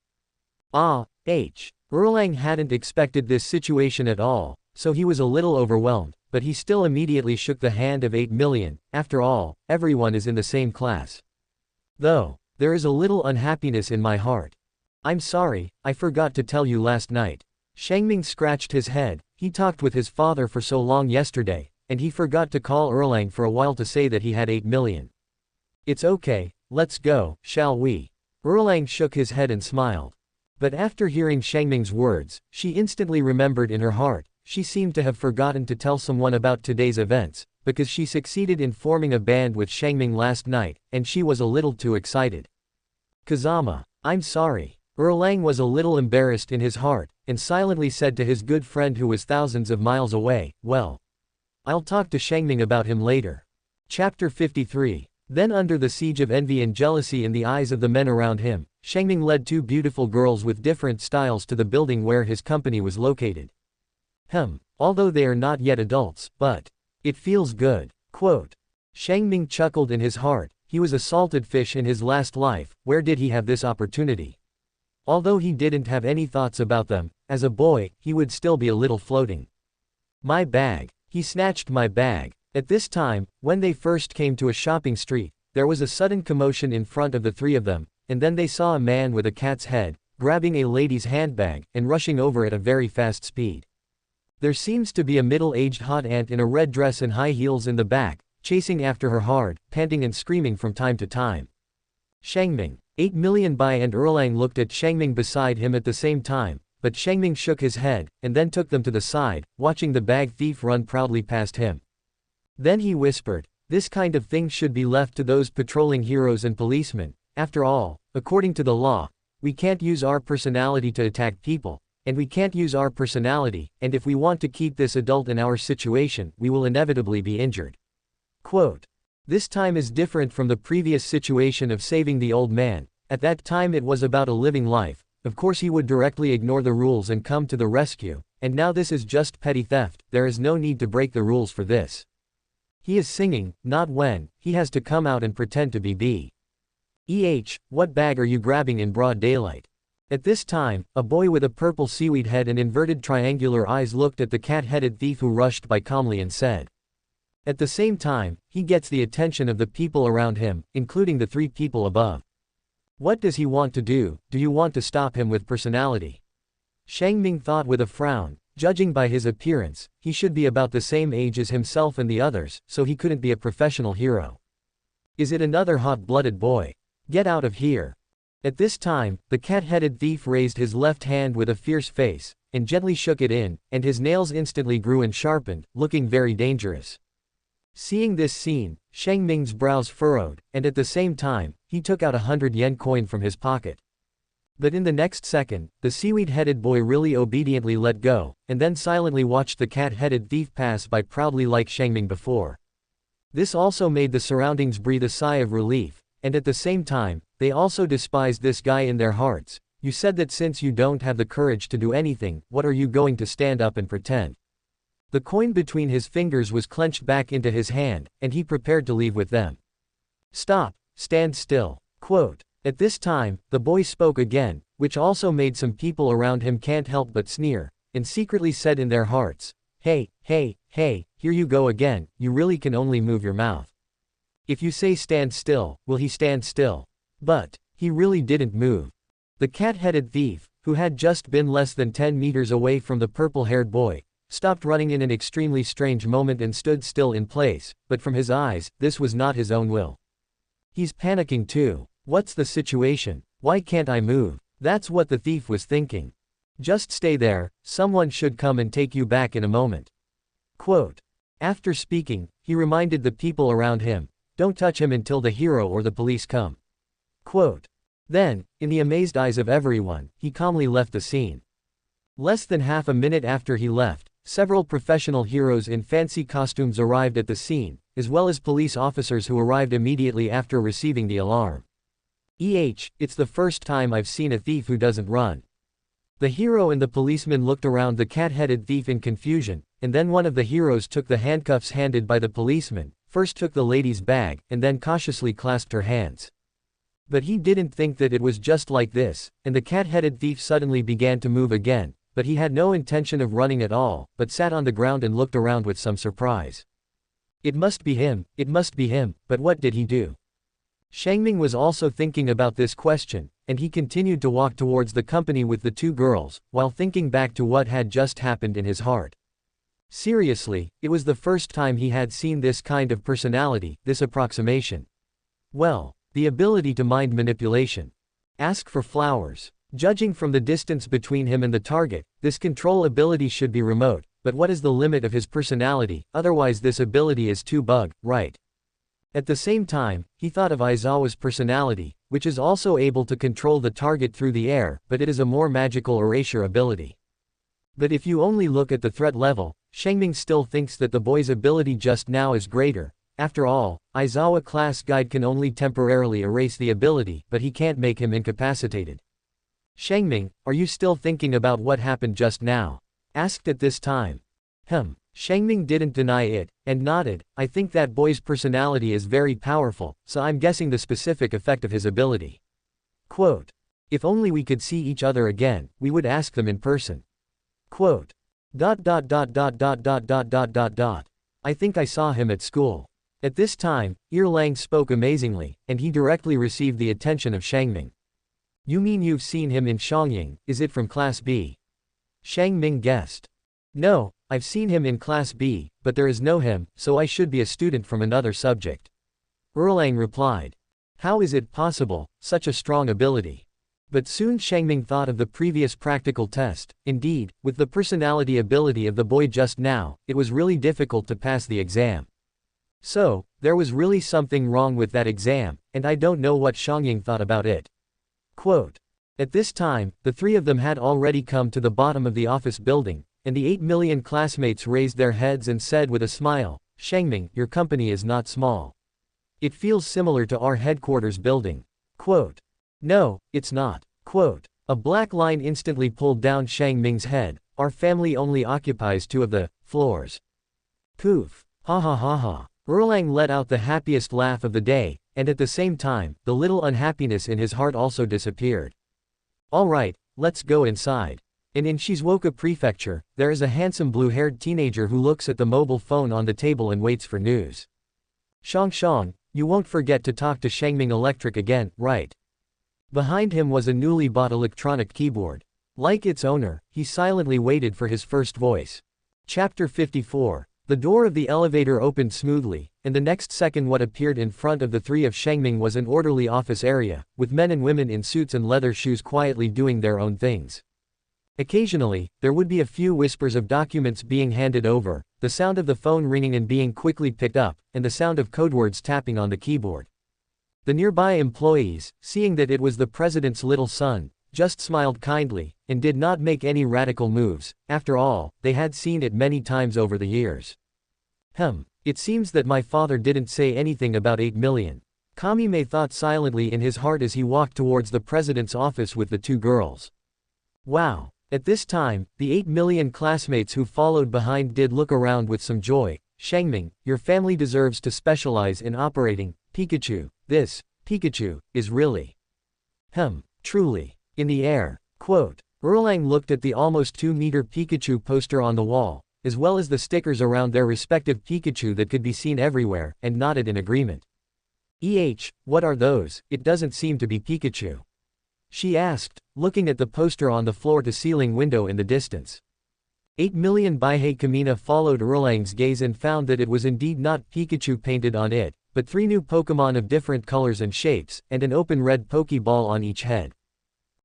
Erlang hadn't expected this situation at all, so he was a little overwhelmed, but he still immediately shook the hand of 8,000,000, after all, everyone is in the same class. Though, there is a little unhappiness in my heart. I'm sorry, I forgot to tell you last night. Shangming scratched his head, he talked with his father for so long yesterday, and he forgot to call Erlang for a while to say that he had 8,000,000. It's okay, let's go, shall we? Erlang shook his head and smiled. But after hearing Shangming's words, she instantly remembered in her heart, she seemed to have forgotten to tell someone about today's events, because she succeeded in forming a band with Shangming last night, and she was a little too excited. Kazama, I'm sorry. Erlang was a little embarrassed in his heart, and silently said to his good friend who was thousands of miles away, well. I'll talk to Shangming about him later. Chapter 53. Then under the siege of envy and jealousy in the eyes of the men around him, Shangming led two beautiful girls with different styles to the building where his company was located. Although they are not yet adults, but it feels good. Quote. Shangming chuckled in his heart, he was a salted fish in his last life, where did he have this opportunity? Although he didn't have any thoughts about them, as a boy, he would still be a little floating. My bag. He snatched my bag. At this time, when they first came to a shopping street, there was a sudden commotion in front of the three of them, and then they saw a man with a cat's head, grabbing a lady's handbag, and rushing over at a very fast speed. There seems to be a middle-aged hot aunt in a red dress and high heels in the back, chasing after her hard, panting and screaming from time to time. Shangming. 8,000,000 Bai and Erlang looked at Shangming beside him at the same time, but Shangming shook his head, and then took them to the side, watching the bag thief run proudly past him. Then he whispered, this kind of thing should be left to those patrolling heroes and policemen. After all, according to the law, we can't use our personality to attack people, and we can't use our personality, and if we want to keep this adult in our situation, we will inevitably be injured. Quote. This time is different from the previous situation of saving the old man. At that time it was about a living life, of course he would directly ignore the rules and come to the rescue, and now this is just petty theft, there is no need to break the rules for this. He is singing, not when, he has to come out and pretend to be B. What bag are you grabbing in broad daylight? At this time, a boy with a purple seaweed head and inverted triangular eyes looked at the cat-headed thief who rushed by calmly and said. At the same time, he gets the attention of the people around him, including the three people above. What does he want to do? Do you want to stop him with personality? Shangming thought with a frown. Judging by his appearance, he should be about the same age as himself and the others, so he couldn't be a professional hero. Is it another hot-blooded boy? Get out of here. At this time, the cat-headed thief raised his left hand with a fierce face, and gently shook it in, and his nails instantly grew and sharpened, looking very dangerous. Seeing this scene, Shang Ming's brows furrowed, and at the same time, he took out a 100-yen coin from his pocket. But in the next second, the seaweed-headed boy really obediently let go, and then silently watched the cat-headed thief pass by proudly like Shang Ming before. This also made the surroundings breathe a sigh of relief, and at the same time, they also despised this guy in their hearts. You said that since you don't have the courage to do anything, what are you going to stand up and pretend? The coin between his fingers was clenched back into his hand, and he prepared to leave with them. Stop, stand still. Quote. At this time, the boy spoke again, which also made some people around him can't help but sneer, and secretly said in their hearts, hey, hey, hey, here you go again, you really can only move your mouth. If you say stand still, will he stand still? But he really didn't move. The cat-headed thief, who had just been less than 10 meters away from the purple-haired boy, stopped running in an extremely strange moment and stood still in place, but from his eyes, this was not his own will. He's panicking too. What's the situation? Why can't I move? That's what the thief was thinking. Just stay there, someone should come and take you back in a moment. Quote. After speaking, he reminded the people around him, don't touch him until the hero or the police come. Quote. Then, in the amazed eyes of everyone, he calmly left the scene. Less than half a minute after he left, several professional heroes in fancy costumes arrived at the scene, as well as police officers who arrived immediately after receiving the alarm. It's the first time I've seen a thief who doesn't run. The hero and the policeman looked around the cat-headed thief in confusion, and then one of the heroes took the handcuffs handed by the policeman, first took the lady's bag, and then cautiously clasped her hands. But he didn't think that it was just like this, and the cat-headed thief suddenly began to move again, but he had no intention of running at all, but sat on the ground and looked around with some surprise. It must be him, but what did he do? Shang Ming was also thinking about this question, and he continued to walk towards the company with the two girls, while thinking back to what had just happened in his heart. Seriously, it was the first time he had seen this kind of personality, this approximation. Well, the ability to mind manipulation. Ask for flowers. Judging from the distance between him and the target, this control ability should be remote, but what is the limit of his personality? Otherwise this ability is too bug, right? At the same time, he thought of Aizawa's personality, which is also able to control the target through the air, but it is a more magical erasure ability. But if you only look at the threat level, Shangming still thinks that the boy's ability just now is greater. After all, Aizawa class guide can only temporarily erase the ability, but he can't make him incapacitated. Shangming, are you still thinking about what happened just now? Asked at this time. Shangming didn't deny it, and nodded. I think that boy's personality is very powerful, so I'm guessing the specific effect of his ability. Quote. If only we could see each other again, we would ask them in person. Quote. I think I saw him at school. At this time, Erlang spoke amazingly, and he directly received the attention of Shangming. You mean you've seen him in Shangying, is it from Class B? Shangming guessed. No, I've seen him in Class B, but there is no him, so I should be a student from another subject. Erlang replied. How is it possible, such a strong ability? But soon Shangming thought of the previous practical test. Indeed, with the personality ability of the boy just now, it was really difficult to pass the exam. So, there was really something wrong with that exam, and I don't know what Shangying thought about it. Quote. At this time, the three of them had already come to the bottom of the office building, and the 8 million classmates raised their heads and said with a smile, Shangming, your company is not small. It feels similar to our headquarters building. Quote. No, it's not. Quote. A black line instantly pulled down Shangming's head. Our family only occupies 2 of the floors. Poof. Ha ha ha ha. Erlang let out the happiest laugh of the day, and at the same time, the little unhappiness in his heart also disappeared. Alright, let's go inside. And in Shizuoka Prefecture, there is a handsome blue-haired teenager who looks at the mobile phone on the table and waits for news. Shang, you won't forget to talk to Shangming Electric again, right? Behind him was a newly bought electronic keyboard. Like its owner, he silently waited for his first voice. Chapter 54. The The door of the elevator opened smoothly, and the next second what appeared in front of the three of Shengming was an orderly office area, with men and women in suits and leather shoes quietly doing their own things. Occasionally, there would be a few whispers of documents being handed over, the sound of the phone ringing and being quickly picked up, and the sound of codewords tapping on the keyboard. The nearby employees, seeing that it was the president's little son, just smiled kindly, and did not make any radical moves. After all, they had seen it many times over the years. It seems that my father didn't say anything about 8 million. Kamime thought silently in his heart as he walked towards the president's office with the two girls. Wow. At this time, the 8 million classmates who followed behind did look around with some joy. Shengming, your family deserves to specialize in operating. Pikachu, this, Pikachu, is really. Truly. In the air. Quote. Erlang looked at the almost 2-meter Pikachu poster on the wall, as well as the stickers around their respective Pikachu that could be seen everywhere, and nodded in agreement. What are those? It doesn't seem to be Pikachu. She asked, looking at the poster on the floor-to-ceiling window in the distance. 8 million Baihei Kamina followed Erlang's gaze and found that it was indeed not Pikachu painted on it, but 3 new Pokémon of different colors and shapes, and an open red Pokeball on each head.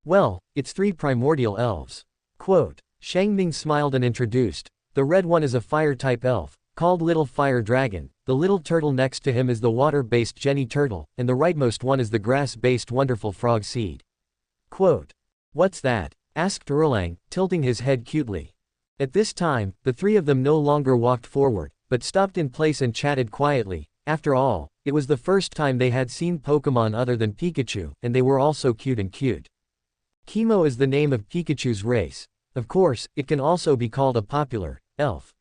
Well, it's 3 primordial elves. Quote. Shengming smiled and introduced. The red one is a fire-type elf, called Little Fire Dragon. The little turtle next to him is the water-based Jenny Turtle, and the rightmost one is the grass-based Wonderful Frog Seed. Quote. What's that? Asked Erlang, tilting his head cutely. At this time, the 3 of them no longer walked forward, but stopped in place and chatted quietly. After all, it was the first time they had seen Pokémon other than Pikachu, and they were all so cute and cute. Kimo is the name of Pikachu's race. Of course, it can also be called a popular elf.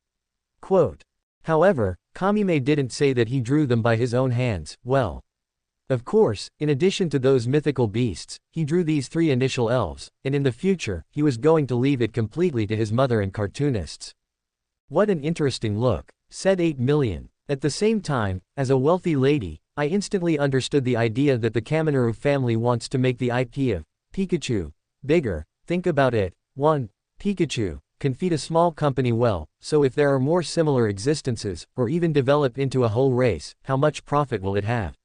Quote. However, Kamime didn't say that he drew them by his own hands. Well, of course, in addition to those mythical beasts, he drew these 3 initial elves, and in the future, he was going to leave it completely to his mother and cartoonists. What an interesting look, said 8 million. At the same time, as a wealthy lady, I instantly understood the idea that the Kaminari family wants to make the IP of Pikachu bigger. Think about it. 1. Pikachu can feed a small company well, so if there are more similar existences, or even develop into a whole race, how much profit will it have?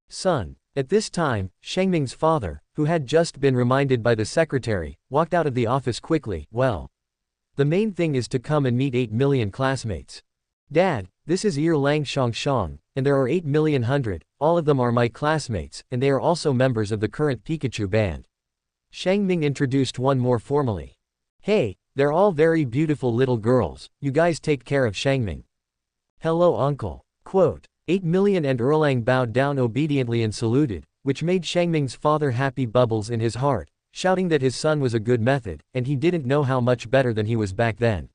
Son. At this time, Shengming's father, who had just been reminded by the secretary, walked out of the office quickly. Well, the main thing is to come and meet 8 million classmates. Dad, this is Erlang Shangshang, and there are 8 million hundred, all of them are my classmates, and they are also members of the current Pikachu band. Shengming introduced one more formally. Hey, they're all very beautiful little girls, you guys take care of Shengming. Hello uncle. Quote. 8 million and Erlang bowed down obediently and saluted, which made Shengming's father happy bubbles in his heart, shouting that his son was a good method, and he didn't know how much better than he was back then.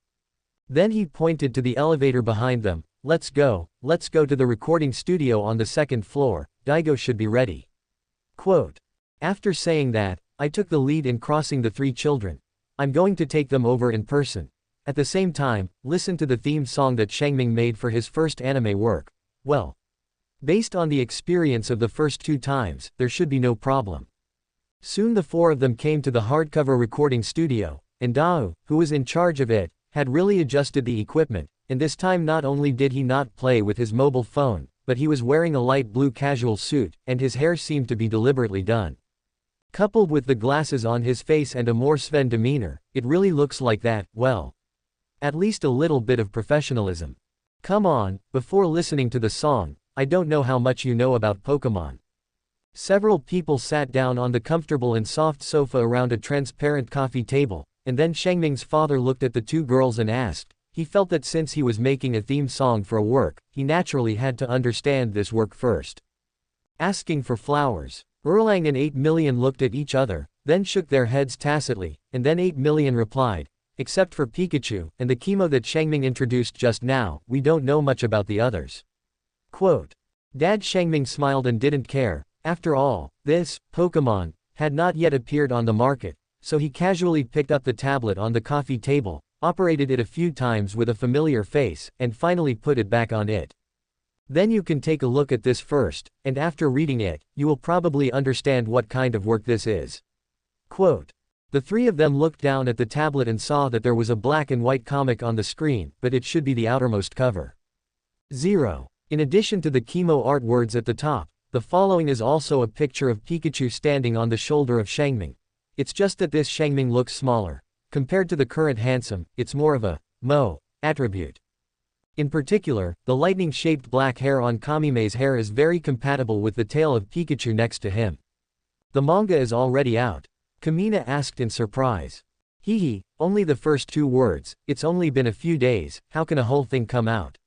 Then he pointed to the elevator behind them. Let's go to the recording studio on the 2nd floor, Daigo should be ready. Quote. After saying that, I took the lead in crossing the 3 children. I'm going to take them over in person. At the same time, listen to the theme song that Shengming made for his first anime work. Well, based on the experience of the first 2 times, there should be no problem. Soon the 4 of them came to the hardcover recording studio, and Dao, who was in charge of it, had really adjusted the equipment, and this time not only did he not play with his mobile phone, but he was wearing a light blue casual suit, and his hair seemed to be deliberately done. Coupled with the glasses on his face and a more Sven demeanor, it really looks like that, well, at least a little bit of professionalism. Come on, before listening to the song, I don't know how much you know about Pokémon. Several people sat down on the comfortable and soft sofa around a transparent coffee table, and then Shengming's father looked at the 2 girls and asked. He felt that since he was making a theme song for a work, he naturally had to understand this work first. Asking for flowers. Erlang and 8 million looked at each other, then shook their heads tacitly, and then 8 million replied, except for Pikachu, and the chemo that Shengming introduced just now, we don't know much about the others. Quote. Dad Shengming smiled and didn't care. After all, this Pokémon had not yet appeared on the market, so he casually picked up the tablet on the coffee table, operated it a few times with a familiar face, and finally put it back on it. Then you can take a look at this first, and after reading it, you will probably understand what kind of work this is. Quote. The three of them looked down at the tablet and saw that there was a black and white comic on the screen, but it should be the outermost cover. 0. In addition to the chemo art words at the top, the following is also a picture of Pikachu standing on the shoulder of Shangming. It's just that this Shangming looks smaller. Compared to the current handsome, it's more of a mo attribute. In particular, the lightning-shaped black hair on Kamime's hair is very compatible with the tail of Pikachu next to him. The manga is already out. Kamina asked in surprise. Hee, only the first 2 words, it's only been a few days, how can a whole thing come out?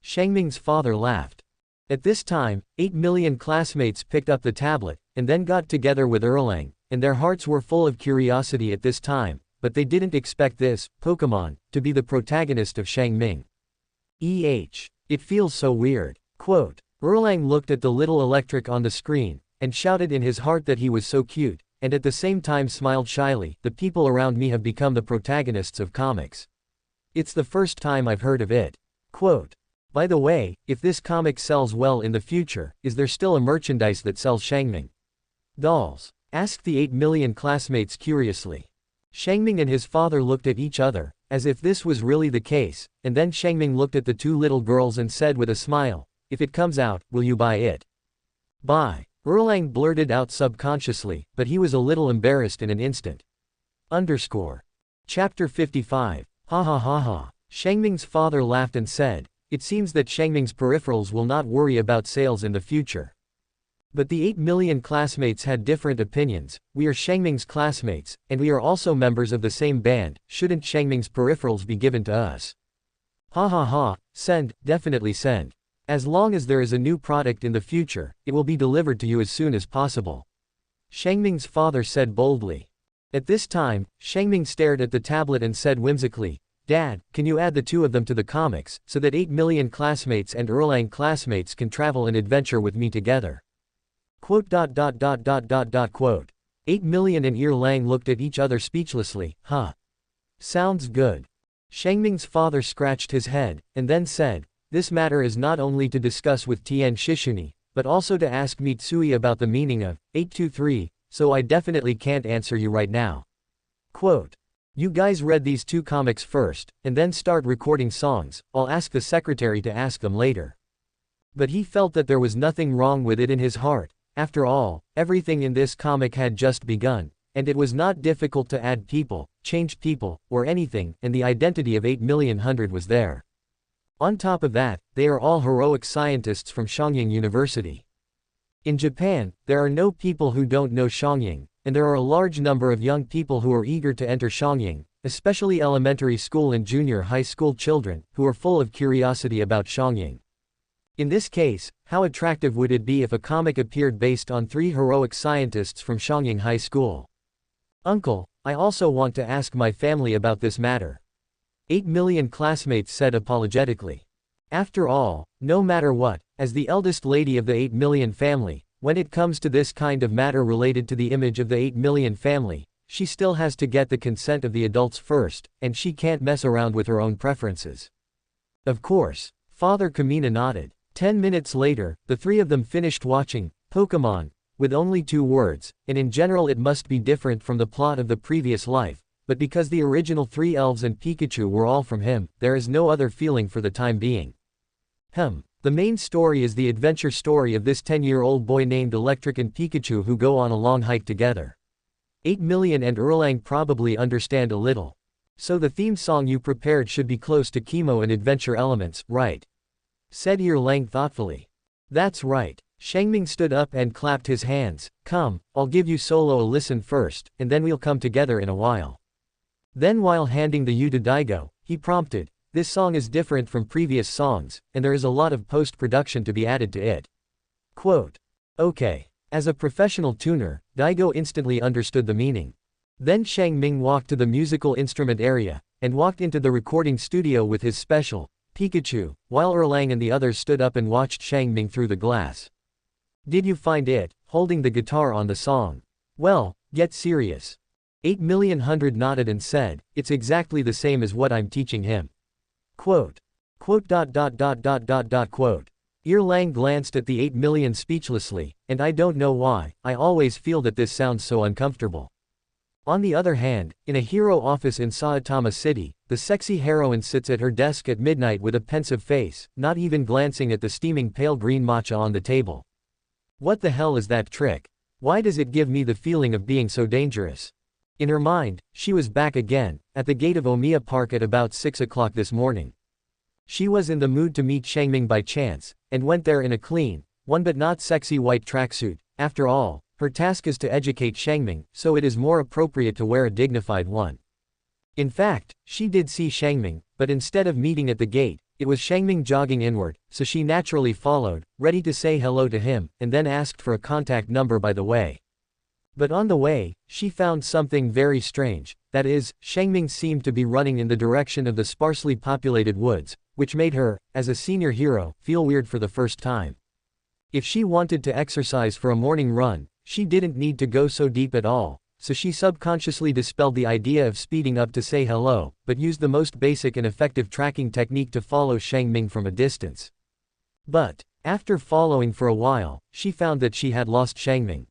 Shangming's father laughed. At this time, 8 million classmates picked up the tablet, and then got together with Erlang, and their hearts were full of curiosity at this time, but they didn't expect this, Pokemon, to be the protagonist of Shangming. It feels so weird. Quote, Erlang looked at the little electric on the screen, and shouted in his heart that he was so cute, and at the same time smiled shyly, the people around me have become the protagonists of comics. It's the first time I've heard of it. Quote, by the way, if this comic sells well in the future, is there still a merchandise that sells Shangming dolls? Asked the 8 million classmates curiously. Shangming and his father looked at each other, as if this was really the case, and then Shangming looked at the 2 little girls and said with a smile, if it comes out, will you buy it? Buy. Erlang blurted out subconsciously, but he was a little embarrassed in an instant. Chapter 55. Ha ha ha ha. Shangming's father laughed and said, it seems that Shangming's peripherals will not worry about sales in the future. But the 8 million classmates had different opinions. We are Shangming's classmates, and we are also members of the same band, shouldn't Shangming's peripherals be given to us? Ha ha ha, send, definitely send. As long as there is a new product in the future, it will be delivered to you as soon as possible. Shangming's father said boldly. At this time, Shangming stared at the tablet and said whimsically, Dad, can you add the 2 of them to the comics, so that 8 million classmates and Erlang classmates can travel an adventure with me together? Quote. 8 million and Erlang looked at each other speechlessly, huh? Sounds good. Shangming's father scratched his head, and then said, this matter is not only to discuss with Tian Shishuni, but also to ask Mitsui about the meaning of 823, so I definitely can't answer you right now. Quote. You guys read these 2 comics first, and then start recording songs, I'll ask the secretary to ask them later. But he felt that there was nothing wrong with it in his heart. After all, everything in this comic had just begun, and it was not difficult to add people, change people, or anything, and the identity of 8 million hundred was there. On top of that, they are all heroic scientists from Shangying University. In Japan, there are no people who don't know Shangying, and there are a large number of young people who are eager to enter Shangying, especially elementary school and junior high school children, who are full of curiosity about Shangying. In this case, how attractive would it be if a comic appeared based on 3 heroic scientists from Shangying High School? Uncle, I also want to ask my family about this matter. 8 million classmates said apologetically. After all, no matter what, as the eldest lady of the 8 million family, when it comes to this kind of matter related to the image of the 8 million family, she still has to get the consent of the adults first, and she can't mess around with her own preferences. Of course. Father Kamina nodded. 10 minutes later, the 3 of them finished watching Pokemon, with only 2 words, and in general it must be different from the plot of the previous life, but because the original 3 elves and Pikachu were all from him, there is no other feeling for the time being. The main story is the adventure story of this 10-year-old boy named Electric and Pikachu who go on a long hike together. 8 million and Erlang probably understand a little. So the theme song you prepared should be close to chemo and adventure elements, right? Said Erlang thoughtfully. That's right. Shangming stood up and clapped his hands. Come, I'll give you solo a listen first, and then we'll come together in a while. Then while handing the U to Daigo, he prompted, this song is different from previous songs, and there is a lot of post-production to be added to it. Quote. Okay. As a professional tuner, Daigo instantly understood the meaning. Then Shangming walked to the musical instrument area, and walked into the recording studio with his special, Pikachu, while Erlang and the others stood up and watched Shangming through the glass. Did you find it, holding the guitar on the song? Well, get serious. 8 million hundred nodded and said, it's exactly the same as what I'm teaching him. Quote. Quote. Erlang glanced at the 8 million speechlessly, and I don't know why, I always feel that this sounds so uncomfortable. On the other hand, in a hero office in Saitama City, the sexy heroine sits at her desk at midnight with a pensive face, not even glancing at the steaming pale green matcha on the table. What the hell is that trick? Why does it give me the feeling of being so dangerous? In her mind, she was back again, at the gate of Omiya Park at about 6 o'clock this morning. She was in the mood to meet Shangming by chance, and went there in a clean, one but not sexy white tracksuit. After all, her task is to educate Shangming, so it is more appropriate to wear a dignified one. In fact, she did see Shangming, but instead of meeting at the gate, it was Shangming jogging inward, so she naturally followed, ready to say hello to him, and then asked for a contact number by the way. But on the way, she found something very strange, that is, Shangming seemed to be running in the direction of the sparsely populated woods, which made her, as a senior hero, feel weird for the first time. If she wanted to exercise for a morning run, she didn't need to go so deep at all, so she subconsciously dispelled the idea of speeding up to say hello, but used the most basic and effective tracking technique to follow Shangming from a distance. But, after following for a while, she found that she had lost Shangming.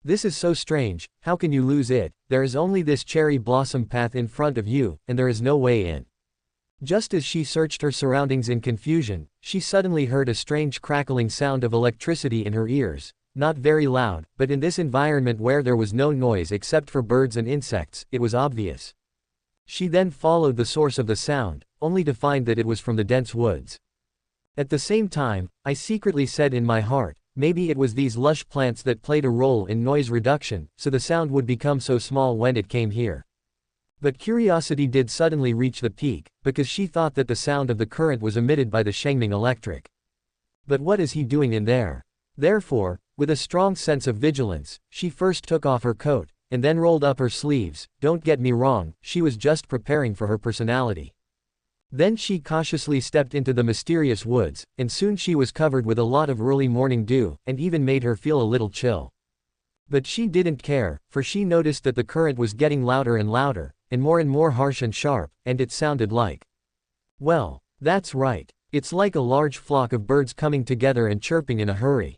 This is so strange, how can you lose it? There is only this cherry blossom path in front of you, and there is no way in. Just as she searched her surroundings in confusion, she suddenly heard a strange crackling sound of electricity in her ears. Not very loud, but in this environment where there was no noise except for birds and insects, it was obvious. She then followed the source of the sound, only to find that it was from the dense woods. At the same time, I secretly said in my heart, maybe it was these lush plants that played a role in noise reduction, so the sound would become so small when it came here. But curiosity did suddenly reach the peak, because she thought that the sound of the current was emitted by the Shangming electric. But what is he doing in there? Therefore, with a strong sense of vigilance, she first took off her coat, and then rolled up her sleeves. Don't get me wrong, she was just preparing for her personality. Then she cautiously stepped into the mysterious woods, and soon she was covered with a lot of early morning dew, and even made her feel a little chill. But she didn't care, for she noticed that the current was getting louder and more harsh and sharp, and it sounded like. Well, that's right. It's like a large flock of birds coming together and chirping in a hurry.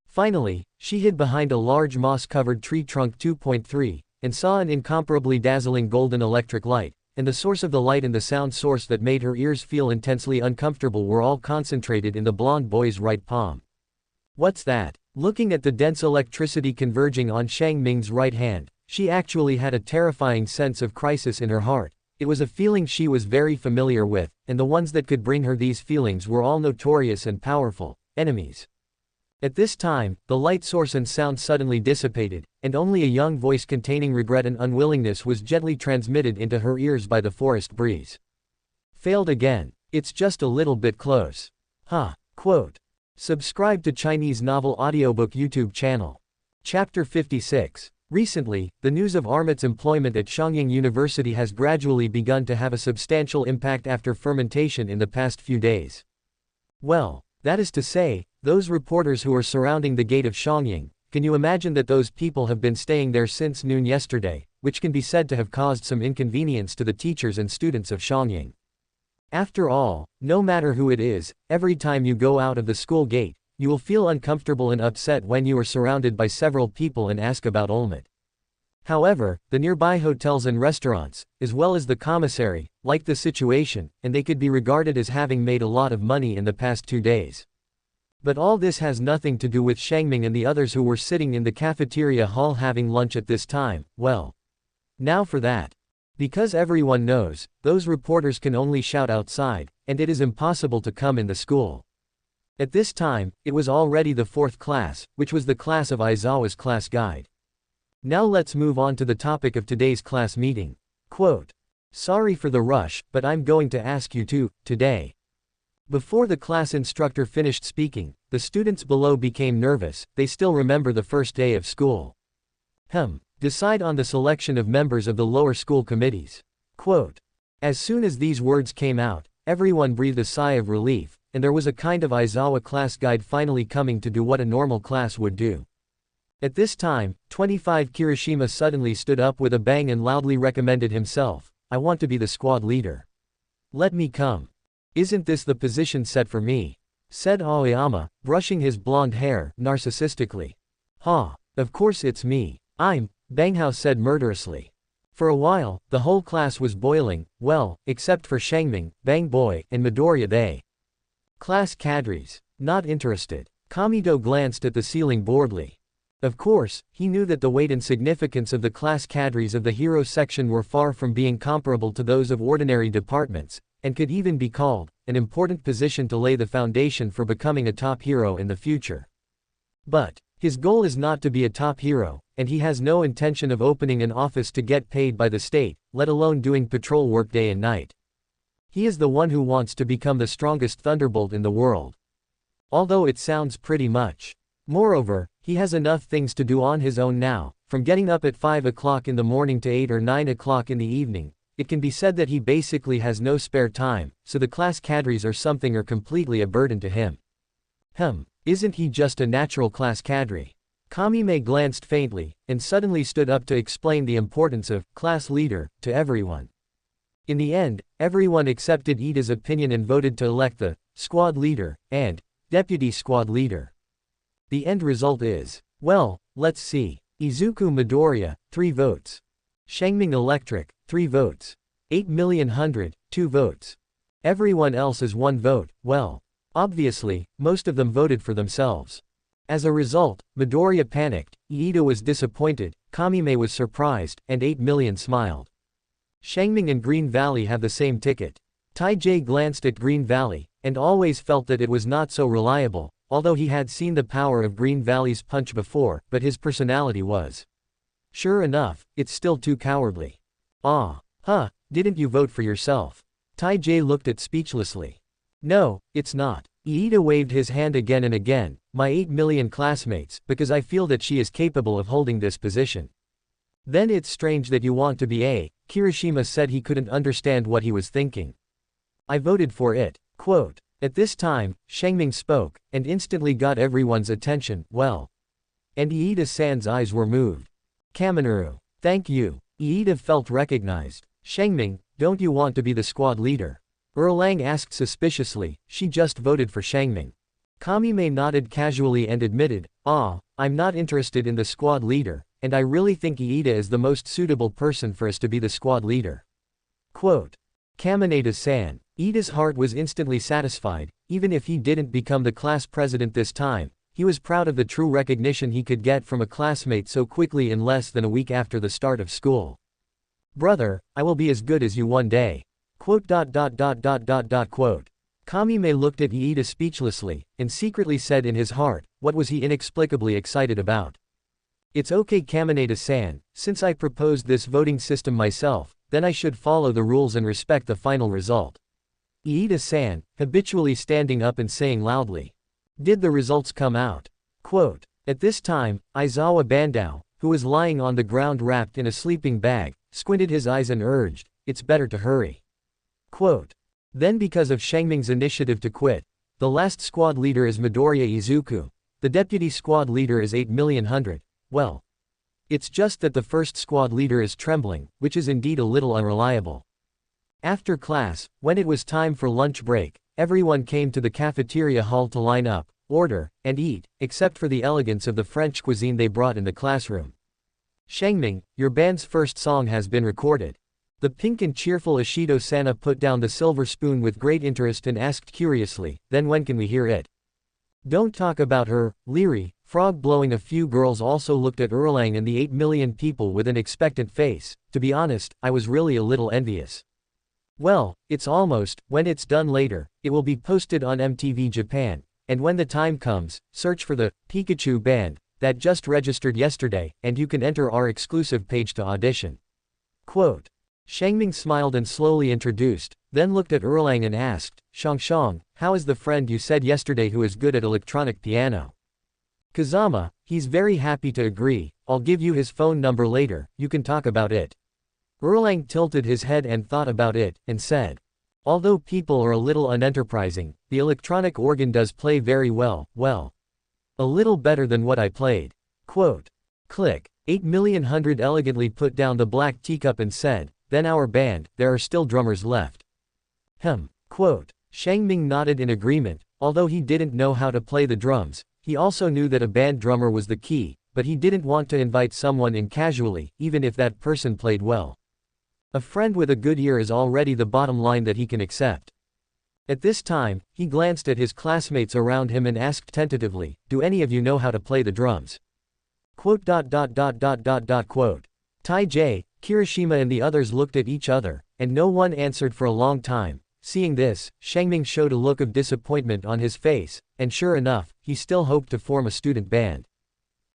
Finally, she hid behind a large moss-covered tree trunk 2.3, and saw an incomparably dazzling golden electric light, and the source of the light and the sound source that made her ears feel intensely uncomfortable were all concentrated in the blonde boy's right palm. What's that? Looking at the dense electricity converging on Shangming's right hand, she actually had a terrifying sense of crisis in her heart. It was a feeling she was very familiar with, and the ones that could bring her these feelings were all notorious and powerful enemies. At this time, the light source and sound suddenly dissipated, and only a young voice containing regret and unwillingness was gently transmitted into her ears by the forest breeze. Failed again. It's just a little bit close. Huh. Quote. Subscribe to Chinese Novel Audiobook YouTube channel. Chapter 56. Recently, the news of Armit's employment at Shangying University has gradually begun to have a substantial impact after fermentation in the past few days. Well, that is to say, those reporters who are surrounding the gate of Shangying, can you imagine that those people have been staying there since noon yesterday, which can be said to have caused some inconvenience to the teachers and students of Shangying. After all, no matter who it is, every time you go out of the school gate, you will feel uncomfortable and upset when you are surrounded by several people and ask about Olmit. However, the nearby hotels and restaurants, as well as the commissary, liked the situation, and they could be regarded as having made a lot of money in the past 2 days. But all this has nothing to do with Shangming and the others who were sitting in the cafeteria hall having lunch at this time. Well, now for that. Because everyone knows, those reporters can only shout outside, and it is impossible to come in the school. At this time, it was already the 4th class, which was the class of Aizawa's class guide. Now let's move on to the topic of today's class meeting. Quote. Sorry for the rush, but I'm going to ask you to, today. Before the class instructor finished speaking, the students below became nervous. They still remember the first day of school. Decide on the selection of members of the lower school committees. Quote. As soon as these words came out, everyone breathed a sigh of relief, and there was a kind of Aizawa class guide finally coming to do what a normal class would do. At this time, 25 Kirishima suddenly stood up with a bang and loudly recommended himself. I want to be the squad leader. Let me come. Isn't this the position set for me? Said Aoyama, brushing his blonde hair, narcissistically. Of course it's me. I'm Bang Hao said murderously. For a while, the whole class was boiling, well, except for Shangming, Bang Boy, and Midoriya. They class cadres. Not interested. Kamido glanced at the ceiling boredly. Of course, he knew that the weight and significance of the class cadres of the hero section were far from being comparable to those of ordinary departments, and could even be called an important position to lay the foundation for becoming a top hero in the future. But his goal is not to be a top hero, and he has no intention of opening an office to get paid by the state, let alone doing patrol work day and night. He is the one who wants to become the strongest thunderbolt in the world. Although it sounds pretty much. Moreover, he has enough things to do on his own now, from getting up at 5 o'clock in the morning to 8 or 9 o'clock in the evening. It can be said that he basically has no spare time, so the class cadres are something or completely a burden to him. Isn't he just a natural class cadre? Kamime glanced faintly, and suddenly stood up to explain the importance of class leader to everyone. In the end, everyone accepted Iida's opinion and voted to elect the squad leader and deputy squad leader. The end result is, well, let's see. Izuku Midoriya, 3 votes. Shangming Electric, 3 votes. 8,000,000, 2 votes. Everyone else is 1 vote. Well, obviously, most of them voted for themselves. As a result, Midoriya panicked, Iida was disappointed, Kamime was surprised, and 8 million smiled. Shangming and Green Valley have the same ticket. Taijie glanced at Green Valley, and always felt that it was not so reliable, although he had seen the power of Green Valley's punch before, but his personality was. Sure enough, it's still too cowardly. Didn't you vote for yourself? Taijie looked at speechlessly. No, it's not. Iida waved his hand again and again, my 8 million classmates, because I feel that she is capable of holding this position. Then it's strange that you want to be a. Kirishima said he couldn't understand what he was thinking. I voted for it. Quote. At this time, Shangming spoke, and instantly got everyone's attention, well. And Iida-san's eyes were moved. Kaminari. Thank you. Iida felt recognized. Shangming, don't you want to be the squad leader? Erlang asked suspiciously, she just voted for Shangming. Kamime nodded casually and admitted, I'm not interested in the squad leader, and I really think Iida is the most suitable person for us to be the squad leader. Quote. Kaminari-san. Iida's heart was instantly satisfied, even if he didn't become the class president this time, he was proud of the true recognition he could get from a classmate so quickly in less than a week after the start of school. Brother, I will be as good as you one day. Quote. Quote. Kamime looked at Iida speechlessly, and secretly said in his heart, what was he inexplicably excited about? It's okay Kaminari-san, since I proposed this voting system myself, then I should follow the rules and respect the final result. Iida-san, habitually standing up and saying loudly. Did the results come out? Quote. At this time, Aizawa Bandao, who was lying on the ground wrapped in a sleeping bag, squinted his eyes and urged, it's better to hurry. Quote. Then because of Shangming's initiative to quit, the last squad leader is Midoriya Izuku, the deputy squad leader is 8,000,000, well. It's just that the first squad leader is trembling, which is indeed a little unreliable. After class, when it was time for lunch break, everyone came to the cafeteria hall to line up, order, and eat, except for the elegance of the French cuisine they brought in the classroom. Shangming, your band's first song has been recorded. The pink and cheerful Ishido-sana put down the silver spoon with great interest and asked curiously, then when can we hear it? Don't talk about her, Leary, frog blowing. A few girls also looked at Erlang and the 8 million people with an expectant face. To be honest, I was really a little envious. Well, it's almost, when it's done later, it will be posted on MTV Japan, and when the time comes, search for the Pikachu band that just registered yesterday, and you can enter our exclusive page to audition. Quote. Shangming smiled and slowly introduced, then looked at Erlang and asked, Shang, how is the friend you said yesterday who is good at electronic piano? Kazama, he's very happy to agree, I'll give you his phone number later, you can talk about it. Erlang tilted his head and thought about it, and said. Although people are a little unenterprising, the electronic organ does play very well, a little better than what I played. Quote. Click. 8,000,000 elegantly put down the black teacup and said, then our band, there are still drummers left. Quote. Shangming nodded in agreement, although he didn't know how to play the drums, he also knew that a band drummer was the key, but he didn't want to invite someone in casually, even if that person played well. A friend with a good ear is already the bottom line that he can accept. At this time, he glanced at his classmates around him and asked tentatively, "Do any of you know how to play the drums?" Quote. Tai-J, Kirishima and the others looked at each other, and no one answered for a long time. Seeing this, Shangming showed a look of disappointment on his face, and sure enough, he still hoped to form a student band.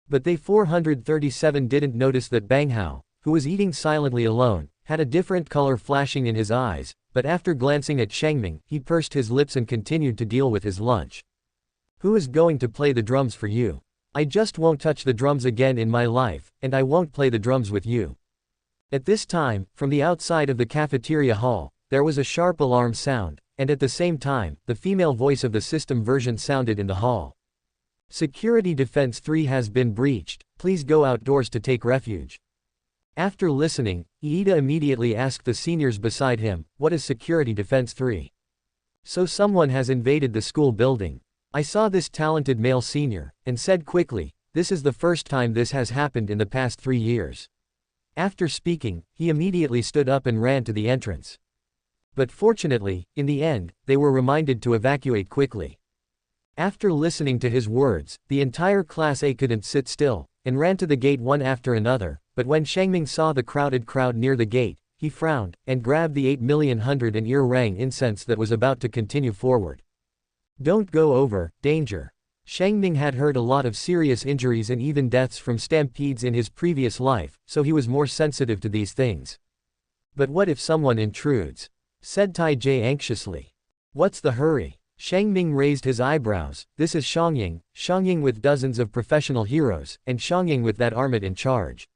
But they 437 didn't notice that Bang Hao, who was eating silently alone, had a different color flashing in his eyes, but after glancing at Shangming, he pursed his lips and continued to deal with his lunch. "Who is going to play the drums for you? I just won't touch the drums again in my life, and I won't play the drums with you." At this time, from the outside of the cafeteria hall, there was a sharp alarm sound, and at the same time, the female voice of the system version sounded in the hall. "Security Defense 3 has been breached, please go outdoors to take refuge." After listening, Iida immediately asked the seniors beside him, "What is Security Defense 3? So someone has invaded the school building." I saw this talented male senior, and said quickly, "This is the first time this has happened in the past 3 years. After speaking, he immediately stood up and ran to the entrance. But fortunately, in the end, they were reminded to evacuate quickly. After listening to his words, the entire Class A couldn't sit still, and ran to the gate one after another, but when Shangming saw the crowded crowd near the gate, he frowned, and grabbed the 8 million hundred and ear rang incense that was about to continue forward. "Don't go over, danger." Shangming had heard a lot of serious injuries and even deaths from stampedes in his previous life, so he was more sensitive to these things. "But what if someone intrudes?" said Tai-J anxiously. "What's the hurry?" Shangming raised his eyebrows. "This is Shangying with dozens of professional heroes, and Shangying with that army in charge.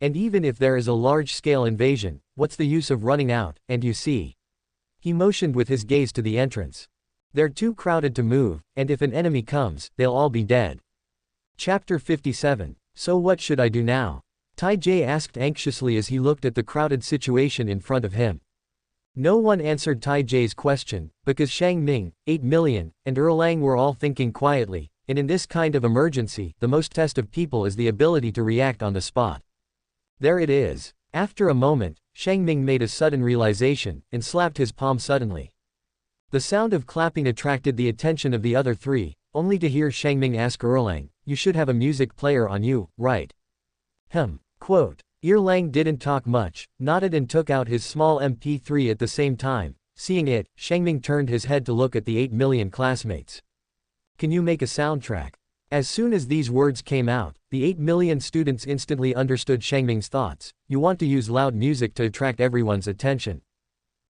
And even if there is a large-scale invasion, what's the use of running out, and you see?" He motioned with his gaze to the entrance. "They're too crowded to move, and if an enemy comes, they'll all be dead." Chapter 57. So what should I do now? Tai-J asked anxiously as he looked at the crowded situation in front of him. No one answered Tai-J's question, because Shangming, 8 million, and Erlang were all thinking quietly, and in this kind of emergency, the most test of people is the ability to react on the spot. There it is. After a moment, Shangming made a sudden realization, and slapped his palm suddenly. The sound of clapping attracted the attention of the other three, only to hear Shangming ask Erlang, "You should have a music player on you, right?" Quote. Erlang didn't talk much, nodded and took out his small MP3 at the same time. Seeing it, Shangming turned his head to look at the 8 million classmates. "Can you make a soundtrack?" As soon as these words came out, the 8 million students instantly understood Shangming's thoughts. "You want to use loud music to attract everyone's attention."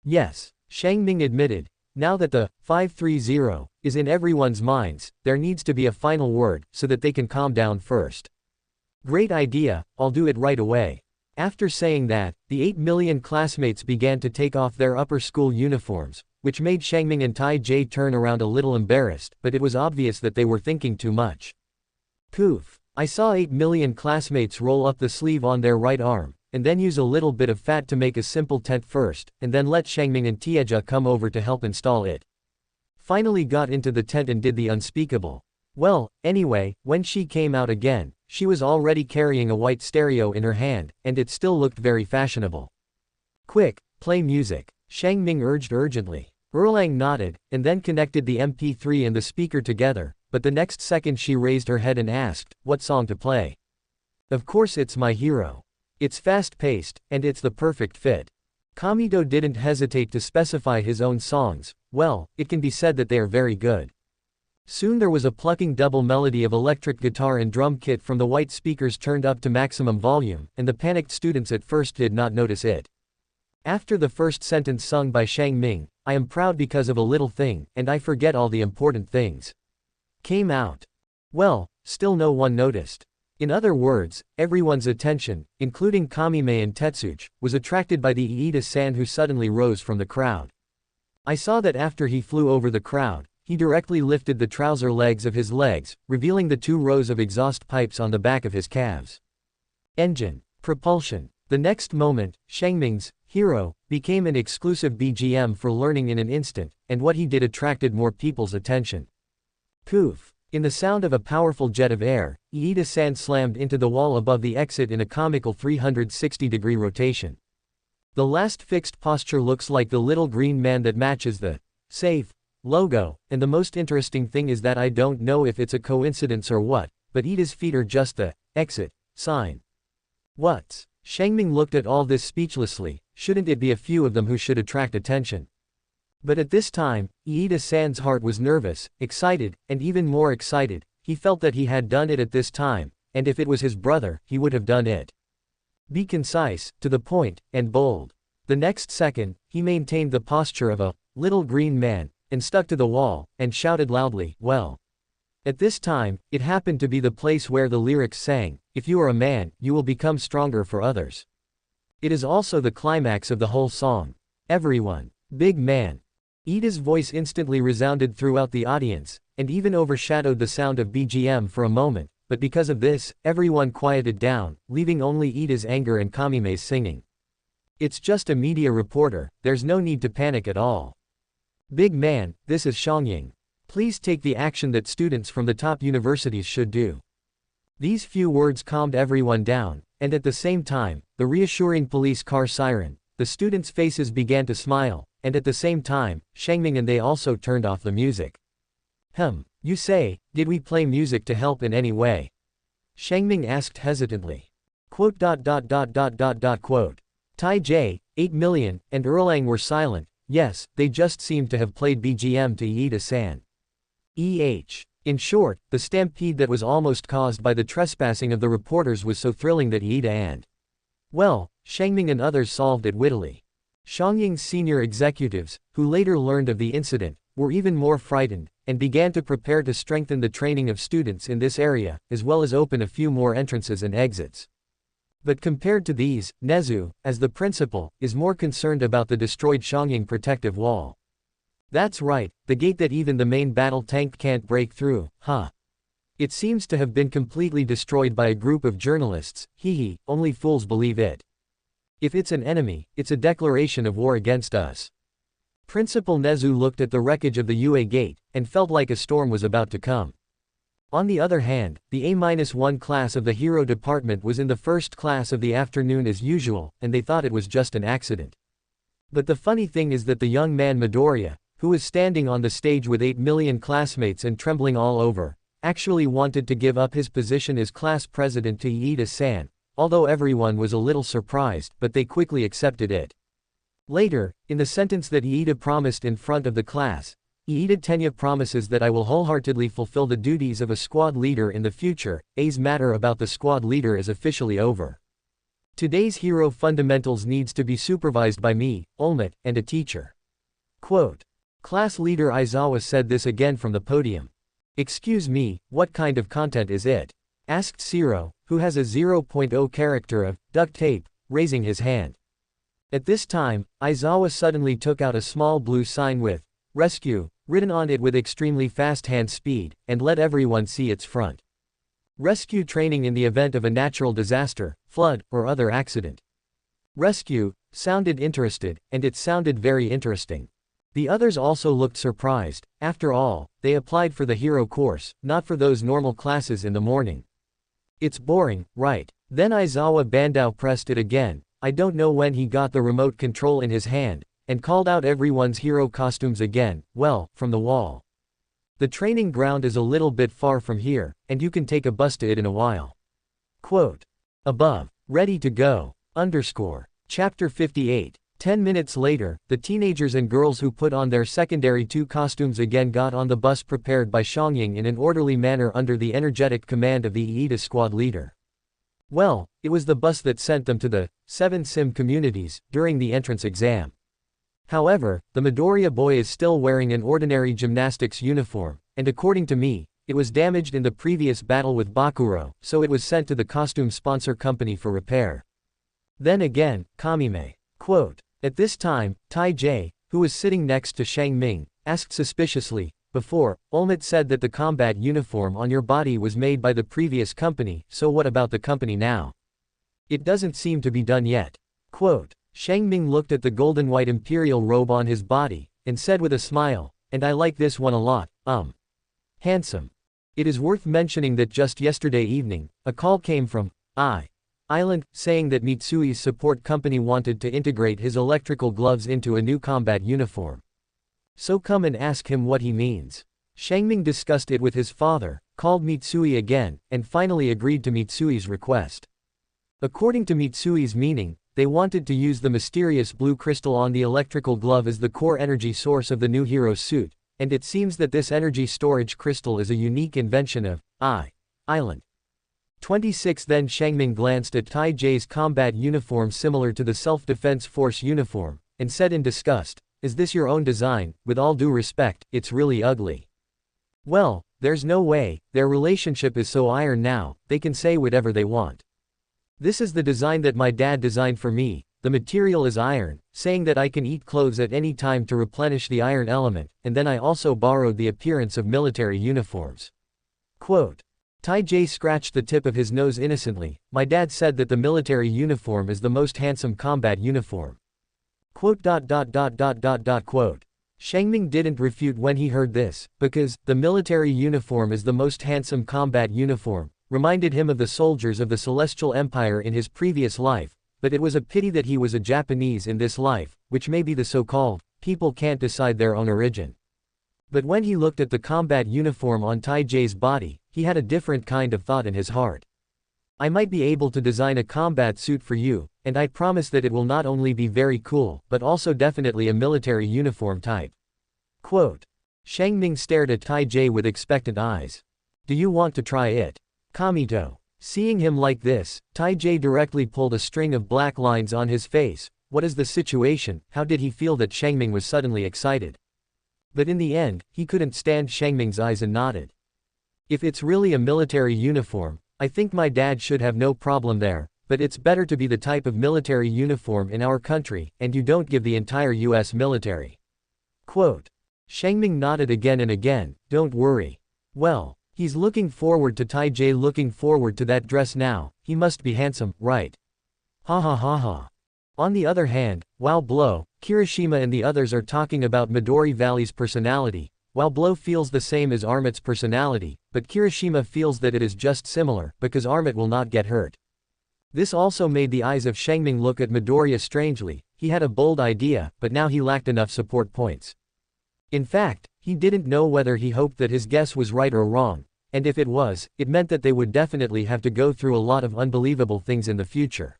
"Yes," Shangming admitted. "Now that the 530 is in everyone's minds, there needs to be a final word, so that they can calm down first." "Great idea, I'll do it right away." After saying that, the 8 million classmates began to take off their upper school uniforms, which made Shangming and Tai-J turn around a little embarrassed, but it was obvious that they were thinking too much. Poof! I saw 8 million classmates roll up the sleeve on their right arm, and then use a little bit of fat to make a simple tent first, and then let Shangming and Tieja come over to help install it. Finally got into the tent and did the unspeakable. Well, anyway, when she came out again, she was already carrying a white stereo in her hand, and it still looked very fashionable. "Quick, play music," Shangming urged urgently. Erlang nodded, and then connected the MP3 and the speaker together, but the next second she raised her head and asked, "What song to play?" "Of course it's My Hero. It's fast-paced, and it's the perfect fit." Kamito didn't hesitate to specify his own songs. Well, it can be said that they are very good. Soon there was a plucking double melody of electric guitar and drum kit from the white speakers turned up to maximum volume, and the panicked students at first did not notice it. After the first sentence sung by Shangming, "I am proud because of a little thing, and I forget all the important things," came out. Well, still no one noticed. In other words, everyone's attention, including Kamime and Tetsuch, was attracted by the Iida-san who suddenly rose from the crowd. I saw that after he flew over the crowd, he directly lifted the trouser legs of his legs, revealing the 2 rows of exhaust pipes on the back of his calves. Engine. Propulsion. The next moment, Shangming's Hero became an exclusive BGM for learning in an instant, and what he did attracted more people's attention. Poof. In the sound of a powerful jet of air, Iida-san slammed into the wall above the exit in a comical 360-degree rotation. The last fixed posture looks like the little green man that matches the safe logo, and the most interesting thing is that I don't know if it's a coincidence or what, but Iida's feet are just the exit sign. What? Shangming looked at all this speechlessly. Shouldn't it be a few of them who should attract attention? But at this time, Iida-san's heart was nervous, excited, and even more excited. He felt that he had done it at this time, and if it was his brother, he would have done it. Be concise, to the point, and bold. The next second, he maintained the posture of a little green man, and stuck to the wall, and shouted loudly, well. At this time, it happened to be the place where the lyrics sang, if you are a man, you will become stronger for others. It is also the climax of the whole song. Everyone. Big man. Iida's voice instantly resounded throughout the audience, and even overshadowed the sound of BGM for a moment, but because of this, everyone quieted down, leaving only Iida's anger and Kamime's singing. It's just a media reporter, there's no need to panic at all. Big man, this is Xiangying. Please take the action that students from the top universities should do. These few words calmed everyone down, and at the same time, the reassuring police car siren, the students' faces began to smile, and at the same time, Shangming and they also turned off the music. You say, did we play music to help in any way? Shangming asked hesitantly. Quote. Tai J, 8 million, and Erlang were silent. Yes, they just seemed to have played BGM to Iida-san. In short, the stampede that was almost caused by the trespassing of the reporters was so thrilling that Iida and Shangming and others solved it wittily. Xiangying's senior executives, who later learned of the incident, were even more frightened, and began to prepare to strengthen the training of students in this area, as well as open a few more entrances and exits. But compared to these, Nezu, as the principal, is more concerned about the destroyed Xiangying protective wall. That's right, the gate that even the main battle tank can't break through, It seems to have been completely destroyed by a group of journalists, only fools believe it. If it's an enemy, it's a declaration of war against us. Principal Nezu looked at the wreckage of the UA gate, and felt like a storm was about to come. On the other hand, the A-1 class of the hero department was in the first class of the afternoon as usual, and they thought it was just an accident. But the funny thing is that the young man Midoriya, who was standing on the stage with 8 million classmates and trembling all over, actually wanted to give up his position as class president to Iida-san, although everyone was a little surprised, but they quickly accepted it. Later, in the sentence that Iida promised in front of the class, Iida Tenya promises that I will wholeheartedly fulfill the duties of a squad leader in the future. A's matter about the squad leader is officially over. Today's hero fundamentals needs to be supervised by me, Ulmit, and a teacher. Quote. Class leader Aizawa said this again from the podium. Excuse me, what kind of content is it? Asked Zero, who has a 0.0 character of duct tape, raising his hand. At this time, Aizawa suddenly took out a small blue sign with rescue written on it with extremely fast hand speed, and let everyone see its front. Rescue training in the event of a natural disaster, flood, or other accident. Rescue sounded interested, and it sounded very interesting. The others also looked surprised. After all, they applied for the hero course, not for those normal classes in the morning. It's boring, right? Then Aizawa Bandao pressed it again. I don't know when he got the remote control in his hand, and called out everyone's hero costumes again, well, from the wall. The training ground is a little bit far from here, and you can take a bus to it in a while. Quote. Above. Ready to go. Chapter 58. 10 minutes later, the teenagers and girls who put on their secondary 2 costumes again got on the bus prepared by Xiangying in an orderly manner under the energetic command of the Iida squad leader. Well, it was the bus that sent them to the 7 sim communities during the entrance exam. However, the Midoriya boy is still wearing an ordinary gymnastics uniform, and according to me, it was damaged in the previous battle with Bakuro, so it was sent to the costume sponsor company for repair. Then again, Kamime. Quote. At this time, Tai J, who was sitting next to Shang Ming, asked suspiciously, before, Ulmit said that the combat uniform on your body was made by the previous company, so what about the company now? It doesn't seem to be done yet. Quote. Shang Ming looked at the golden white imperial robe on his body, and said with a smile, and I like this one a lot, handsome. It is worth mentioning that just yesterday evening, a call came from Island, saying that Mitsui's support company wanted to integrate his electrical gloves into a new combat uniform. So come and ask him what he means. Shangming discussed it with his father, called Mitsui again, and finally agreed to Mitsui's request. According to Mitsui's meaning, they wanted to use the mysterious blue crystal on the electrical glove as the core energy source of the new hero's suit, and it seems that this energy storage crystal is a unique invention of Island. 26 Then Shangming glanced at Tai Jie's combat uniform similar to the Self-Defense Force uniform, and said in disgust, "Is this your own design? With all due respect, it's really ugly." Well, there's no way, their relationship is so iron now, they can say whatever they want. "This is the design that my dad designed for me, the material is iron, saying that I can eat clothes at any time to replenish the iron element, and then I also borrowed the appearance of military uniforms." Quote. Tai Jie scratched the tip of his nose innocently. "My dad said that the military uniform is the most handsome combat uniform." Quote. Quote. Shangming didn't refute when he heard this, because the military uniform is the most handsome combat uniform, reminded him of the soldiers of the Celestial Empire in his previous life, but it was a pity that he was a Japanese in this life, which may be the so-called people can't decide their own origin. But when he looked at the combat uniform on Tai Jie's body, he had a different kind of thought in his heart. "I might be able to design a combat suit for you, and I promise that it will not only be very cool, but also definitely a military uniform type." Quote. Shangming stared at Tai Jie with expectant eyes. "Do you want to try it?" Kamito. Seeing him like this, Tai Jie directly pulled a string of black lines on his face. What is the situation? How did he feel that Shangming was suddenly excited? But in the end, he couldn't stand Shangming's eyes and nodded. "If it's really a military uniform, I think my dad should have no problem there, but it's better to be the type of military uniform in our country, and you don't give the entire US military." Quote. Shangming nodded again and again. "Don't worry. Well, he's looking forward to Tai Jie looking forward to that dress now, he must be handsome, right? Ha ha ha ha." On the other hand, while Blow, Kirishima and the others are talking about Midori Valley's personality, while Blow feels the same as Armit's personality, but Kirishima feels that it is just similar, because Armit will not get hurt. This also made the eyes of Shangming look at Midoriya strangely. He had a bold idea, but now he lacked enough support points. In fact, he didn't know whether he hoped that his guess was right or wrong, and if it was, it meant that they would definitely have to go through a lot of unbelievable things in the future.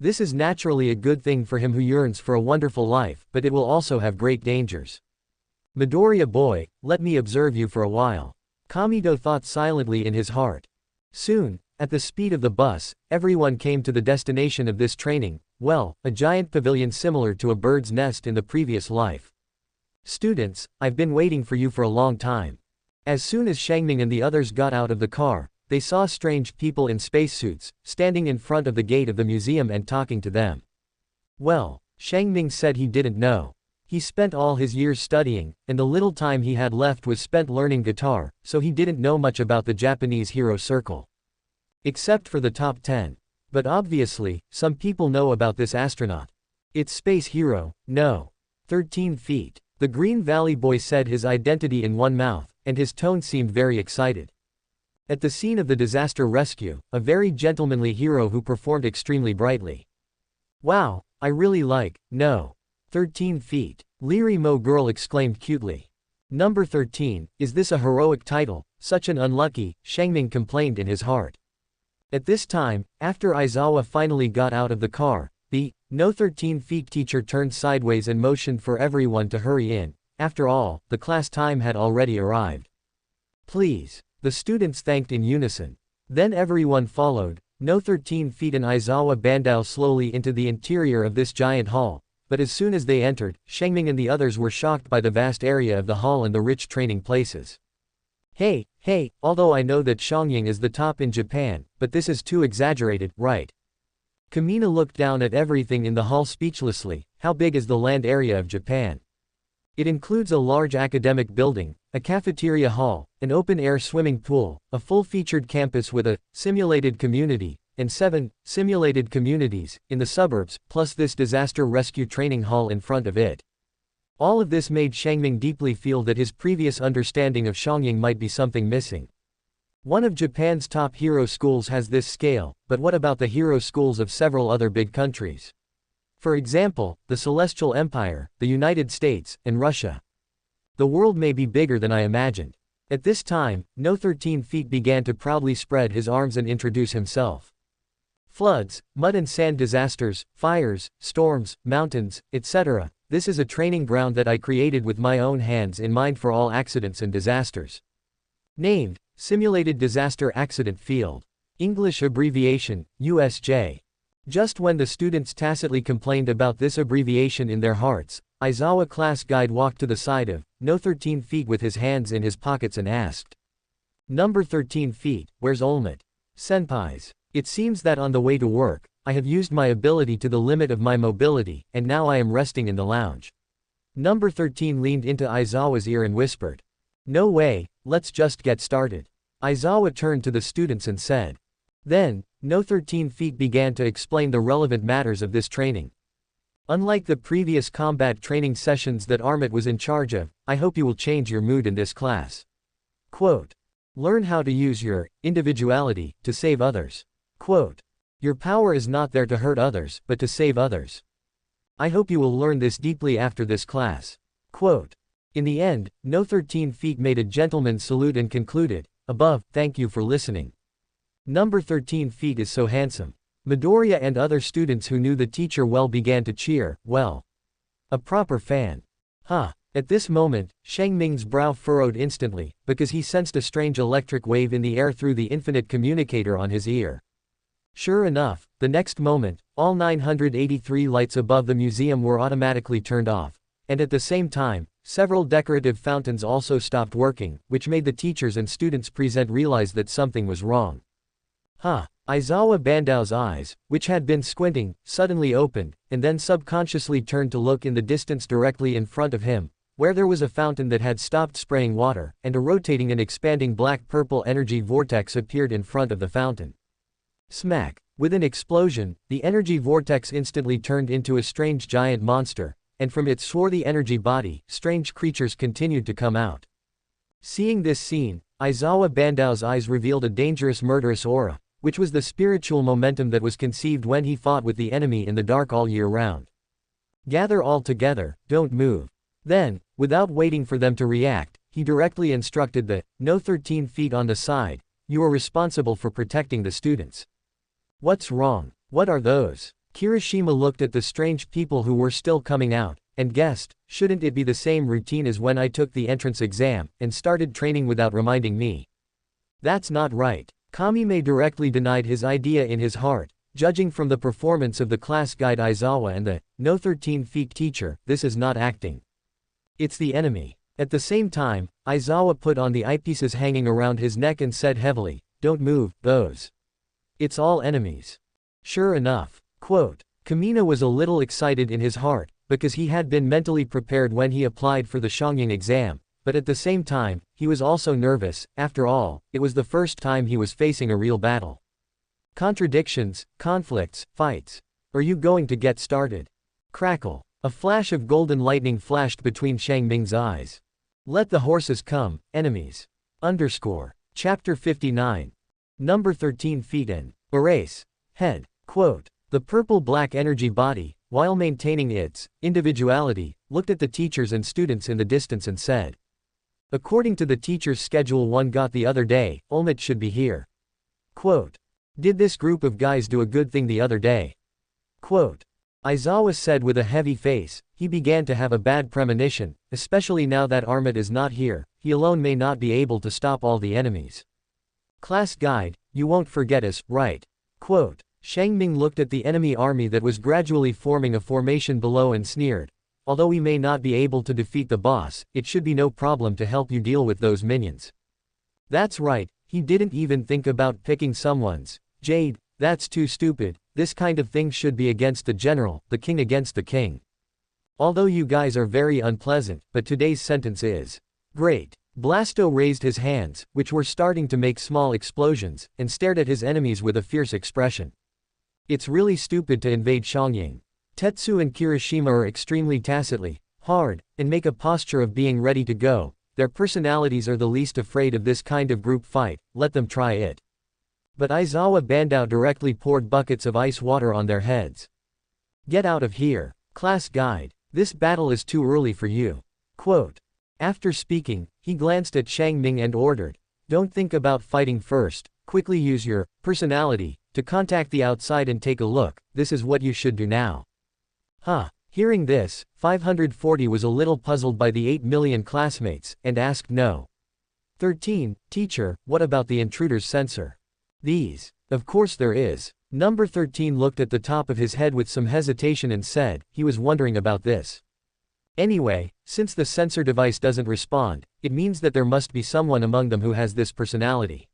This is naturally a good thing for him who yearns for a wonderful life, but it will also have great dangers. "Midoriya boy, let me observe you for a while," Kamito thought silently in his heart. Soon, at the speed of the bus, everyone came to the destination of this training, well, a giant pavilion similar to a bird's nest in the previous life. "Students, I've been waiting for you for a long time." As soon as Shangming and the others got out of the car, they saw strange people in spacesuits, standing in front of the gate of the museum and talking to them. Well, Shangming said he didn't know. He spent all his years studying, and the little time he had left was spent learning guitar, so he didn't know much about the Japanese hero circle. Except for the top 10. But obviously, some people know about this astronaut. "It's Space Hero, no. 13 feet. The Green Valley boy said his identity in one mouth, and his tone seemed very excited. At the scene of the disaster rescue, a very gentlemanly hero who performed extremely brightly. "Wow, I really like, no. 13 feet. Leary Mo girl exclaimed cutely. "Number 13, is this a heroic title? Such an unlucky," Shangming complained in his heart. At this time, after Aizawa finally got out of the car, the "No 13 feet" teacher turned sideways and motioned for everyone to hurry in. After all, the class time had already arrived. "Please." The students thanked in unison. Then everyone followed. No 13 feet and Aizawa bandou slowly into the interior of this giant hall, but as soon as they entered, Shangming and the others were shocked by the vast area of the hall and the rich training places. Hey, although I know that Xiangyang is the top in Japan, but this is too exaggerated, right? Kamina looked down at everything in the hall speechlessly. How big is the land area of Japan? It includes a large academic building, a cafeteria hall, an open-air swimming pool, a full-featured campus with a simulated community, and 7 simulated communities in the suburbs, plus this disaster rescue training hall in front of it. All of this made Shangming deeply feel that his previous understanding of Xiangyang might be something missing. One of Japan's top hero schools has this scale, but what about the hero schools of several other big countries? For example, the Celestial Empire, the United States, and Russia. The world may be bigger than I imagined. At this time, No 13 Feet began to proudly spread his arms and introduce himself. Floods, mud and sand disasters, fires, storms, mountains, etc. This is a training ground that I created with my own hands in mind for all accidents and disasters. Named, Simulated Disaster Accident Field. English abbreviation, USJ. Just when the students tacitly complained about this abbreviation in their hearts, Aizawa class guide walked to the side of No 13 Feet with his hands in his pockets and asked, "Number 13 feet, where's Olmit? Senpais. It seems that on the way to work, I have used my ability to the limit of my mobility, and now I am resting in the lounge." Number 13 leaned into Aizawa's ear and whispered, "No way, let's just get started." Aizawa turned to the students and said. Then, No 13 Feet began to explain the relevant matters of this training. Unlike the previous combat training sessions that Armit was in charge of, I hope you will change your mood in this class. Quote. Learn how to use your individuality to save others. Quote. Your power is not there to hurt others, but to save others. I hope you will learn this deeply after this class. Quote. In the end, No 13 Feet made a gentleman's salute and concluded, above, thank you for listening. Number 13 Feet is so handsome. Midoriya and other students who knew the teacher well began to cheer, well. A proper fan. Huh. At this moment, Shang Ming's brow furrowed instantly, because he sensed a strange electric wave in the air through the infinite communicator on his ear. Sure enough, the next moment, all 983 lights above the museum were automatically turned off, and at the same time, several decorative fountains also stopped working, which made the teachers and students present realize that something was wrong. Huh. Aizawa Bandao's eyes, which had been squinting, suddenly opened, and then subconsciously turned to look in the distance directly in front of him, where there was a fountain that had stopped spraying water, and a rotating and expanding black-purple energy vortex appeared in front of the fountain. Smack! With an explosion, the energy vortex instantly turned into a strange giant monster, and from its swarthy energy body, strange creatures continued to come out. Seeing this scene, Aizawa Bandao's eyes revealed a dangerous murderous aura, which was the spiritual momentum that was conceived when he fought with the enemy in the dark all year round. Gather all together, don't move. Then, without waiting for them to react, he directly instructed the No 13 Feet on the side, you are responsible for protecting the students. What's wrong? What are those? Kirishima looked at the strange people who were still coming out, and guessed, shouldn't it be the same routine as when I took the entrance exam, and started training without reminding me? That's not right. Kamime directly denied his idea in his heart, judging from the performance of the class guide Aizawa and the No 13 Feet teacher, this is not acting. It's the enemy. At the same time, Aizawa put on the eyepieces hanging around his neck and said heavily, don't move, those. It's all enemies. Sure enough. Quote. Kamina was a little excited in his heart, because he had been mentally prepared when he applied for the Shangying exam, but at the same time, he was also nervous. After all, it was the first time he was facing a real battle. Contradictions, conflicts, fights. Are you going to get started? Crackle. A flash of golden lightning flashed between Shang Ming's eyes. Let the horses come, enemies. Underscore. Chapter 59. Number 13 Feet in. Erase. Head. Quote. The purple-black energy body, while maintaining its individuality, looked at the teachers and students in the distance and said. According to the teacher's schedule one got the other day, Olmit should be here. Quote. Did this group of guys do a good thing the other day? Quote. Aizawa said with a heavy face, he began to have a bad premonition, especially now that Armit is not here, he alone may not be able to stop all the enemies. Class guide, you won't forget us, right? Quote. Shang Ming looked at the enemy army that was gradually forming a formation below and sneered. Although we may not be able to defeat the boss, it should be no problem to help you deal with those minions. That's right, he didn't even think about picking someone's Jade, that's too stupid, this kind of thing should be against the general, the king against the king. Although you guys are very unpleasant, but today's sentence is great. Blasto raised his hands, which were starting to make small explosions, and stared at his enemies with a fierce expression. It's really stupid to invade Shangying. Tetsu and Kirishima are extremely tacitly, hard, and make a posture of being ready to go. their personalities are the least afraid of this kind of group fight, let them try it. But Aizawa Bandao directly poured buckets of ice water on their heads. Get out of here. Class guide. This battle is too early for you. Quote. After speaking, he glanced at Shang Ming and ordered, don't think about fighting first, quickly use your personality to contact the outside and take a look, this is what you should do now. Huh. Hearing this, 540 was a little puzzled by the 8 million classmates, and asked no. 13. Teacher, what about the intruder's sensor? These. Of course there is. Number 13 looked at the top of his head with some hesitation and said, he was wondering about this. Anyway, since the sensor device doesn't respond, it means that there must be someone among them who has this personality.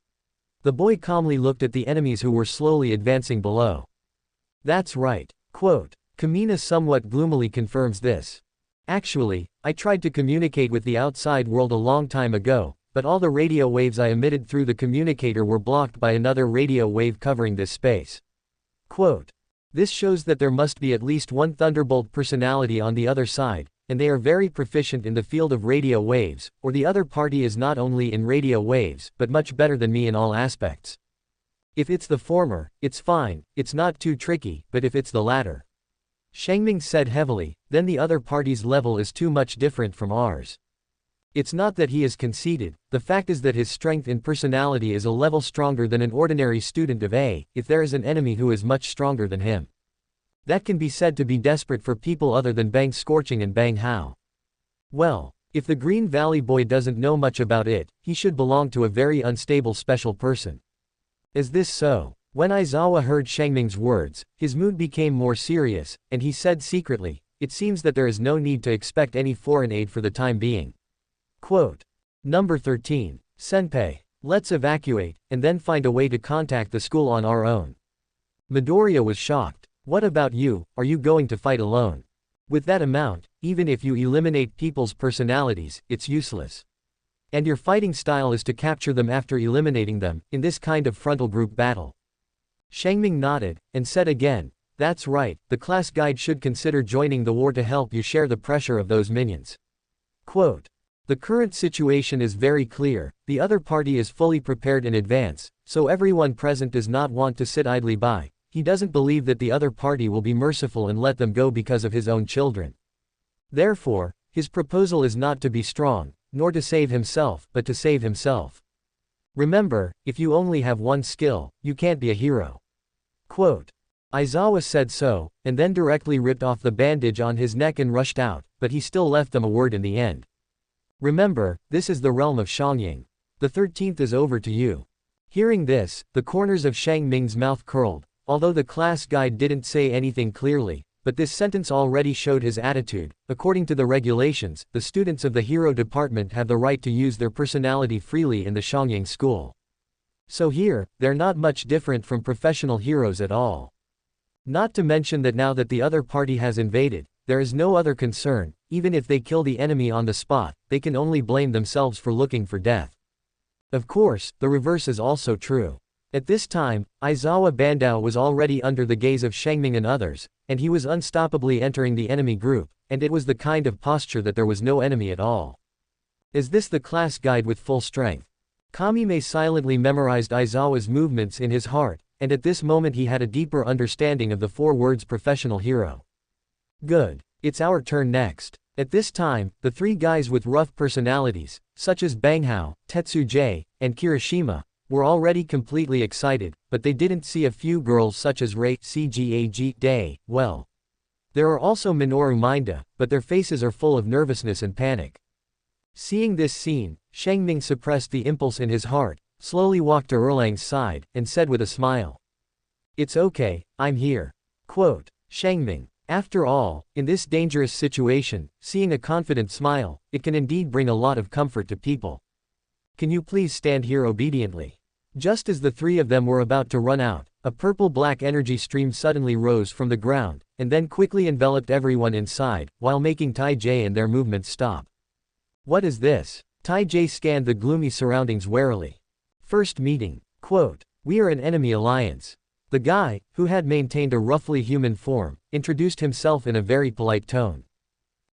The boy calmly looked at the enemies who were slowly advancing below. That's right. Quote. Kamina somewhat gloomily confirms this. Actually, I tried to communicate with the outside world a long time ago, but all the radio waves I emitted through the communicator were blocked by another radio wave covering this space. Quote. This shows that there must be at least one Thunderbolt personality on the other side, and they are very proficient in the field of radio waves, or the other party is not only in radio waves, but much better than me in all aspects. If it's the former, it's fine, it's not too tricky, but if it's the latter, Shangming said heavily, then the other party's level is too much different from ours. It's not that he is conceited, the fact is that his strength in personality is a level stronger than an ordinary student of A, if there is an enemy who is much stronger than him. That can be said to be desperate for people other than Bang Scorching and Bang Hao. Well, if the Green Valley boy doesn't know much about it, he should belong to a very unstable special person. Is this so? When Aizawa heard Shangming's words, his mood became more serious, and he said secretly, it seems that there is no need to expect any foreign aid for the time being. Quote. Number 13. Senpei. Let's evacuate, and then find a way to contact the school on our own. Midoriya was shocked. What about you, are you going to fight alone? With that amount, even if you eliminate people's personalities, it's useless. And your fighting style is to capture them after eliminating them, in this kind of frontal group battle. Shangming nodded, and said again, that's right, the class guide should consider joining the war to help you share the pressure of those minions. Quote. The current situation is very clear, the other party is fully prepared in advance, so everyone present does not want to sit idly by. He doesn't believe that the other party will be merciful and let them go because of his own children. Therefore, his proposal is not to be strong, nor to save himself, but to save himself. Remember, if you only have one skill, you can't be a hero. Quote. Aizawa said so, and then directly ripped off the bandage on his neck and rushed out, but he still left them a word in the end. Remember, this is the realm of Shangying. The 13th is over to you. Hearing this, the corners of Shang Ming's mouth curled, although the class guide didn't say anything clearly, but this sentence already showed his attitude. According to the regulations, the students of the hero department have the right to use their personality freely in the Shangying school. So here, they're not much different from professional heroes at all. Not to mention that now that the other party has invaded, there is no other concern, even if they kill the enemy on the spot, they can only blame themselves for looking for death. Of course, the reverse is also true. At this time, Aizawa Bandao was already under the gaze of Shangming and others, and he was unstoppably entering the enemy group, and it was the kind of posture that there was no enemy at all. Is this the class guide with full strength? Kamime silently memorized Aizawa's movements in his heart, and at this moment he had a deeper understanding of the 4 words professional hero. Good. It's our turn next. At this time, the 3 guys with rough personalities, such as Banghao, Tetsujie, and Kirishima, were already completely excited, but they didn't see a few girls such as Rei Cgag Day, well. There are also Minoru Minda, but their faces are full of nervousness and panic. Seeing this scene, Shangming suppressed the impulse in his heart, slowly walked to Erlang's side, and said with a smile. It's okay, I'm here. Quote. Shangming. After all, in this dangerous situation, seeing a confident smile, it can indeed bring a lot of comfort to people. Can you please stand here obediently? Just as the 3 of them were about to run out, a purple-black energy stream suddenly rose from the ground, and then quickly enveloped everyone inside, while making Tai Jie and their movements stop. What is this? Tai Jie scanned the gloomy surroundings warily. First meeting. Quote. We are an enemy alliance. The guy, who had maintained a roughly human form, introduced himself in a very polite tone.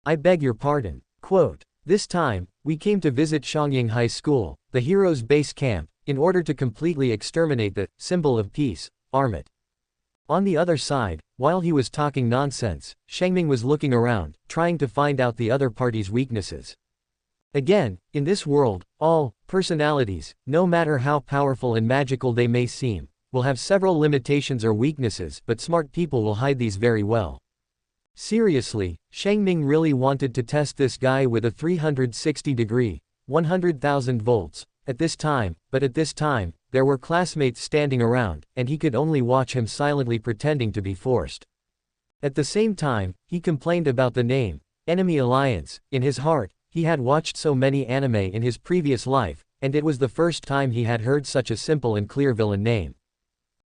I beg your pardon. Quote. This time, we came to visit Shangying High School, the hero's base camp, in order to completely exterminate the symbol of peace, Armit. On the other side, while he was talking nonsense, Shengming was looking around, trying to find out the other party's weaknesses. Again, in this world, all personalities, no matter how powerful and magical they may seem, will have several limitations or weaknesses, but smart people will hide these very well. Seriously, Shengming really wanted to test this guy with a 360-degree, 100,000 volts, at this time, there were classmates standing around, and he could only watch him silently pretending to be forced. At the same time, he complained about the name, Enemy Alliance. In his heart, he had watched so many anime in his previous life, and it was the first time he had heard such a simple and clear villain name.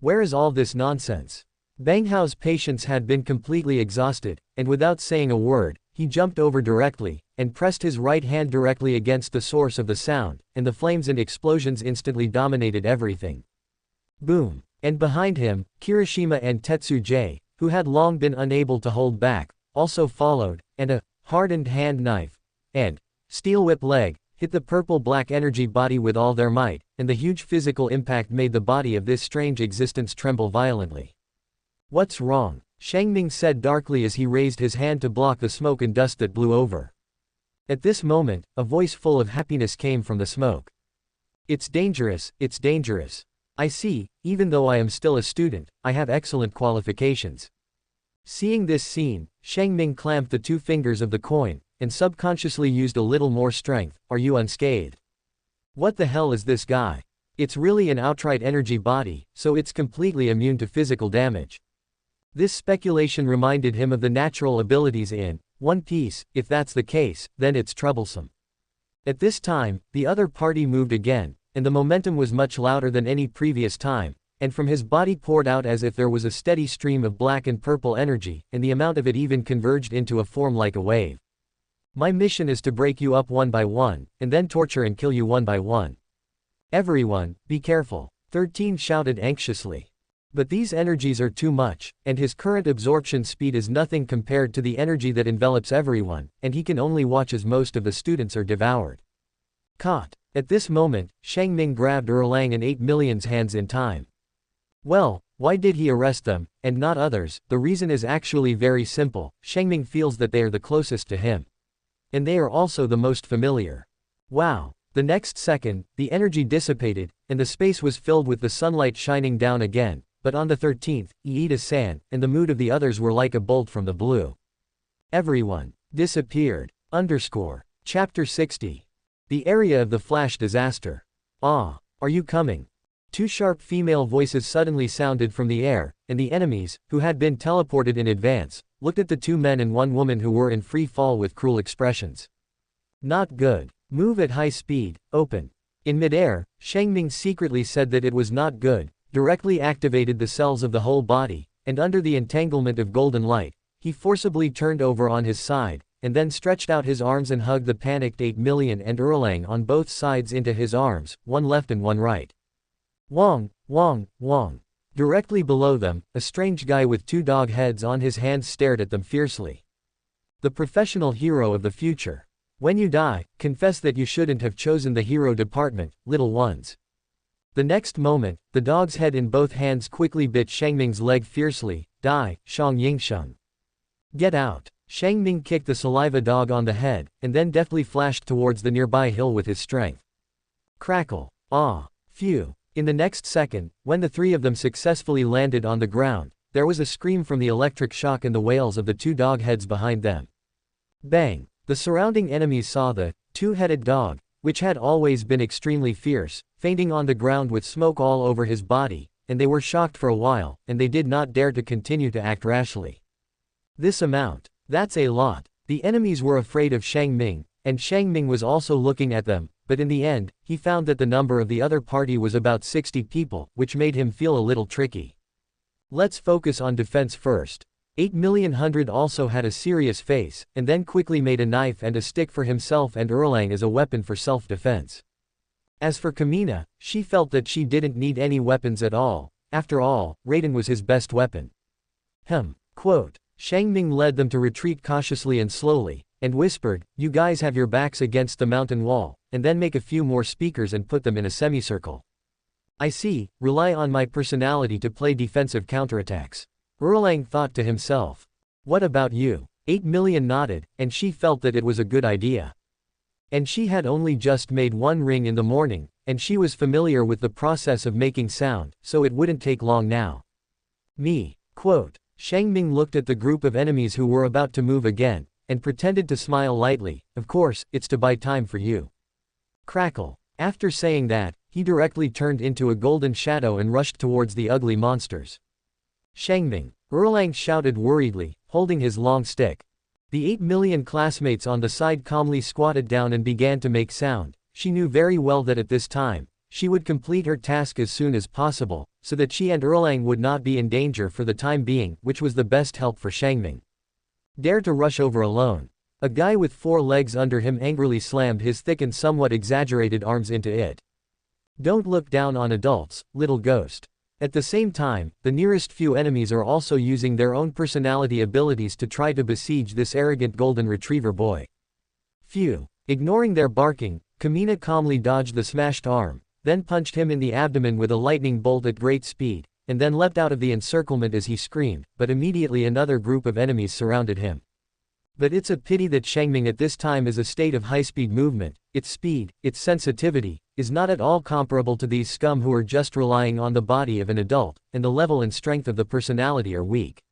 Where is all this nonsense? Bang Hao's patience had been completely exhausted, and without saying a word, he jumped over directly, and pressed his right hand directly against the source of the sound, and the flames and explosions instantly dominated everything. Boom! And behind him, Kirishima and Tetsujie, who had long been unable to hold back, also followed, and a hardened hand knife and steel whip leg hit the purple-black energy body with all their might, and the huge physical impact made the body of this strange existence tremble violently. What's wrong? Shengming said darkly as he raised his hand to block the smoke and dust that blew over. At this moment, a voice full of happiness came from the smoke. It's dangerous, it's dangerous. I see, even though I am still a student, I have excellent qualifications. Seeing this scene, Shengming clamped the two fingers of the coin, and subconsciously used a little more strength. Are you unscathed? What the hell is this guy? It's really an outright energy body, so it's completely immune to physical damage. This speculation reminded him of the natural abilities in One Piece. If that's the case, then it's troublesome. At this time, the other party moved again, and the momentum was much louder than any previous time, and from his body poured out as if there was a steady stream of black and purple energy, and the amount of it even converged into a form like a wave. My mission is to break you up one by one, and then torture and kill you one by one. Everyone, be careful, 13 shouted anxiously. But these energies are too much, and his current absorption speed is nothing compared to the energy that envelops everyone, and he can only watch as most of the students are devoured. Caught. At this moment, Shengming grabbed Erlang and 8 Million's hands in time. Well, why did he arrest them, and not others? The reason is actually very simple. Shengming feels that they are the closest to him. And they are also the most familiar. Wow. The next second, the energy dissipated, and the space was filled with the sunlight shining down again. But on the 13th, Iida-san and the mood of the others were like a bolt from the blue. Everyone disappeared. Chapter 60. The area of the flash disaster. Ah, are you coming? Two sharp female voices suddenly sounded from the air, and the enemies, who had been teleported in advance, looked at the two men and one woman who were in free fall with cruel expressions. Not good. Move at high speed, open. In midair, Shengming secretly said that it was not good. Directly activated the cells of the whole body, and under the entanglement of golden light, he forcibly turned over on his side, and then stretched out his arms and hugged the panicked 8 Million and Erlang on both sides into his arms, one left and one right. Wong, Wong, Wong. Directly below them, a strange guy with two dog heads on his hands stared at them fiercely. The professional hero of the future. When you die, confess that you shouldn't have chosen the hero department, little ones. The next moment, the dog's head in both hands quickly bit Shengming's leg fiercely. Die, Shang Yingsheng. Get out. Shengming kicked the saliva dog on the head, and then deftly flashed towards the nearby hill with his strength. Crackle. Ah. Phew. In the next second, when the three of them successfully landed on the ground, there was a scream from the electric shock and the wails of the two dog heads behind them. Bang. The surrounding enemies saw the two-headed dog, which had always been extremely fierce, fainting on the ground with smoke all over his body, and they were shocked for a while, and they did not dare to continue to act rashly. This amount. That's a lot. The enemies were afraid of Shengming, and Shengming was also looking at them, but in the end, he found that the number of the other party was about 60 people, which made him feel a little tricky. Let's focus on defense first. 8 Million Hundred also had a serious face, and then quickly made a knife and a stick for himself and Erlang as a weapon for self-defense. As for Kamina, she felt that she didn't need any weapons at all. After all, Raiden was his best weapon. Quote. Shengming led them to retreat cautiously and slowly, and whispered, "You guys have your backs against the mountain wall, and then make a few more speakers and put them in a semicircle. I see, rely on my personality to play defensive counterattacks." Erlang thought to himself. What about you? 8 million nodded, and she felt that it was a good idea. And she had only just made one ring in the morning, and she was familiar with the process of making sound, so it wouldn't take long now. Me. Quote. Shangming looked at the group of enemies who were about to move again, and pretended to smile lightly. Of course, it's to buy time for you. Crackle. After saying that, he directly turned into a golden shadow and rushed towards the ugly monsters. Shangming. Erlang shouted worriedly, holding his long stick. The 8 million classmates on the side calmly squatted down and began to make sound. She knew very well that at this time, she would complete her task as soon as possible, so that she and Erlang would not be in danger for the time being, which was the best help for Shangming. Dare to rush over alone. A guy with 4 legs under him angrily slammed his thick and somewhat exaggerated arms into it. Don't look down on adults, little ghost. At the same time, the nearest few enemies are also using their own personality abilities to try to besiege this arrogant golden retriever boy. Phew. Ignoring their barking, Kamina calmly dodged the smashed arm, then punched him in the abdomen with a lightning bolt at great speed, and then leapt out of the encirclement as he screamed, but immediately another group of enemies surrounded him. But it's a pity that Shangming at this time is a state of high-speed movement. Its speed, its sensitivity, is not at all comparable to these scum who are just relying on the body of an adult, and the level and strength of the personality are weak.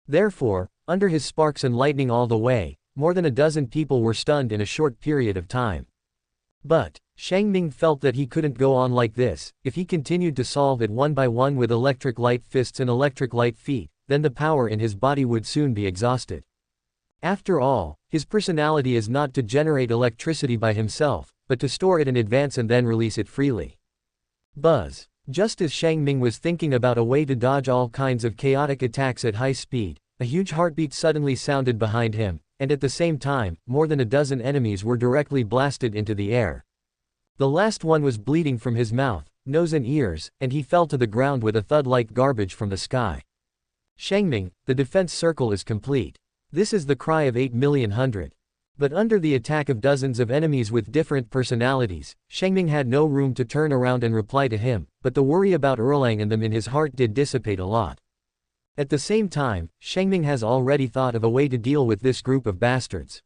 Therefore, under his sparks and lightning all the way, more than a dozen people were stunned in a short period of time. But Shangming felt that he couldn't go on like this. If he continued to solve it one by one with electric light fists and electric light feet, then the power in his body would soon be exhausted. After all, his personality is not to generate electricity by himself, but to store it in advance and then release it freely. Buzz. Just as Shangming was thinking about a way to dodge all kinds of chaotic attacks at high speed, a huge heartbeat suddenly sounded behind him, and at the same time, more than a dozen enemies were directly blasted into the air. The last one was bleeding from his mouth, nose and ears, and he fell to the ground with a thud like garbage from the sky. Shangming, the defense circle is complete. This is the cry of 8 million hundred. But under the attack of dozens of enemies with different personalities, Shangming had no room to turn around and reply to him, but the worry about Erlang and them in his heart did dissipate a lot. At the same time, Shangming has already thought of a way to deal with this group of bastards.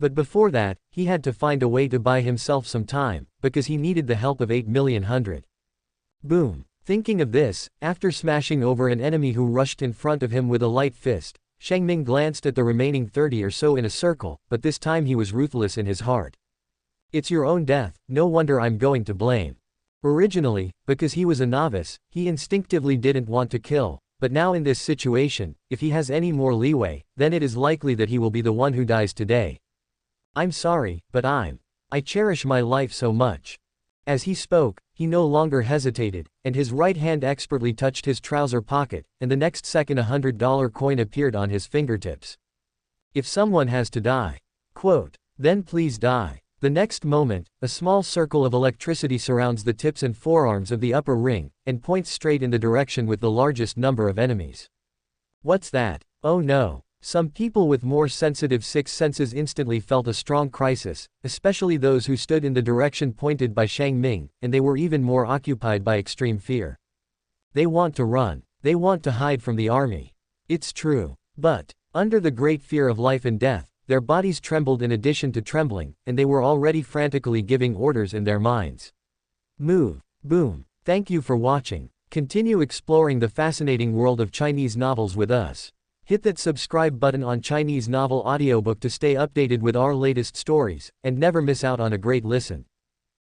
But before that, he had to find a way to buy himself some time, because he needed the help of 8 million hundred. Boom. Thinking of this, after smashing over an enemy who rushed in front of him with a light fist, Shangming glanced at the remaining 30 or so in a circle, but this time he was ruthless in his heart. It's your own death, no wonder I'm going to blame. Originally, because he was a novice, he instinctively didn't want to kill, but now in this situation, if he has any more leeway, then it is likely that he will be the one who dies today. I'm sorry, but I cherish my life so much. As he spoke, he no longer hesitated, and his right hand expertly touched his trouser pocket, and the next second a $100 coin appeared on his fingertips. If someone has to die, quote, then please die. The next moment, a small circle of electricity surrounds the tips and forearms of the upper ring, and points straight in the direction with the largest number of enemies. What's that? Oh no. Some people with more sensitive sixth senses instantly felt a strong crisis, especially those who stood in the direction pointed by Shangming, and they were even more occupied by extreme fear. They want to run. They want to hide from the army. It's true. But, under the great fear of life and death, their bodies trembled in addition to trembling, and they were already frantically giving orders in their minds. Move. Boom. Thank you for watching. Continue exploring the fascinating world of Chinese novels with us. Hit that subscribe button on Chinese Novel Audiobook to stay updated with our latest stories, and never miss out on a great listen.